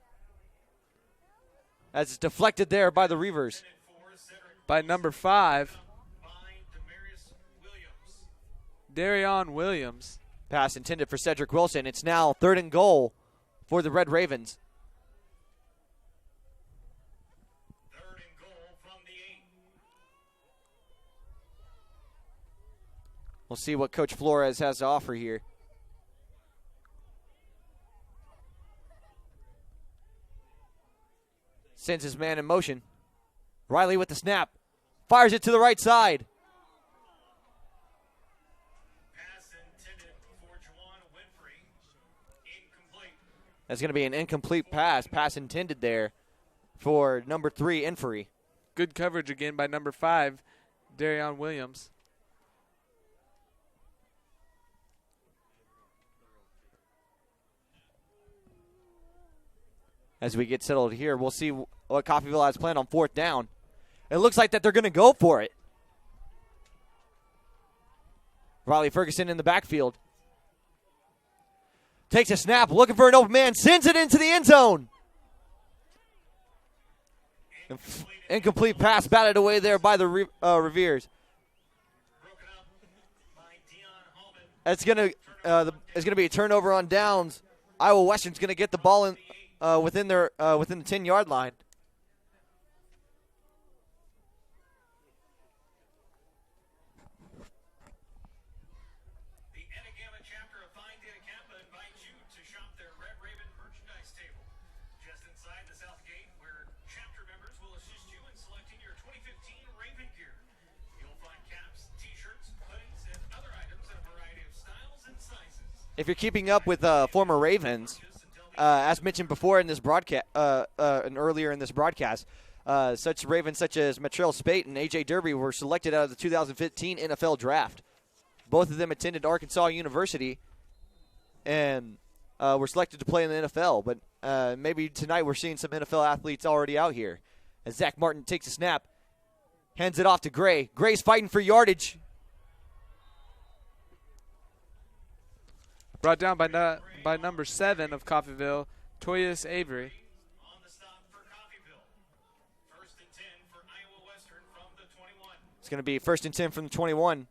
As it's deflected there by the Reavers. By number 5, Darion Williams. Pass intended for Cedric Wilson. It's now third and goal for the Red Ravens. Third and goal from the 8. We'll see what Coach Flores has to offer here. Sends his man in motion. Riley with the snap. Fires it to the right side. Pass intended for Juwan Winfrey. Incomplete. That's going to be an incomplete pass. Pass intended there for number 3, Infrey. Good coverage again by number 5, Darion Williams. As we get settled here, we'll see what Coffeyville has planned on fourth down. It looks like that they're going to go for it. Riley Ferguson in the backfield. Takes a snap, looking for an open man, sends it into the end zone. Incomplete pass batted away there by the Reveres. Broken up by Dion Hallman. It's gonna be a turnover on downs. Iowa Western's gonna get the ball in within the 10-yard line. The Enneagamma chapter of Phi Theta Kappa invites you to shop their Red Raven merchandise table. Just inside the south gate where chapter members will assist you in selecting your 2015 Raven gear. if you're keeping up with former Ravens, as mentioned before in this broadcast, and earlier in this broadcast, such Ravens such as Matrell Spate and A.J. Derby were selected out of the 2015 NFL Draft. Both of them attended Arkansas University and were selected to play in the NFL. But maybe tonight we're seeing some NFL athletes already out here. As Zach Martin takes a snap, hands it off to Gray. Gray's fighting for yardage. Brought down by number 7 of Coffeyville, Toyus Avery. On the stop for Coffeyville. First and 10 for Iowa Western from the 21. It's going to be 1st and 10 from the 21.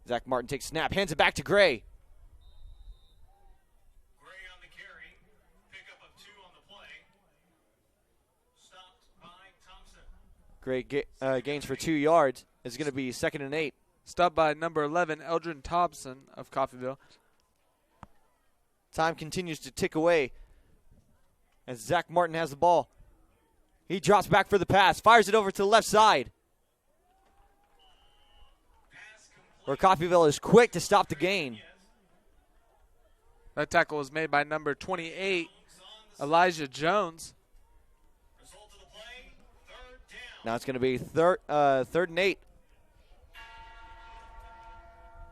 Zach Martin takes a snap, hands it back to Gray. Gray on the carry. Pickup of 2 on the play. Stopped by Thompson. Gray gains for 2 yards. It's going to be 2nd and 8. Stopped by number 11, Eldrin Thompson of Coffeyville. Time continues to tick away as Zach Martin has the ball. He drops back for the pass, fires it over to the left side, where Coffeyville is quick to stop the gain. That tackle was made by number 28, Elijah Jones. Result of the play, 3rd down. Now it's going to be 3rd and 8.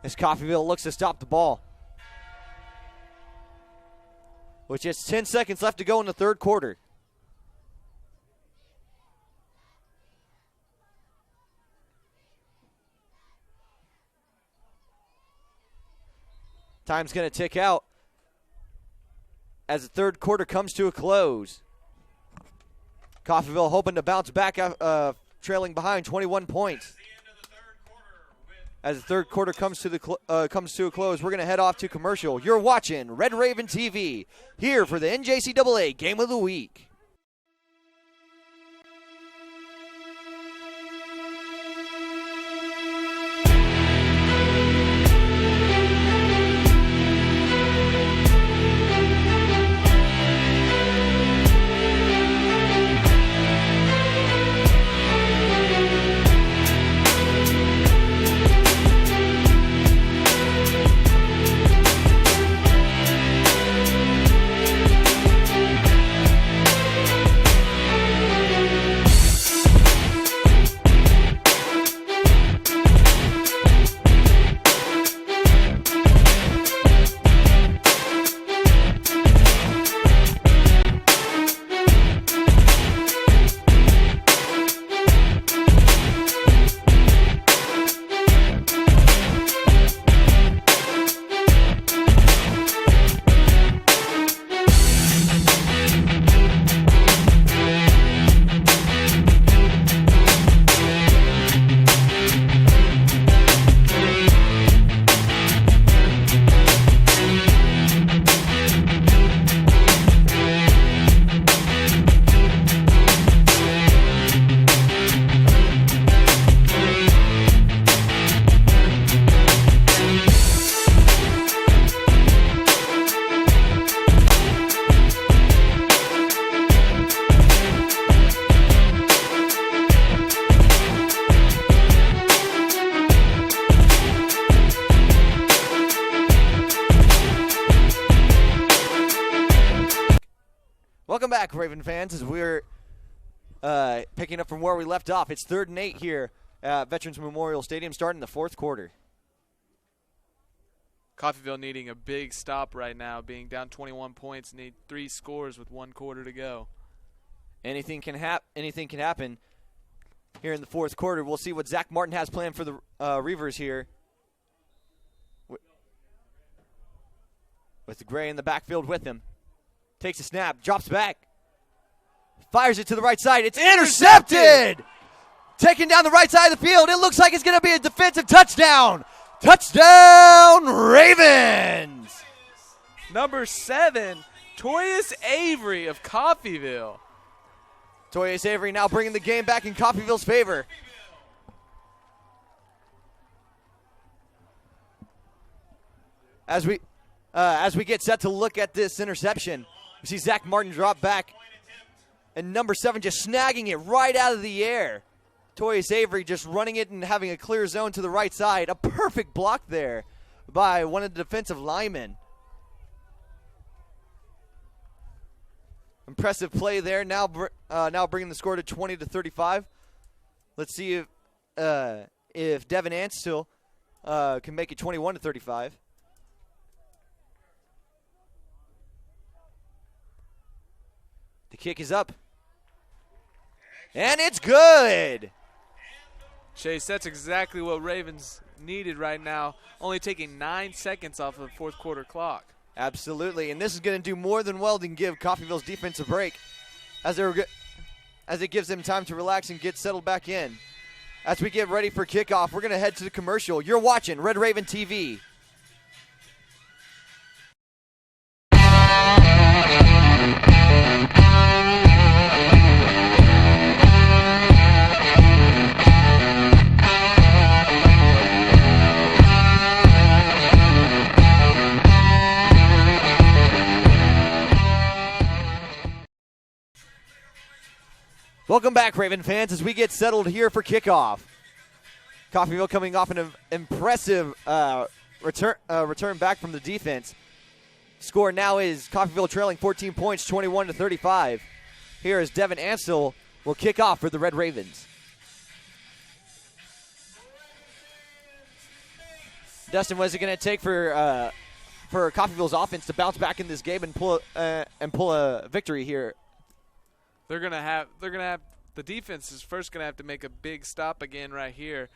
As Coffeyville looks to stop the ball. With just 10 seconds left to go in the 3rd quarter. Time's going to tick out as the 3rd quarter comes to a close. Coffeyville hoping to bounce back, trailing behind 21 points. As the 3rd quarter comes to a close, we're going to head off to commercial. You're watching Red Raven TV here for the NJCAA Game of the Week. Welcome back, Raven fans, as we're picking up from where we left off. It's 3rd and 8 here at Veterans Memorial Stadium, starting the 4th quarter. Coffeyville needing a big stop right now, being down 21 points, need 3 scores with 1 quarter to go. Anything can happen here in the 4th quarter. We'll see what Zach Martin has planned for the Reavers here. With the Gray in the backfield with him. Takes a snap, drops back. Fires it to the right side. It's intercepted! Taking down the right side of the field. It looks like it's going to be a defensive touchdown. Touchdown, Ravens! Number 7, Toyus Avery of Coffeyville. Toyus Avery now bringing the game back in Coffeyville's favor. As we get set to look at this interception, we see Zach Martin drop back, and number 7 just snagging it right out of the air. Toyus Avery just running it and having a clear zone to the right side. A perfect block there by one of the defensive linemen. Impressive play there. Now bringing the score to 20-35. Let's see if Devin Ansell can make it 21-35. The kick is up. And it's good. Chase, that's exactly what Ravens needed right now, only taking 9 seconds off of the fourth quarter clock. Absolutely, and this is going to do more than well than give Coffeyville's defense a break as it gives them time to relax and get settled back in. As we get ready for kickoff, we're going to head to the commercial. You're watching Red Raven TV. Welcome back, Raven fans, as we get settled here for kickoff. Coffeyville coming off an impressive return back from the defense. Score now is Coffeyville trailing 14 points, 21-35. Here is Devin Ansell will kick off for the Red Ravens. Dustin, what is it going to take for Coffeyville's offense to bounce back in this game and pull a victory here? They're gonna have the defense is first gonna have to make a big stop again right here,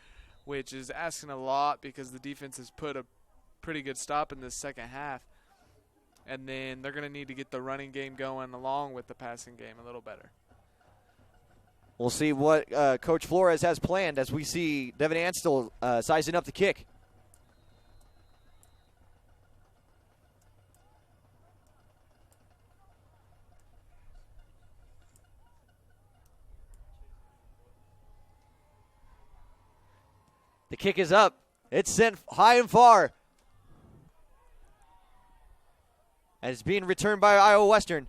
which is asking a lot because the defense has put a pretty good stop in this second half, and then they're gonna need to get the running game going along with the passing game a little better. We'll see what Coach Flores has planned as we see Devin Ansell sizing up the kick. The kick is up. It's sent high and far. And it's being returned by Iowa Western.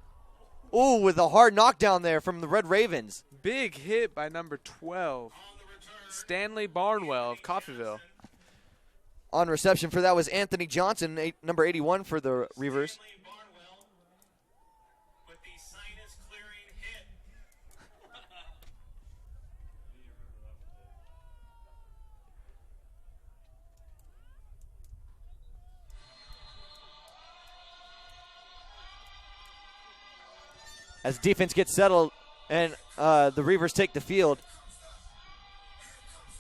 Ooh, with a hard knockdown there from the Red Ravens. Big hit by number 12, Stanley Barnwell of Coffeyville. On reception for that was Anthony Johnson, number 81 for the Reavers. As defense gets settled and the Reavers take the field,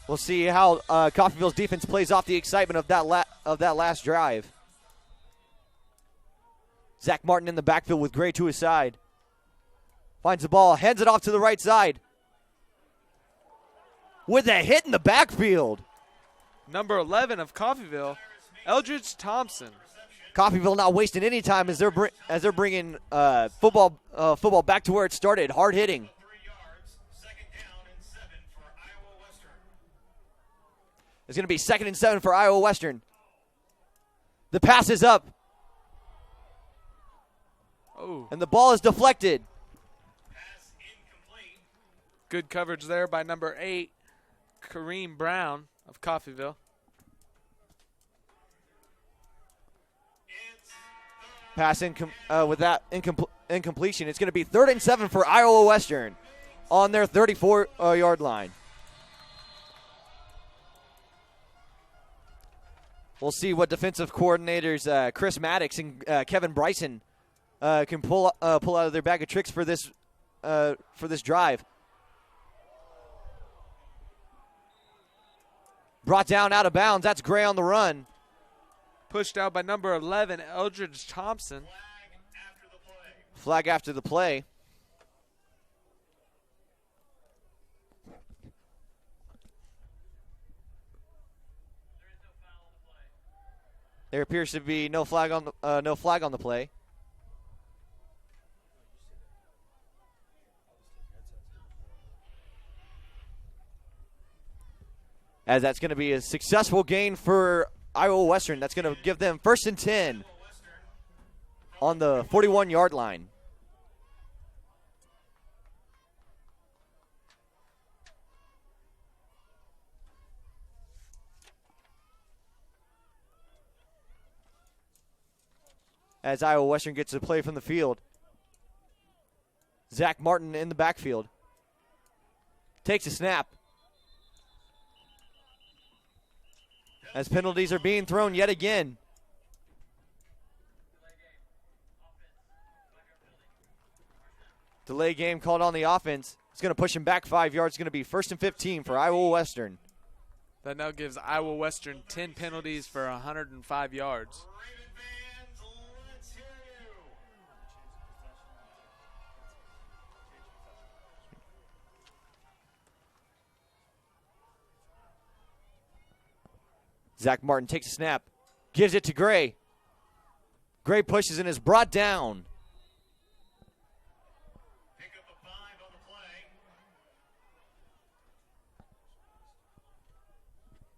we'll see how Coffeyville's defense plays off the excitement of that last drive. Zach Martin in the backfield with Gray to his side. Finds the ball, hands it off to the right side. With a hit in the backfield. Number 11 of Coffeyville, Eldridge Thompson. Coffeyville not wasting any time as they're bringing football back to where it started, hard hitting. It's going to be 2nd and 7 for Iowa Western. The pass is up. Oh. And the ball is deflected. Good coverage there by number 8, Kareem Brown of Coffeyville. Pass with that incompletion. It's going to be 3rd and 7 for Iowa Western on their 34-yard line. We'll see what defensive coordinators Chris Maddox and Kevin Bryson can pull out of their bag of tricks for this drive. Brought down out of bounds. That's Gray on the run. Pushed out by number 11, Eldridge Thompson. Flag after the play. There appears to be no flag on the play. As that's going to be a successful gain for Iowa Western. That's going to give them 1st and 10 on the 41-yard line. as Iowa Western gets to play from the field. Zach Martin in the backfield. Takes a snap. As penalties are being thrown yet again. Delay game called on the offense. It's going to push him back 5 yards. It's going to be 1st and 15 for Iowa Western. That now gives Iowa Western 10 penalties for 105 yards. Raven fans, let's hear you. Zach Martin takes a snap. Gives it to Gray. Gray pushes and is brought down. Pick up a 5 on the play.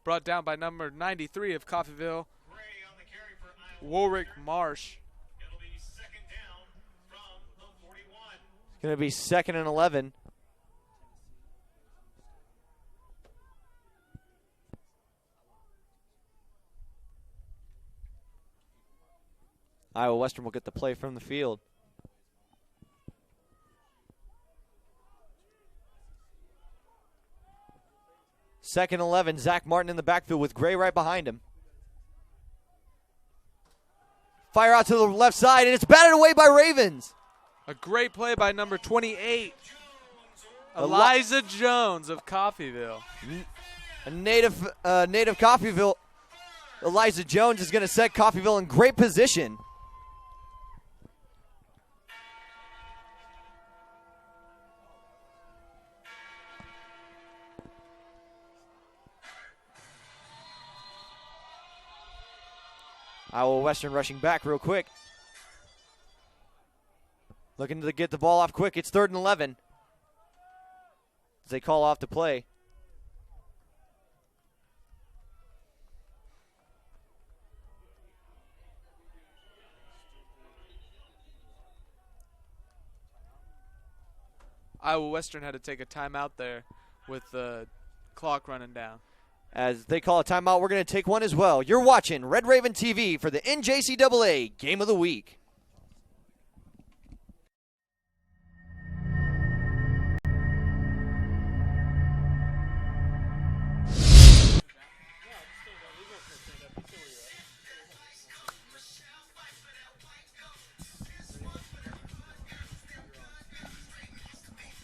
Brought down by number 93 of Coffeyville, Gray on the carry for Iowa. Warwick Marsh. It'll be 2nd down from the 41. It's going to be 2nd and 11. Iowa Western will get the play from the field. Second 11, Zach Martin in the backfield with Gray right behind him. Fire out to the left side, and it's batted away by Ravens. A great play by number 28, Eliza Jones of Coffeyville. A native Coffeyville, Eliza Jones, is going to set Coffeyville in great position. Iowa Western rushing back real quick. Looking to get the ball off quick. It's 3rd and 11. As they call off the play. Iowa Western had to take a timeout there with the clock running down. As they call a timeout, we're going to take one as well. You're watching Red Raven TV for the NJCAA Game of the Week.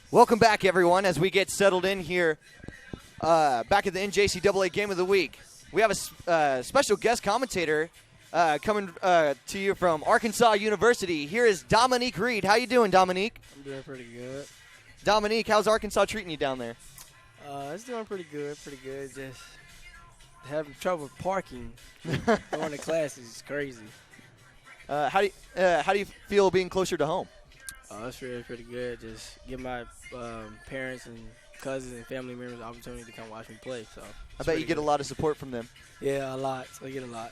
Welcome back, everyone, as we get settled in here back at the NJCAA Game of the Week. We have a special guest commentator coming to you from Arkansas University. Here is Dominique Reed. How you doing, Dominique? I'm doing pretty good. Dominique, how's Arkansas treating you down there? It's doing pretty good, Just having trouble parking going to classes is crazy. How do you feel being closer to home? It's really pretty good. Just give my parents and cousins and family members the opportunity to come watch me play. So I bet you get a lot of support from them. Yeah, a lot. So I get a lot.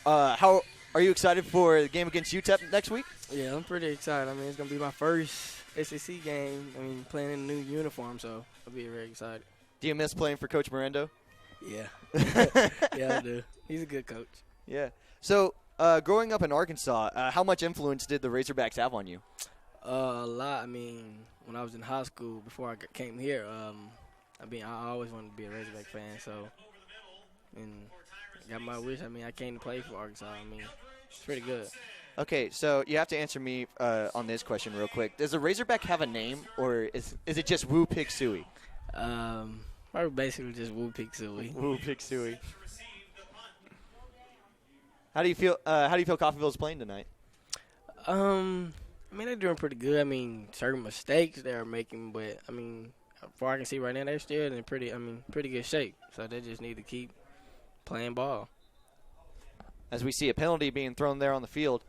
How are you excited for the game against UTEP next week? Yeah, I'm pretty excited. I mean, it's gonna be my first SEC game. I mean, playing in a new uniform, so I'll be very excited. Do you miss playing for Coach Mirando? Yeah, yeah, I do. He's a good coach. Yeah. So, growing up in Arkansas, how much influence did the Razorbacks have on you? A lot. I mean, when I was in high school, before I came here, I always wanted to be a Razorback fan. So, and got my wish. I mean, I came to play for Arkansas. I mean, it's pretty good. Okay, so you have to answer me on this question real quick. Does a Razorback have a name, or is it just Woo Pig Suey? Probably basically just Woo Pig Suey. Woo Pig Suey. How do you feel? How do you feel Coffeyville's playing tonight? I mean, they're doing pretty good. I mean, certain mistakes they're making, but I mean, as far as I can see right now, they're still in pretty good shape. So they just need to keep playing ball. As we see a penalty being thrown there on the field.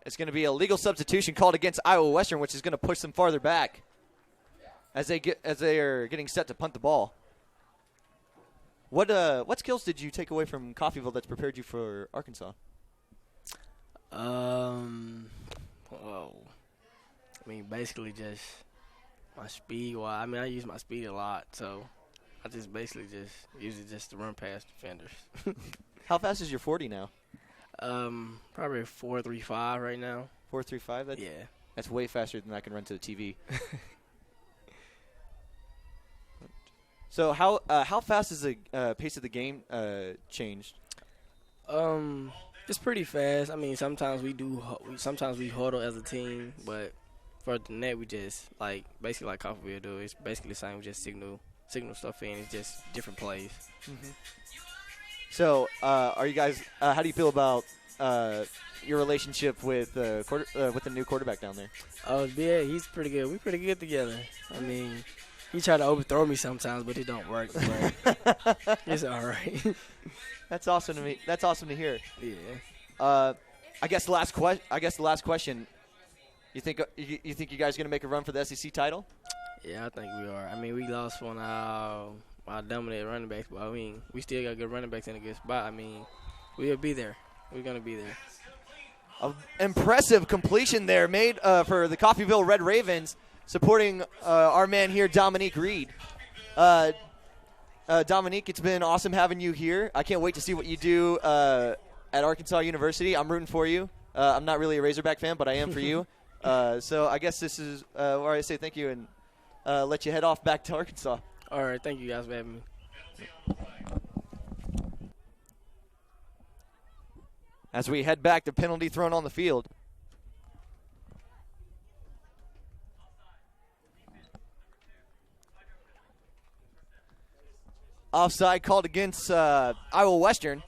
It's going to be a legal substitution called against Iowa Western, which is going to push them farther back as they are getting set to punt the ball. What skills did you take away from Coffeyville that's prepared you for Arkansas? Whoa. I mean, basically just my speed. Well, I mean, I use my speed a lot, so I just basically just use it just to run past defenders. How fast is your 40 now? Probably 4.35 right now. 4.35? Yeah. That's way faster than I can run to the TV. So how fast has the pace of the game changed? It's pretty fast. I mean, sometimes we huddle as a team, but for the net we just basically like Coffeyville do. It's basically the same. We just signal stuff in. It's just different plays. Mm-hmm. So are you guys? How do you feel about your relationship with the new quarterback down there? Oh yeah, he's pretty good. We pretty good together. I mean, he tried to overthrow me sometimes, but it don't work. But it's all right. That's awesome to me. That's awesome to hear. Yeah. I guess the last question. You think you guys are gonna make a run for the SEC title? Yeah, I think we are. I mean, we lost one of our dominant running backs, but I mean, we still got good running backs in a good spot. I mean, we'll be there. We're gonna be there. Impressive completion there made for the Coffeyville Red Ravens, supporting our man here, Dominique Reed. Dominique, it's been awesome having you here. I can't wait to see what you do at Arkansas University. I'm rooting for you. I'm not really a Razorback fan, but I am for you. So I guess this is where I say thank you and let you head off back to Arkansas. All right, thank you guys for having me. As we head back, the penalty thrown on the field. Offside called against Iowa Western.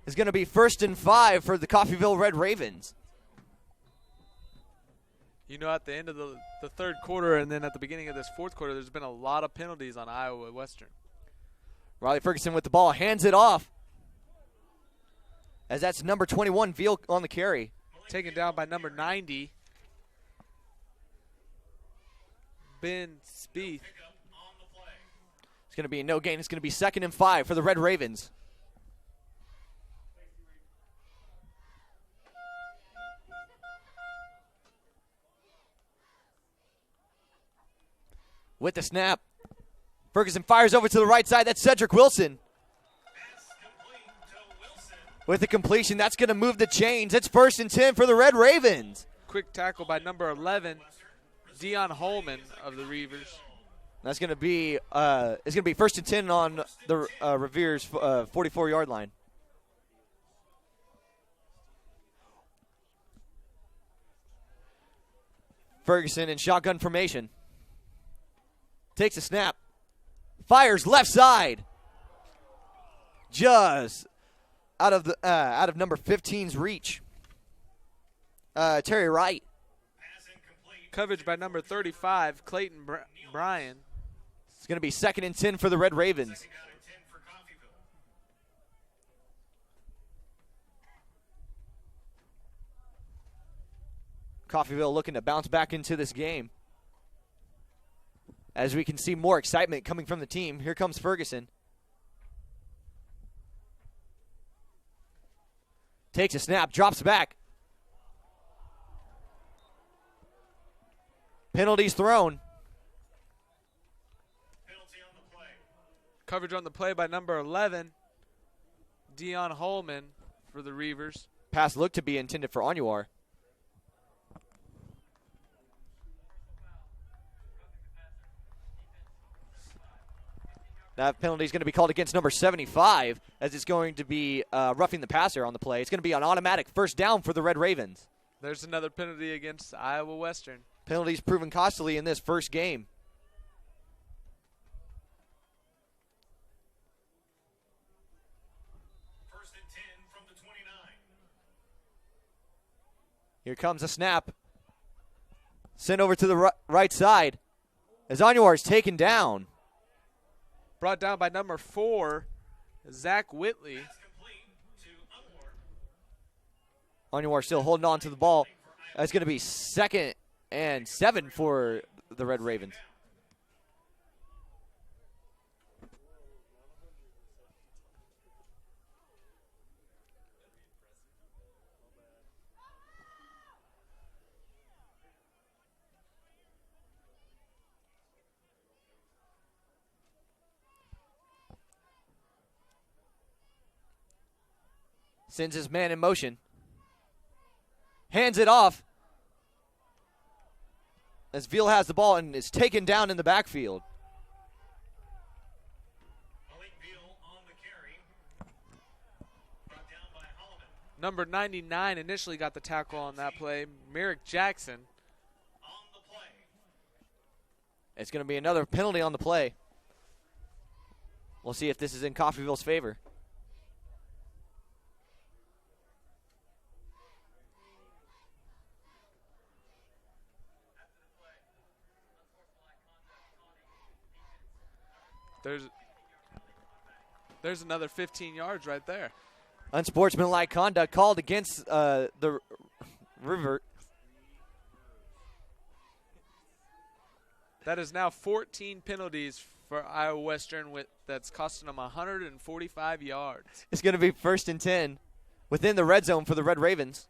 Is going to be 1st and 5 for the Coffeyville Red Ravens. You know, at the end of the third quarter and then at the beginning of this fourth quarter, there's been a lot of penalties on Iowa Western. Riley Ferguson with the ball, hands it off. As that's number 21, Veal on the carry. Taken down by number 90, Ben Spieth. It's going to be a no gain. It's going to be 2nd and 5 for the Red Ravens. With the snap, Ferguson fires over to the right side. That's Cedric Wilson. With the completion, that's going to move the chains. It's 1st and 10 for the Red Ravens. Quick tackle by number 11, Dion Holman of the Reavers. That's going to be it's going to be 1st and 10 on the Revere's 44-yard line. Ferguson in shotgun formation. Takes a snap. Fires left side. Just out of number 15's reach. Terry Wright. Coverage by number 35, Clayton Bryan. It's going to be 2nd and 10 for the Red Ravens. Coffeyville looking to bounce back into this game. As we can see more excitement coming from the team. Here comes Ferguson. Takes a snap, drops back. Penalties thrown. Penalty on the play. Coverage on the play by number 11, Dion Holman for the Reavers. Pass looked to be intended for Onuar. That penalty is going to be called against number 75, as it's going to be roughing the passer on the play. It's going to be an automatic 1st down for the Red Ravens. There's another penalty against Iowa Western. Penalties proven costly in this first game. First and 10 from the 29. Here comes a snap. Sent over to the right side as Onuar is taken down. Brought down by number 4, Zach Whitley. Onuar still holding on to the ball. That's going to be 2nd and 7 for the Red Ravens. Sends his man in motion. Hands it off. As Veal has the ball and is taken down in the backfield. Malik Veal on the carry. Brought down by Holloman. Number 99 initially got the tackle on that play. Merrick Jackson. On the play. It's going to be another penalty on the play. We'll see if this is in Coffeyville's favor. There's another 15 yards right there. Unsportsmanlike conduct called against the River. That is now 14 penalties for Iowa Western that's costing them 145 yards. It's going to be 1st and 10 within the red zone for the Red Ravens.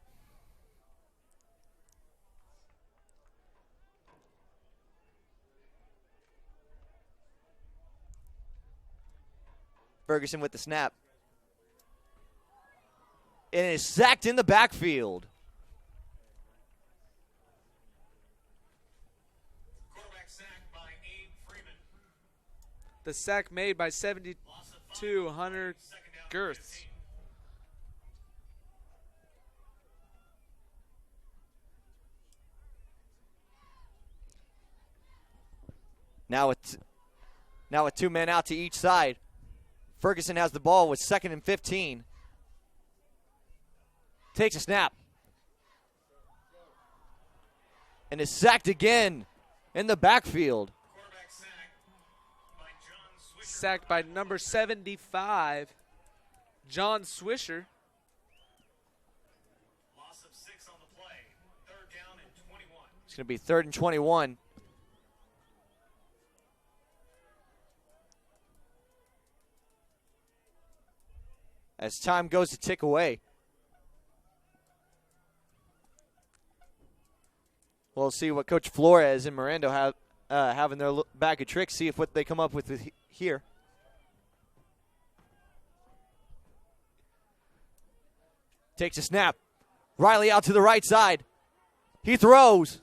Ferguson with the snap. And is sacked in the backfield. Quarterback sack by Abe Freeman. The sack made by 72 Hunter Second down, Girths. 15. Now with 2 men out to each side. Ferguson has the ball with 2nd and 15. Takes a snap. And is sacked again in the backfield. Quarterback sack by John Swisher. Sacked by number 75, John Swisher. Loss of 6 on the play. 3rd down and 21. It's going to be 3rd and 21. As time goes to tick away. We'll see what Coach Flores and Miranda have in their bag of tricks, see if what they come up with here. Takes a snap. Riley out to the right side. He throws.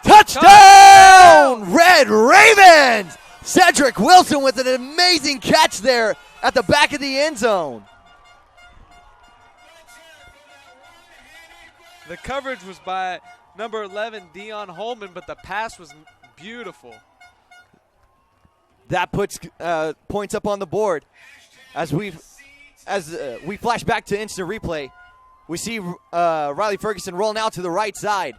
Touchdown! Red Ravens! Cedric Wilson with an amazing catch there at the back of the end zone. The coverage was by number 11, Dion Holman, but the pass was beautiful. That puts points up on the board. As we flash back to instant replay, we see Riley Ferguson rolling out to the right side.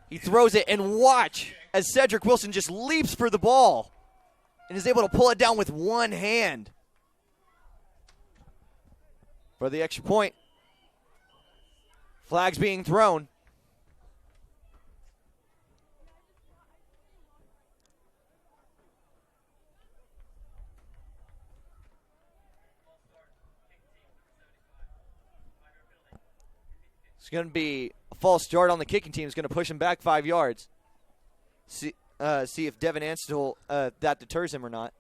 He throws it, and watch as Cedric Wilson just leaps for the ball and is able to pull it down with one hand for the extra point. Flags being thrown. It's going to be a false start on the kicking team. It's going to push him back 5 yards. See if Devin Anstel, that deters him or not.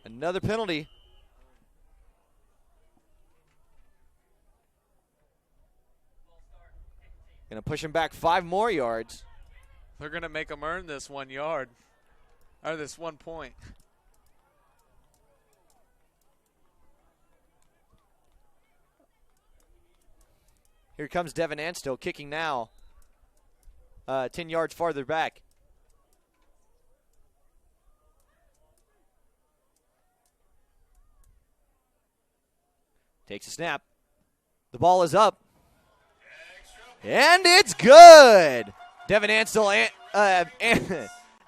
Another penalty. Going to push him back 5 more yards. They're going to make him earn this 1 yard, or this 1 point. Here comes Devin Anstel kicking now. 10 yards farther back. Takes a snap. The ball is up. And it's good. Devin Ansel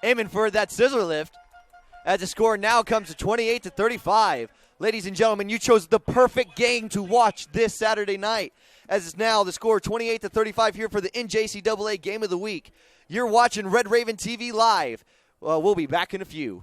aiming for that scissor lift. As the score now comes to 28-35. Ladies and gentlemen, you chose the perfect game to watch this Saturday night. As it's now the score 28-35 here for the NJCAA Game of the Week. You're watching Red Raven TV live. We'll be back in a few.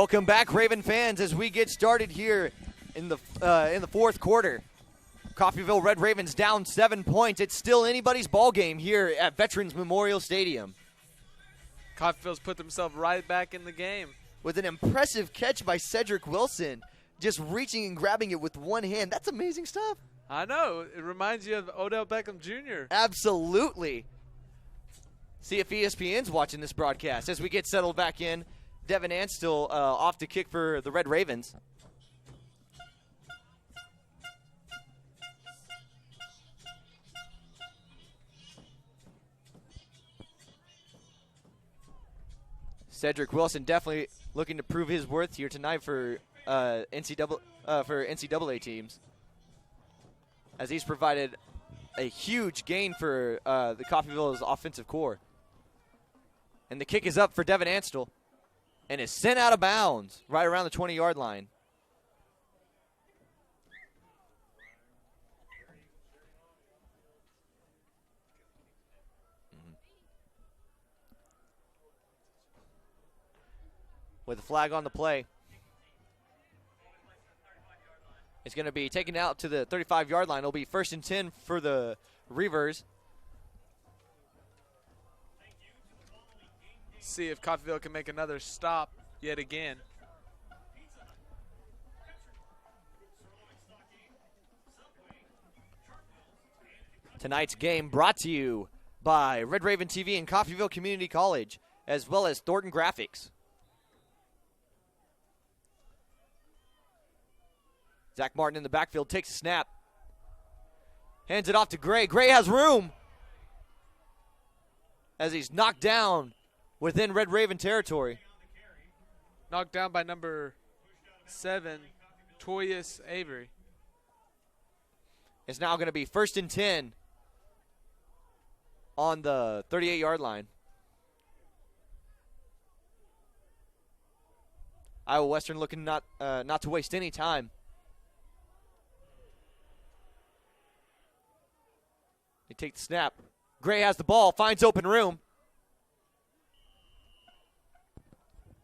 Welcome back, Raven fans, as we get started here in the fourth quarter. Coffeyville Red Ravens down 7 points. It's still anybody's ball game here at Veterans Memorial Stadium. Coffeyville's put themselves right back in the game. With an impressive catch by Cedric Wilson, just reaching and grabbing it with one hand. That's amazing stuff. I know. It reminds you of Odell Beckham Jr. Absolutely. See if ESPN's watching this broadcast as we get settled back in. Devin Ant still off to kick for the Red Ravens. Cedric Wilson definitely looking to prove his worth here tonight for NCAA teams, as he's provided a huge gain for the Coffeyville's offensive core. And the kick is up for Devin Anstel and is sent out of bounds right around the 20-yard line. With a flag on the play, it's going to be taken out to the 35-yard line. It'll be 1st and 10 for the Reavers. See if Coffeyville can make another stop yet again. Tonight's game brought to you by Red Raven TV and Coffeyville Community College, as well as Thornton Graphics. Zach Martin in the backfield takes a snap. Hands it off to Gray. Gray has room as he's knocked down within Red Raven territory. Knocked down by number 7, Toyus Avery. It's now going to be 1st and 10 on the 38-yard line. Iowa Western looking not to waste any time. They take the snap. Gray has the ball, finds open room.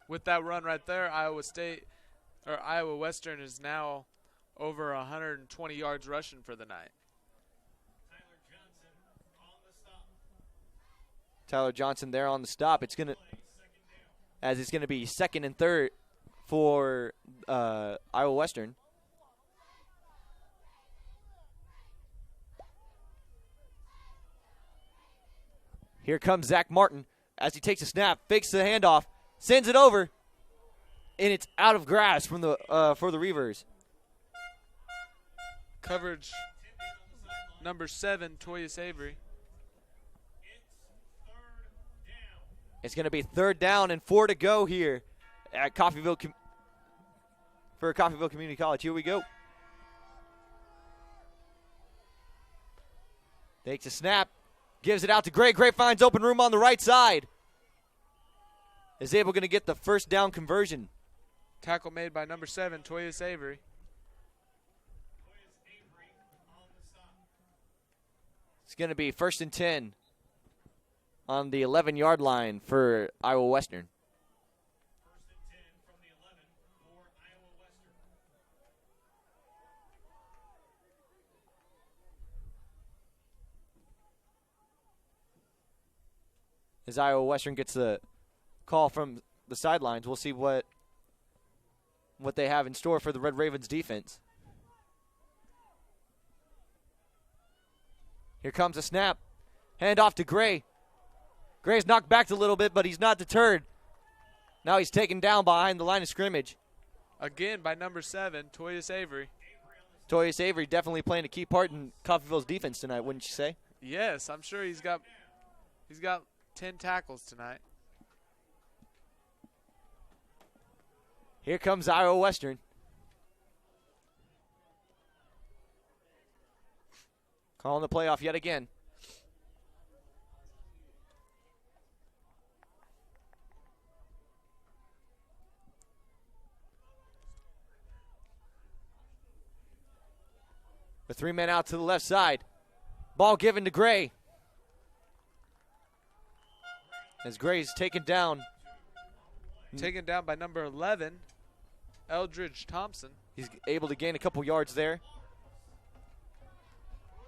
With that run right there, Iowa Western is now over 120 yards rushing for the night. Tyler Johnson there on the stop. It's going to be 2nd and 3rd for Iowa Western. Here comes Zach Martin as he takes a snap, fakes the handoff, sends it over, and it's out of grasp from the for the Reavers. Coverage number 7, Toyus Avery. It's going to be 3rd down and 4 to go here at Coffeyville for Coffeyville Community College. Here we go. Takes a snap, gives it out to Gray. Gray finds open room on the right side. Is able to get the 1st down conversion. Tackle made by number 7, Toyus Avery. It's going to be 1st and 10 on the 11-yard line for Iowa Western. 1st and 10 from the 11 for Iowa Western. As Iowa Western gets the call from the sidelines, we'll see what they have in store for the Red Ravens defense. Here comes a snap. Hand off to Gray. Gray's knocked back a little bit, but he's not deterred. Now he's taken down behind the line of scrimmage. Again by number 7, Toyus Avery. Toyus Avery definitely playing a key part in Coffeyville's defense tonight, wouldn't you say? Yes, I'm sure he's got 10 tackles tonight. Here comes Iowa Western. Calling the playoff yet again. The 3 men out to the left side. Ball given to Gray. As Gray's taken down Taken down by number 11, Eldridge Thompson. He's able to gain a couple yards there.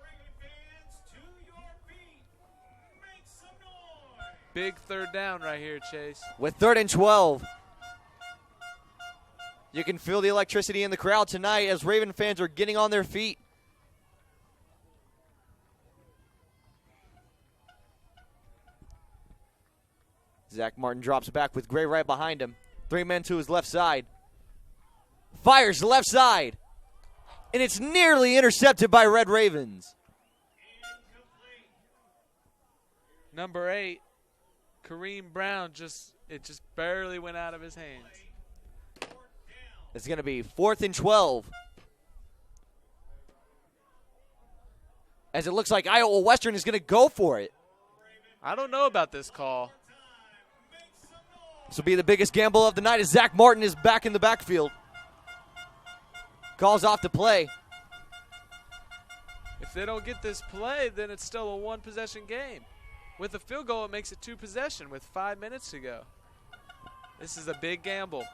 Raven fans, to your feet. Make some noise. Big third down right here, Chase. With 3rd and 12. You can feel the electricity in the crowd tonight as Raven fans are getting on their feet. Zach Martin drops back with Gray right behind him. 3 men to his left side. Fires left side. And it's nearly intercepted by Red Ravens. Number 8, Kareem Brown, it just barely went out of his hands. It's going to be 4th and 12. As it looks like Iowa Western is going to go for it. I don't know about this call. This will be the biggest gamble of the night as Zach Martin is back in the backfield. Calls off the play. If they don't get this play, then it's still a one-possession game. With a field goal, it makes it 2 possession with 5 minutes to go. This is a big gamble.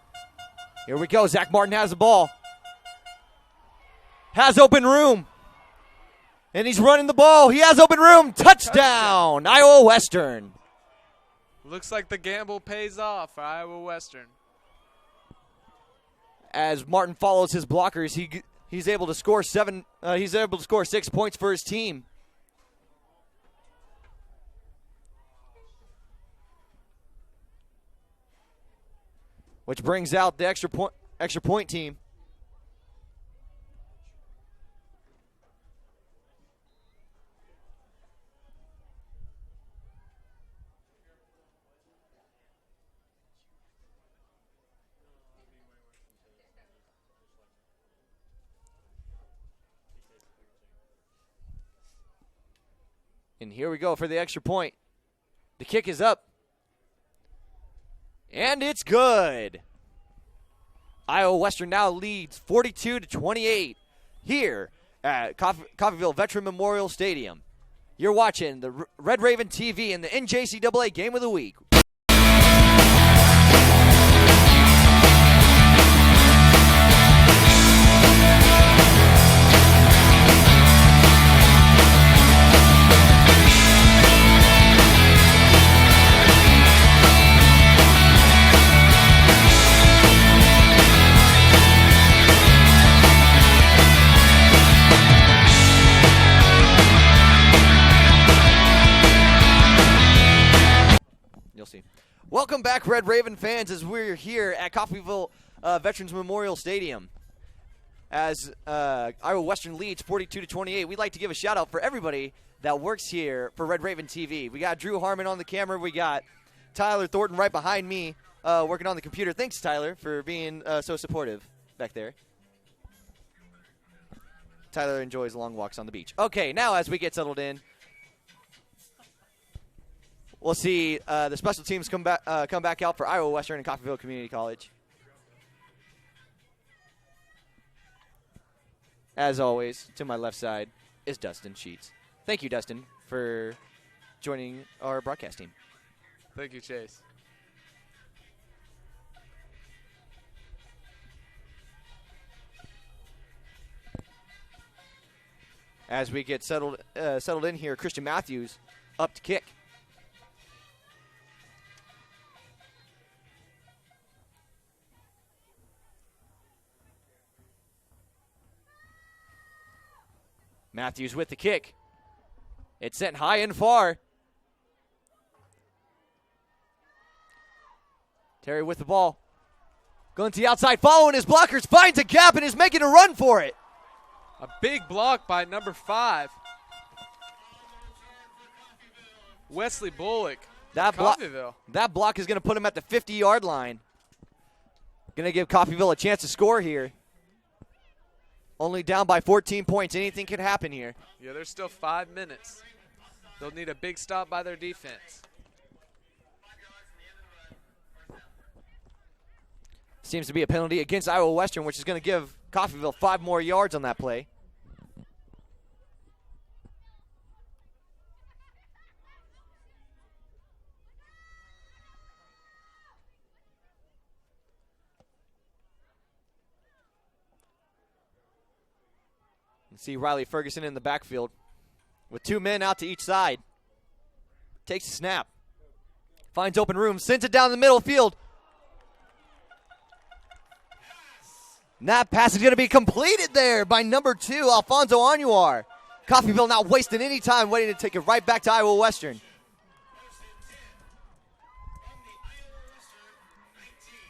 Here we go. Zach Martin has the ball. Has open room. And he's running the ball. He has open room. Touchdown, Iowa Western. Looks like the gamble pays off for Iowa Western. As Martin follows his blockers, he's able to score 6 points for his team. Which brings out the extra point team. And here we go for the extra point. The kick is up. And it's good. Iowa Western now leads 42-28 here at Coffeyville Veteran Memorial Stadium. You're watching the Red Raven TV and the NJCAA Game of the Week. Welcome back, Red Raven fans, as we're here at Coffeyville Veterans Memorial Stadium. As Iowa Western leads 42-28, we'd like to give a shout-out for everybody that works here for Red Raven TV. We got Drew Harmon on the camera. We got Tyler Thornton right behind me working on the computer. Thanks, Tyler, for being so supportive back there. Tyler enjoys long walks on the beach. Okay, now as we get settled in, we'll see the special teams come back out for Iowa Western and Coffeyville Community College. As always, to my left side is Dustin Sheets. Thank you, Dustin, for joining our broadcast team. Thank you, Chase. As we get settled in here, Christian Matthews up to kick. Matthews with the kick. It's sent high and far. Terry with the ball. Going to the outside, following his blockers, finds a gap and is making a run for it. A big block by number 5. Wesley Bullock. That block is going to put him at the 50-yard line. Going to give Coffeyville a chance to score here. Only down by 14 points. Anything can happen here. Yeah, there's still 5 minutes. They'll need a big stop by their defense. Seems to be a penalty against Iowa Western, which is going to give Coffeyville 5 more yards on that play. See Riley Ferguson in the backfield with 2 men out to each side. Takes a snap. Finds open room. Sends it down the middle field. And that pass is going to be completed there by number 2, Alfonso Anuar. Coffeyville not wasting any time, waiting to take it right back to Iowa Western.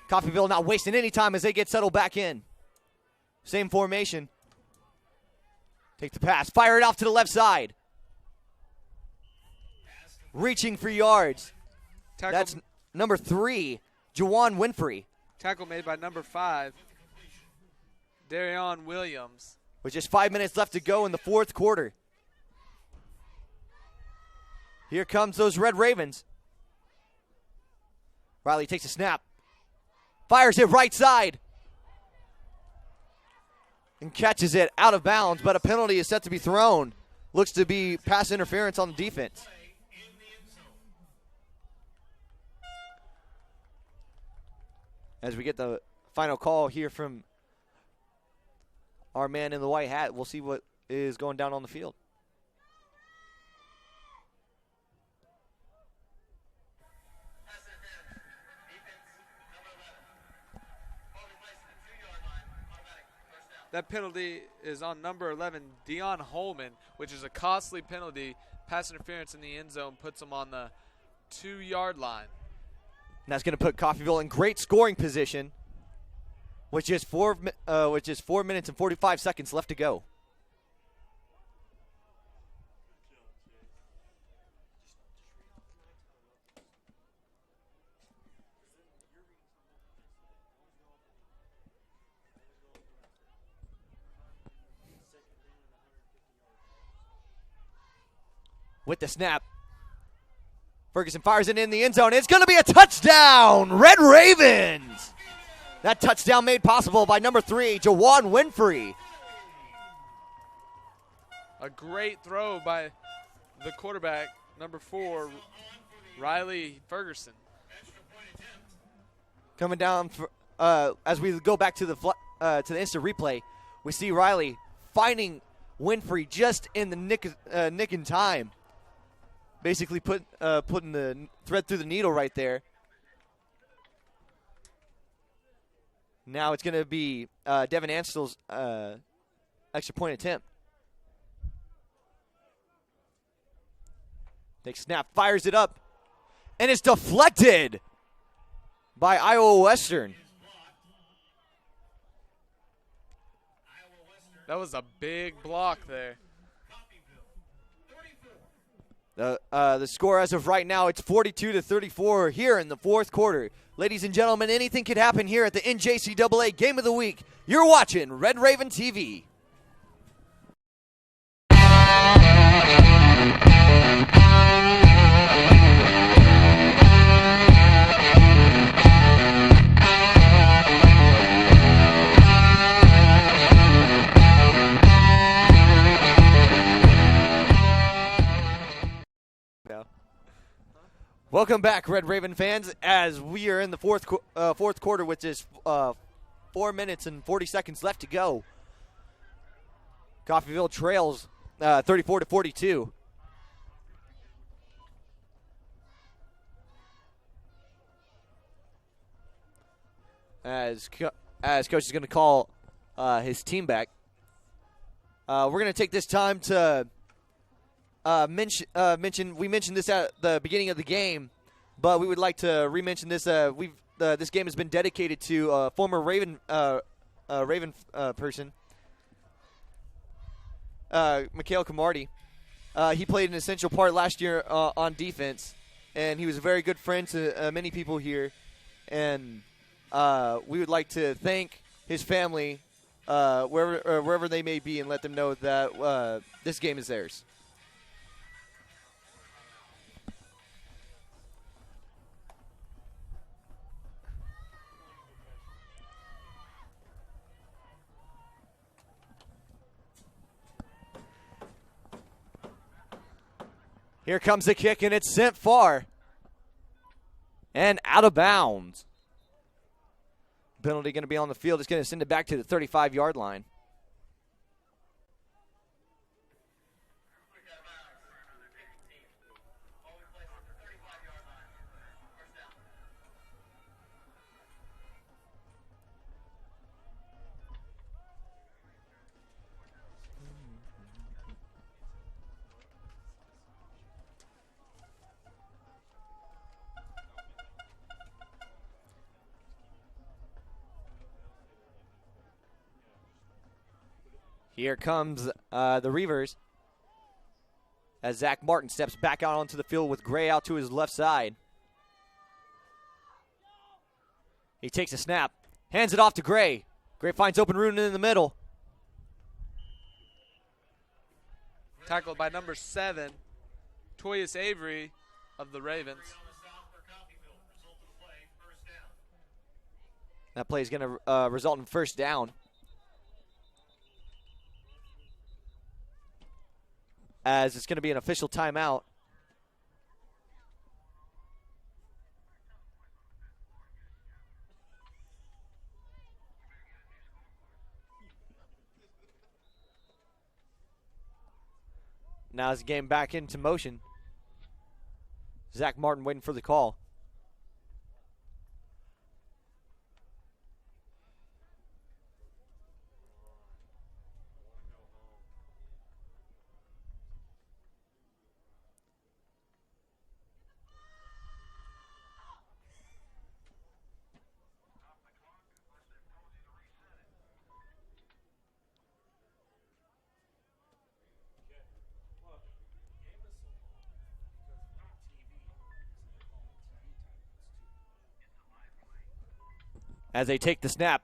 Coffeyville not wasting any time as they get settled back in. Same formation. Take the pass. Fire it off to the left side. Reaching for yards. Tackle, That's number 3, Jawan Winfrey. tackle made by number 5, Darion Williams. With just 5 minutes left to go in the fourth quarter. Here comes those Red Ravens. Riley takes a snap. Fires it right side. And catches it out of bounds, but a penalty is set to be thrown. Looks to be pass interference on the defense. As we get the final call here from our man in the white hat, we'll see what is going down on the field. Pass interference. Defense, number 11. Ball replaced at the 2-yard line. Automatic first down. That penalty is on number 11, Dion Holman, which is a costly penalty. Pass interference in the end zone puts him on the 2-yard line. And that's going to put Coffeyville in great scoring position, with just 4 minutes and 45 seconds left to go. With the snap, Ferguson fires it in the end zone. It's going to be a touchdown, Red Ravens. That touchdown made possible by number 3, Jawan Winfrey. A great throw by the quarterback, number 4, Riley Ferguson. Coming down for, as we go back to the instant replay, we see Riley finding Winfrey just in the nick in time. Basically putting the thread through the needle right there. Now it's going to be Devin Anstel's extra point attempt. Takes snap, fires it up, and it's deflected by Iowa Western. That was a big block there. The score as of right now, it's 42-34 here in the fourth quarter. Ladies and gentlemen, anything could happen here at the NJCAA Game of the Week. You're watching Red Raven TV. Welcome back, Red Raven fans, as we are in the fourth quarter with just 4 minutes and 40 seconds left to go. Coffeyville trails 34-42. As Coach is going to call his team back. We're going to take this time to we mentioned this at the beginning of the game, but we would like to re-mention this. This game has been dedicated to a former Raven person, Mikhail Camardi. He played an essential part last year on defense, and he was a very good friend to many people here. And we would like to thank his family wherever they may be, and let them know that this game is theirs. Here comes the kick, and it's sent far and out of bounds. Penalty going to be on the field. It's going to send it back to the 35-yard line. Here comes the Reavers as Zach Martin steps back out onto the field with Gray out to his left side. He takes a snap, hands it off to Gray. Gray finds open room in the middle. Tackled by number 7, Toyus Avery of the Ravens. That play is going to result in first down. As it's going to be an official timeout. Now is the game back into motion. Zach Martin waiting for the call. As they take the snap.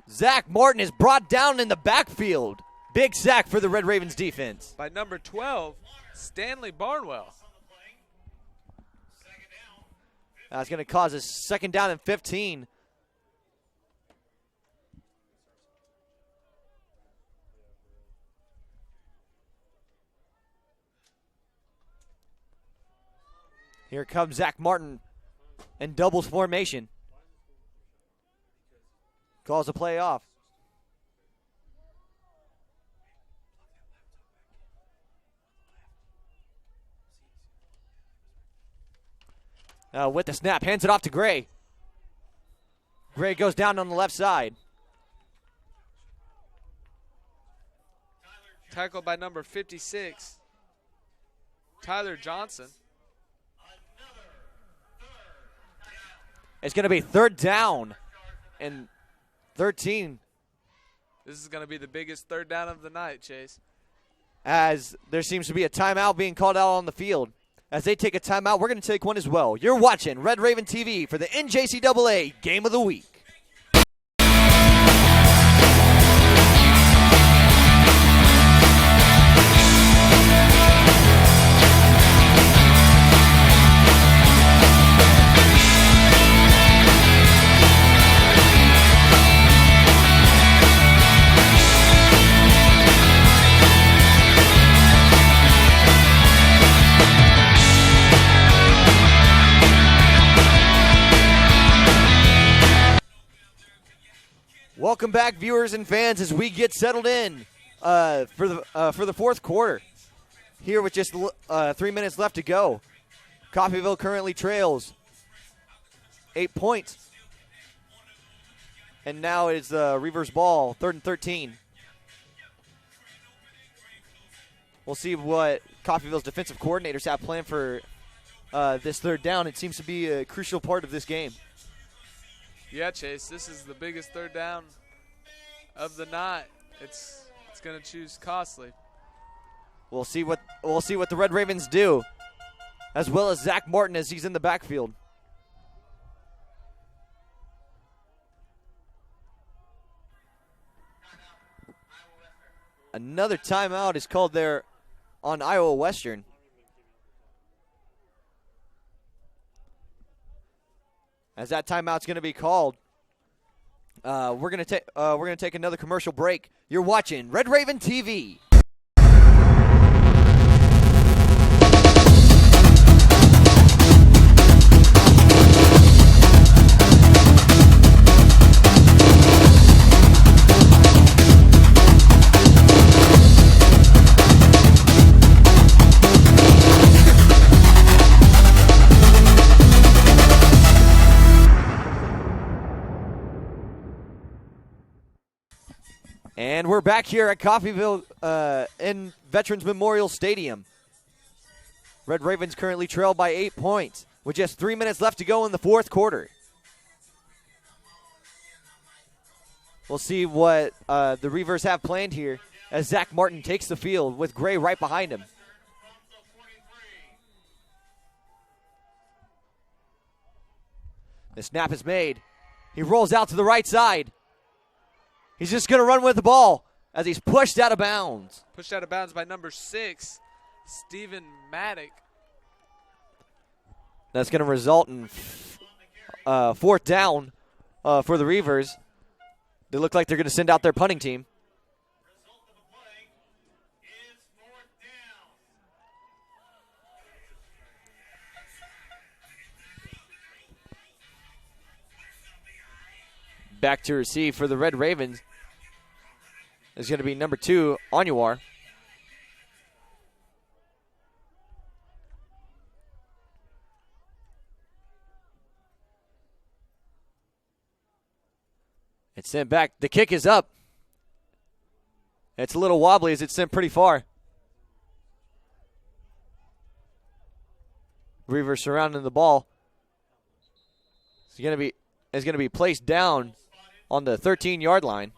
Zach Martin is brought down in the backfield. Big sack for the Red Ravens defense. By number 12, Stanley Barnwell. That's going to cause a second down and 15. Here comes Zach Martin in doubles formation. Calls a play off. With the snap, hands it off to Gray. Gray goes down on the left side. Tackled by number 56, Tyler Johnson. It's going to be third down and 13. This is going to be the biggest third down of the night, Chase. As there seems to be a timeout being called out on the field. As they take a timeout, we're going to take one as well. You're watching Red Raven TV for the NJCAA Game of the Week. Welcome back, viewers and fans, as we get settled in for the fourth quarter. Here with just 3 minutes left to go. Coffeyville currently trails 8 points. And now it's Reavers ball, 3rd and 13. We'll see what Coffeyville's defensive coordinators have planned for this third down. It seems to be a crucial part of this game. Yeah, Chase, this is the biggest third down of the night. It's going to choose costly. We'll see what the Red Ravens do, as well as Zach Martin as he's in the backfield. Another timeout is called there on Iowa Western. As that timeout's going to be called, we're going to take another commercial break. You're watching Red Raven TV. And we're back here at Coffeyville in Veterans Memorial Stadium. Red Ravens currently trail by 8 points with just 3 minutes left to go in the fourth quarter. We'll see what the Reavers have planned here as Zach Martin takes the field with Gray right behind him. The snap is made. He rolls out to the right side. He's just going to run with the ball as he's pushed out of bounds. Pushed out of bounds by number 6, Stephen Maddock. That's going to result in fourth down for the Reavers. They look like they're going to send out their punting team. Result of the play is fourth down. Back to receive for the Red Ravens is going to be number 2, Onyewar. It's sent back. The kick is up. It's a little wobbly as it's sent pretty far. Reavers surrounding the ball. It's going to be placed down on the 13-yard line.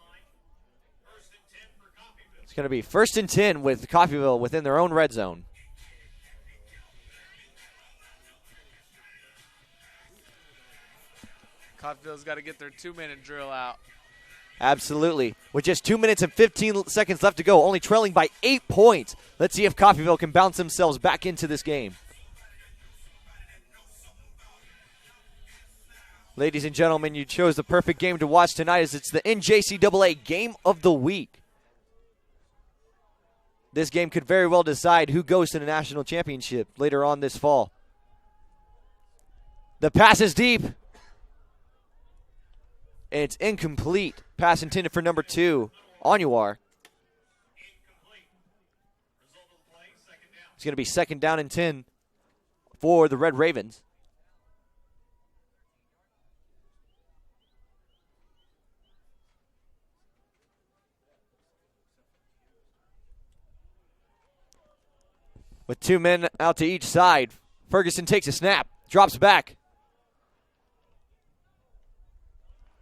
It's going to be 1st and 10 with Coffeyville within their own red zone. Coffeyville's got to get their 2-minute drill out. Absolutely. With just 2 minutes and 15 seconds left to go, only trailing by 8 points. Let's see if Coffeyville can bounce themselves back into this game. Ladies and gentlemen, you chose the perfect game to watch tonight as it's the NJCAA Game of the Week. This game could very well decide who goes to the national championship later on this fall. The pass is deep. And it's incomplete. Pass intended for number 2, Onyewar. It's going to be 2nd down and 10 for the Red Ravens. With 2 men out to each side, Ferguson takes a snap, drops back.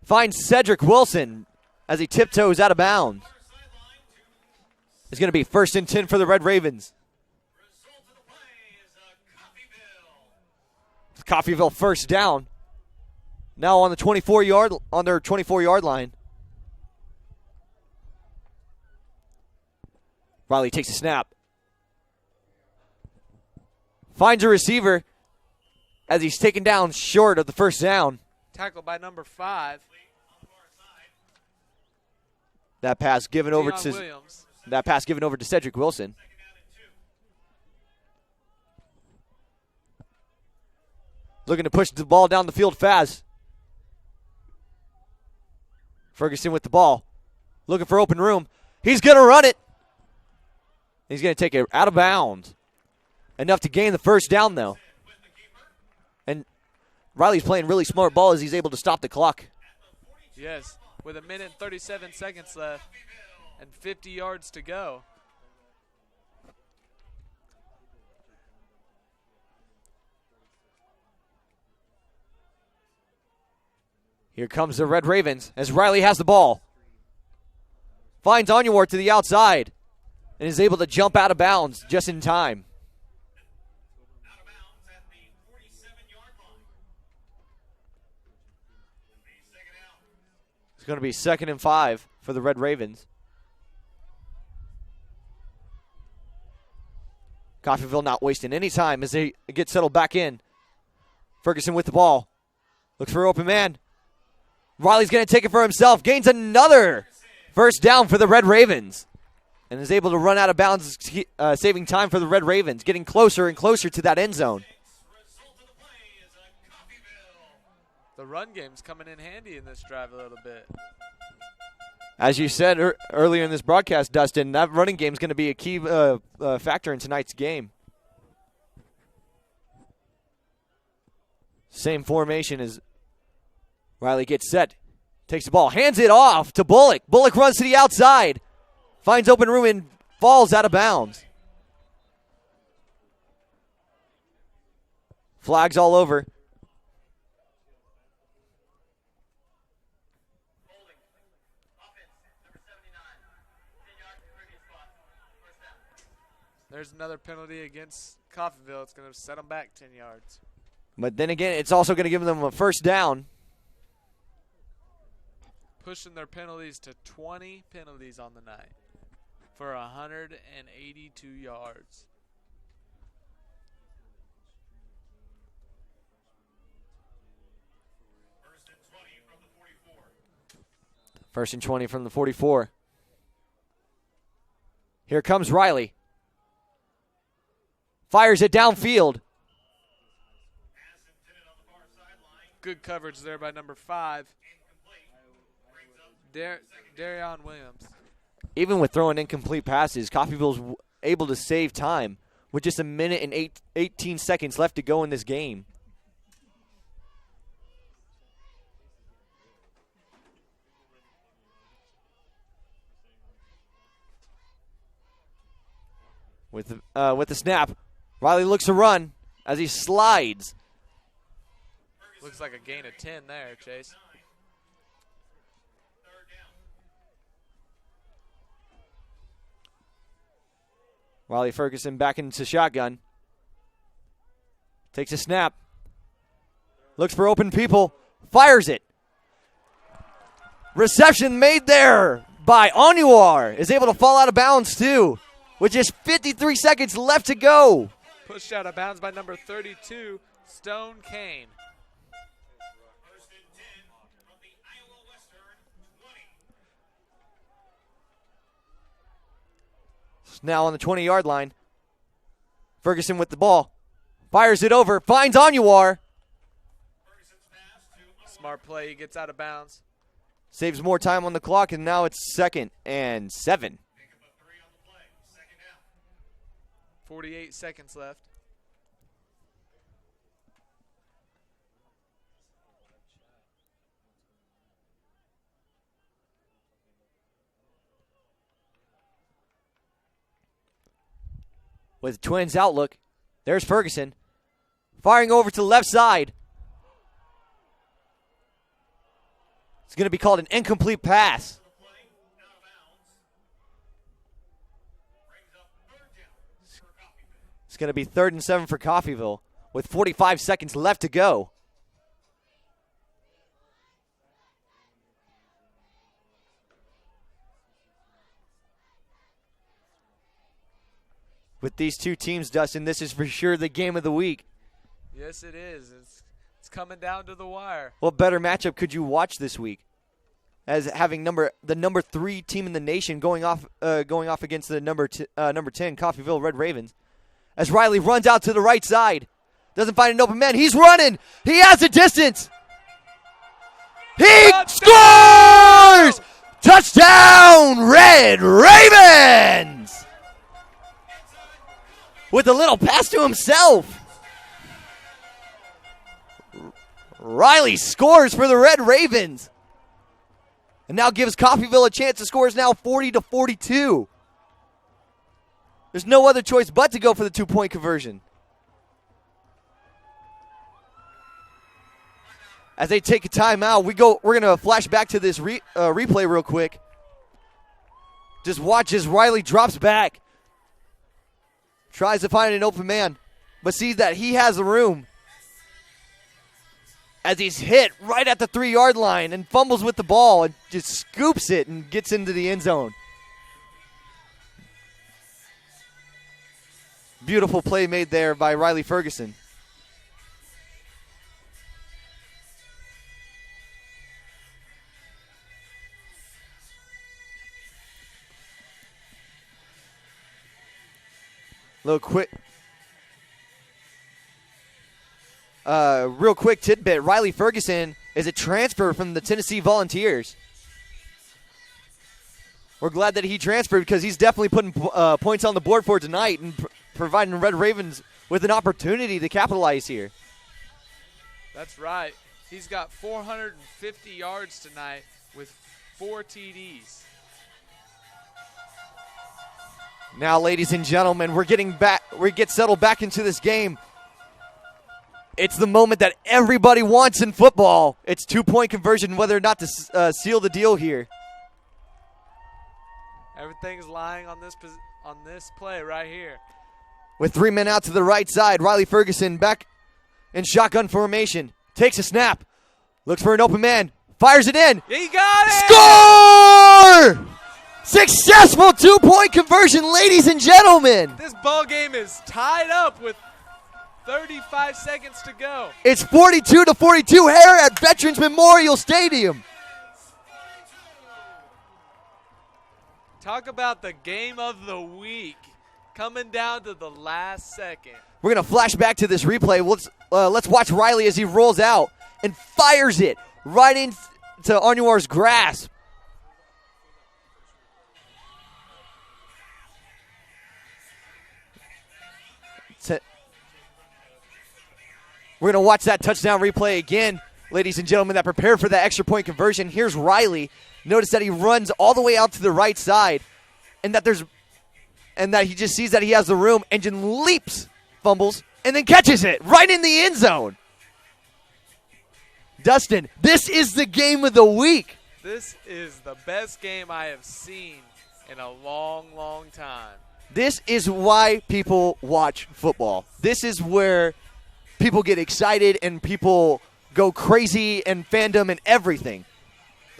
Finds Cedric Wilson as he tiptoes out of bounds. It's going to be 1st and 10 for the Red Ravens. Result of the play is Coffeyville 1st down. Now on the 24-yard line. Riley takes a snap. Finds a receiver as he's taken down short of the 1st down. Tackled by number 5, That pass given over Deion to Williams. Cedric Wilson. Looking to push the ball down the field fast. Ferguson with the ball. Looking for open room. He's going to run it. He's going to take it out of bounds. Enough to gain the 1st down, though. And Riley's playing really smart ball as he's able to stop the clock. Yes, with 1 minute and 37 seconds left and 50 yards to go. Here comes the Red Ravens as Riley has the ball. Finds Onyewar to the outside and is able to jump out of bounds just in time. out of bounds at the 47-yard line. Second out. It's going to be 2nd and 5 for the Red Ravens. Coffeyville not wasting any time as they get settled back in. Ferguson with the ball. Looks for an open man. Riley's going to take it for himself. Gains another 1st down for the Red Ravens. And is able to run out of bounds, saving time for the Red Ravens. Getting closer and closer to that end zone. Result of the play is a Coffeyville. The run game's coming in handy in this drive a little bit. As you said earlier in this broadcast, Dustin, that running game is going to be a key factor in tonight's game. Same formation as Riley gets set, takes the ball, hands it off to Bullock. Bullock runs to the outside, finds open room and falls out of bounds. Flags all over. There's another penalty against Coffeyville. It's going to set them back 10 yards. But then again, it's also going to give them a first down. Pushing their penalties to 20 penalties on the night for 182 yards. First and 20 from the 44. Here comes Riley. Fires it downfield. Good coverage there by number 5, Darion Williams. Even with throwing incomplete passes, Coffeyville's able to save time with just a minute and 18 seconds left to go in this game. With the snap, Riley looks to run as he slides. Looks like a gain of 10 there, Chase. Riley Ferguson back into shotgun. Takes a snap. Looks for open people. Fires it. Reception made there by Onuar. Is able to fall out of bounds too. With just 53 seconds left to go. Pushed out of bounds by number 32, Stone Kane. First and 10 from the Iowa Western 20. Now on the 20-yard line. Ferguson with the ball. Fires it over. Finds Onuar. Smart play. He gets out of bounds. Saves more time on the clock, and now it's 2nd and 7. 48 seconds left. With Twins outlook, there's Ferguson. Firing over to the left side. It's going to be called an incomplete pass. It's going to be 3rd and 7 for Coffeyville with 45 seconds left to go. With these two teams, Dustin, this is for sure the game of the week. Yes, it is. It's coming down to the wire. What better matchup could you watch this week? As having the number 3 team in the nation going off against the number 10 Coffeyville Red Ravens. As Riley runs out to the right side. Doesn't find an open man. He's running. He has the distance. He scores! Touchdown, Red Ravens! With a little pass to himself. Riley scores for the Red Ravens. And now gives Coffeyville a chance to score. Is now 40-42. There's no other choice but to go for the 2-point conversion. As they take a timeout, we're going to flash back to this replay real quick. Just watch as Riley drops back. Tries to find an open man, but sees that he has the room. As he's hit right at the 3-yard line and fumbles with the ball and just scoops it and gets into the end zone. Beautiful play made there by Riley Ferguson. Real quick tidbit. Riley Ferguson is a transfer from the Tennessee Volunteers. We're glad that he transferred because he's definitely putting points on the board for tonight and providing Red Ravens with an opportunity to capitalize here. That's right. He's got 450 yards tonight with 4 TDs. Now, ladies and gentlemen, we get settled back into this game. It's the moment that everybody wants in football. It's 2-point conversion, whether or not to seal the deal here. Everything's lying on this play right here. with 3 men out to the right side. Riley Ferguson back in shotgun formation. Takes a snap. Looks for an open man. Fires it in. He got it! Score! Successful 2-point conversion, ladies and gentlemen. This ball game is tied up with 35 seconds to go. It's 42-42 here at Veterans Memorial Stadium. Talk about the game of the week coming down to the last second. We're going to flash back to this replay. Let's watch Riley as he rolls out and fires it right into Arnuar's grasp. We're going to watch that touchdown replay again, ladies and gentlemen, that prepared for that extra point conversion. Here's Riley. Notice that he runs all the way out to the right side and that he just sees that he has the room and just leaps, fumbles, and then catches it right in the end zone. Dustin, this is the game of the week. This is the best game I have seen in a long, long time. This is why people watch football. This is where people get excited and people go crazy and fandom and everything.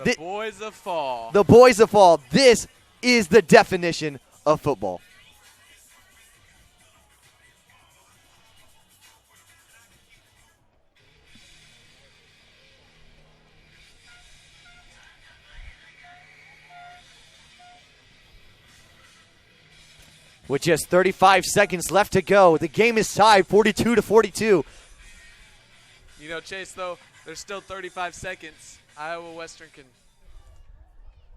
The boys of fall. The boys of fall. This is the definition of football. With just 35 seconds left to go, the game is tied 42-42. You know, Chase, though, there's still 35 seconds. Iowa Western can.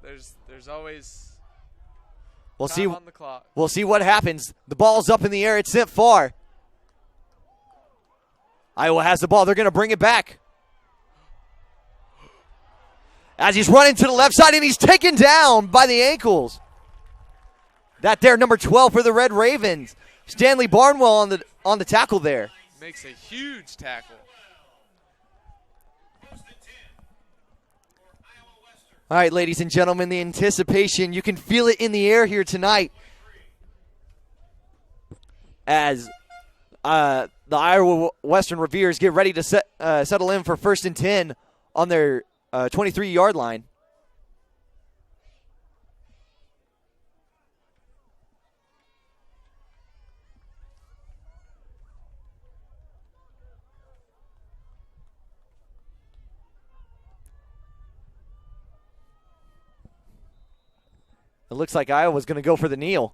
There's always time on the clock. We'll see what happens. The ball's up in the air. It's sent far. Iowa has the ball. They're going to bring it back. As he's running to the left side, and he's taken down by the ankles. That there, number 12 for the Red Ravens. Stanley Barnwell on the tackle there. Makes a huge tackle. All right, ladies and gentlemen, the anticipation, you can feel it in the air here tonight as the Iowa Western Reveres get ready to settle in for 1st and 10 on their 23-yard line. It looks like Iowa's going to go for the kneel.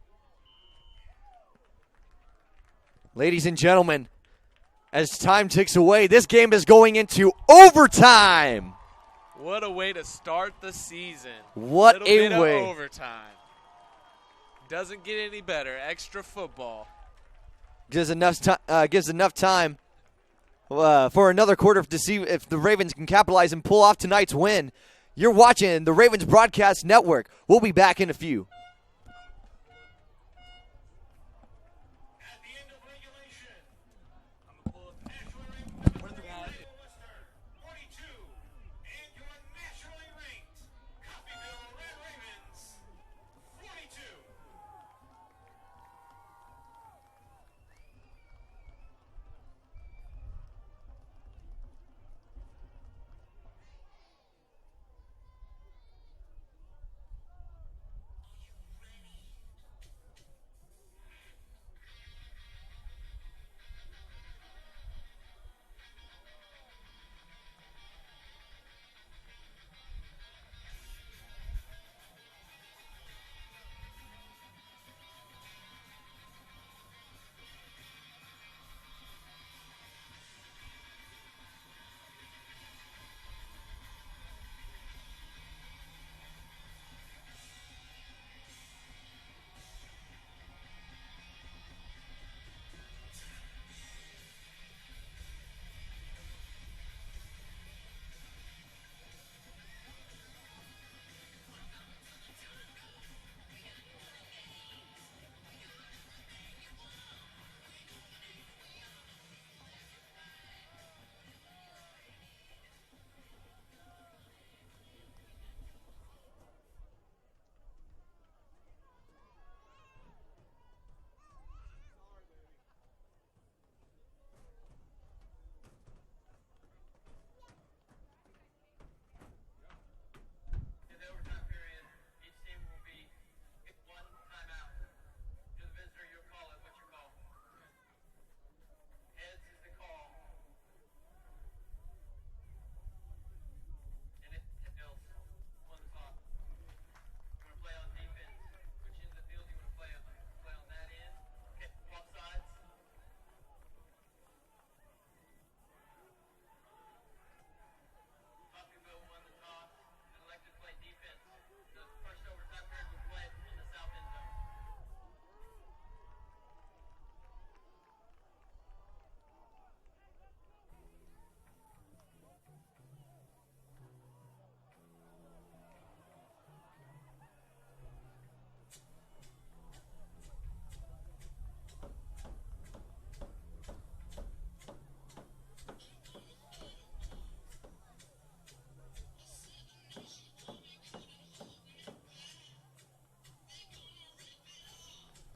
Ladies and gentlemen, as time ticks away, this game is going into overtime. What a way to start the season. What a bit way. Of overtime. Doesn't get any better. Extra football. Gives enough time for another quarter to see if the Ravens can capitalize and pull off tonight's win. You're watching the Ravens Broadcast Network. We'll be back in a few. At the end of regulation, nationally ranked 42, and your nationally ranked Coffeyville Red Ravens 42.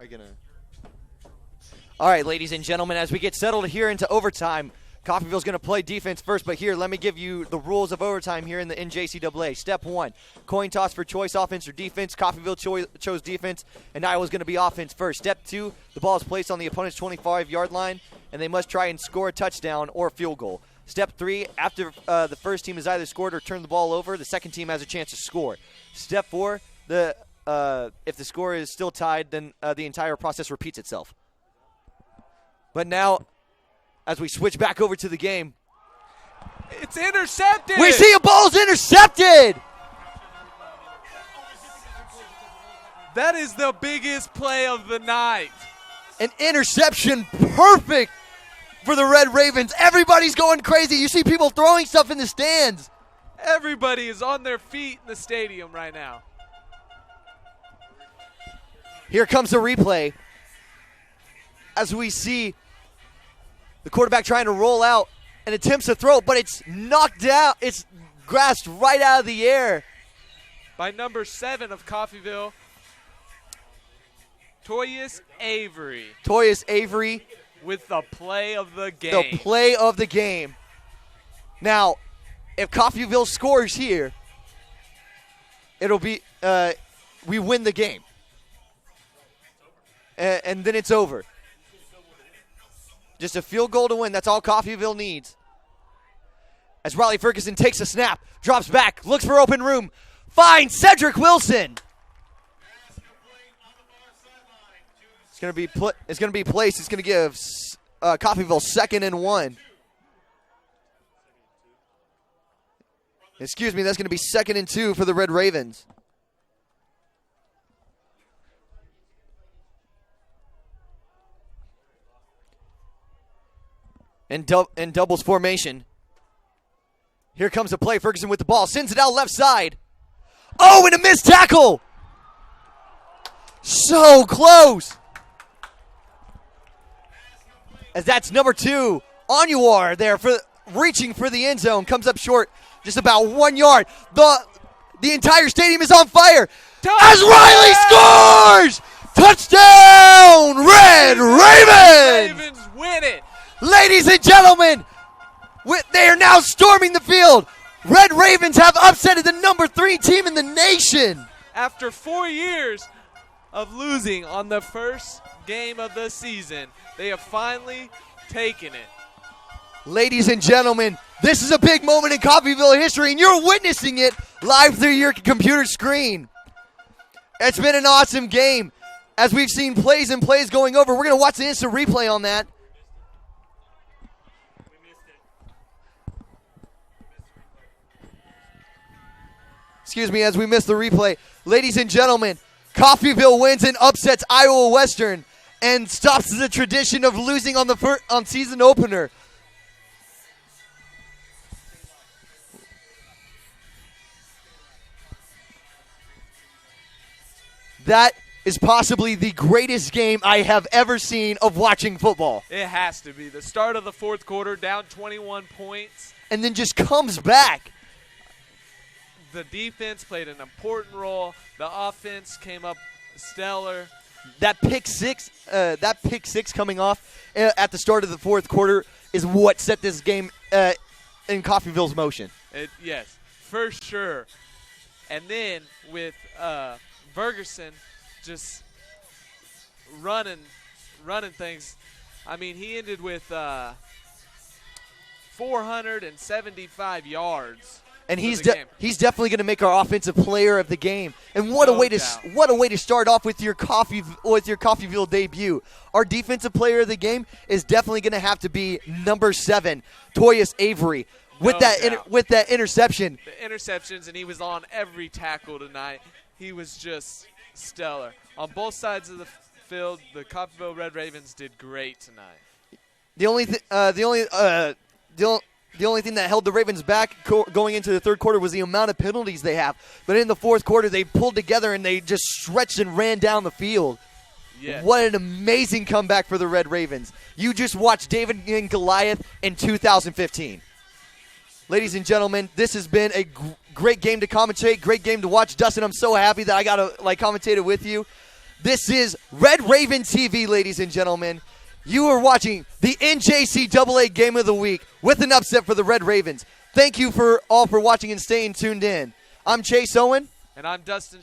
Are you going to? All right, ladies and gentlemen, as we get settled here into overtime, Coffeyville's going to play defense first, but here, let me give you the rules of overtime here in the NJCAA. Step 1, coin toss for choice, offense or defense. Coffeyville chose defense, and Iowa's going to be offense first. Step 2, the ball is placed on the opponent's 25-yard line, and they must try and score a touchdown or a field goal. Step 3, after the first team has either scored or turned the ball over, the second team has a chance to score. Step 4, if the score is still tied, then the entire process repeats itself. But now, as we switch back over to the game, It's intercepted. we see a ball's intercepted. That is the biggest play of the night. An interception, perfect for the Red Ravens. Everybody's going crazy. You see people throwing stuff in the stands. Everybody is on their feet in the stadium right now. Here comes the replay. As we see the quarterback trying to roll out and attempts to throw, but it's knocked out. It's grasped right out of the air. By number 7 of Coffeyville, Toyus Avery, Toyus Avery, with the play of the game. the play of the game. Now, if Coffeyville scores here, it'll be we win the game. And then it's over. Just a field goal to win. That's all Coffeyville needs. As Riley Ferguson takes a snap, drops back, looks for open room, finds Cedric Wilson. It's going to be placed. It's going to give Coffeyville 2nd and 1. Excuse me, that's going to be 2nd and 2 for the Red Ravens. In doubles formation. Here comes the play. Ferguson with the ball. Sends it out left side. Oh, and a missed tackle. So close. As that's number 2. Onuar there for reaching for the end zone. Comes up short. Just about 1 yard. The entire stadium is on fire. As Riley scores! Touchdown, Red Ravens! Ravens win it. Ladies and gentlemen, they are now storming the field. Red Ravens have upsetted the number 3 team in the nation. After 4 years of losing on the first game of the season, they have finally taken it. Ladies and gentlemen, this is a big moment in Coffeyville history, and you're witnessing it live through your computer screen. It's been an awesome game. As we've seen plays and plays going over, we're going to watch the instant replay on that. Excuse me, as we missed the replay. Ladies and gentlemen, Coffeyville wins and upsets Iowa Western and stops the tradition of losing on season opener. That is possibly the greatest game I have ever seen of watching football. It has to be. The start of the fourth quarter, down 21 points. And then just comes back. The defense played an important role. The offense came up stellar. That pick six coming off at the start of the fourth quarter is what set this game in Coffeyville's motion. Yes, for sure. And then with Ferguson just running things. I mean, he ended with 475 yards. And he's definitely going to make our offensive player of the game. And what a way to start off with your Coffeyville debut. Our defensive player of the game is definitely going to have to be number 7, Toyus Avery, with that interception. The interceptions, and he was on every tackle tonight. He was just stellar on both sides of the field. The Coffeyville Red Ravens did great tonight. The only thing that held the Ravens back going into the third quarter was the amount of penalties they have. But in the fourth quarter, they pulled together and they just stretched and ran down the field. Yes. What an amazing comeback for the Red Ravens. You just watched David and Goliath in 2015. Ladies and gentlemen, this has been a great game to commentate, great game to watch. Dustin, I'm so happy that I got to commentate it with you. This is Red Raven TV, ladies and gentlemen. You are watching the NJCAA Game of the Week with an upset for the Red Ravens. Thank you all for watching and staying tuned in. I'm Chase Owen. And I'm Dustin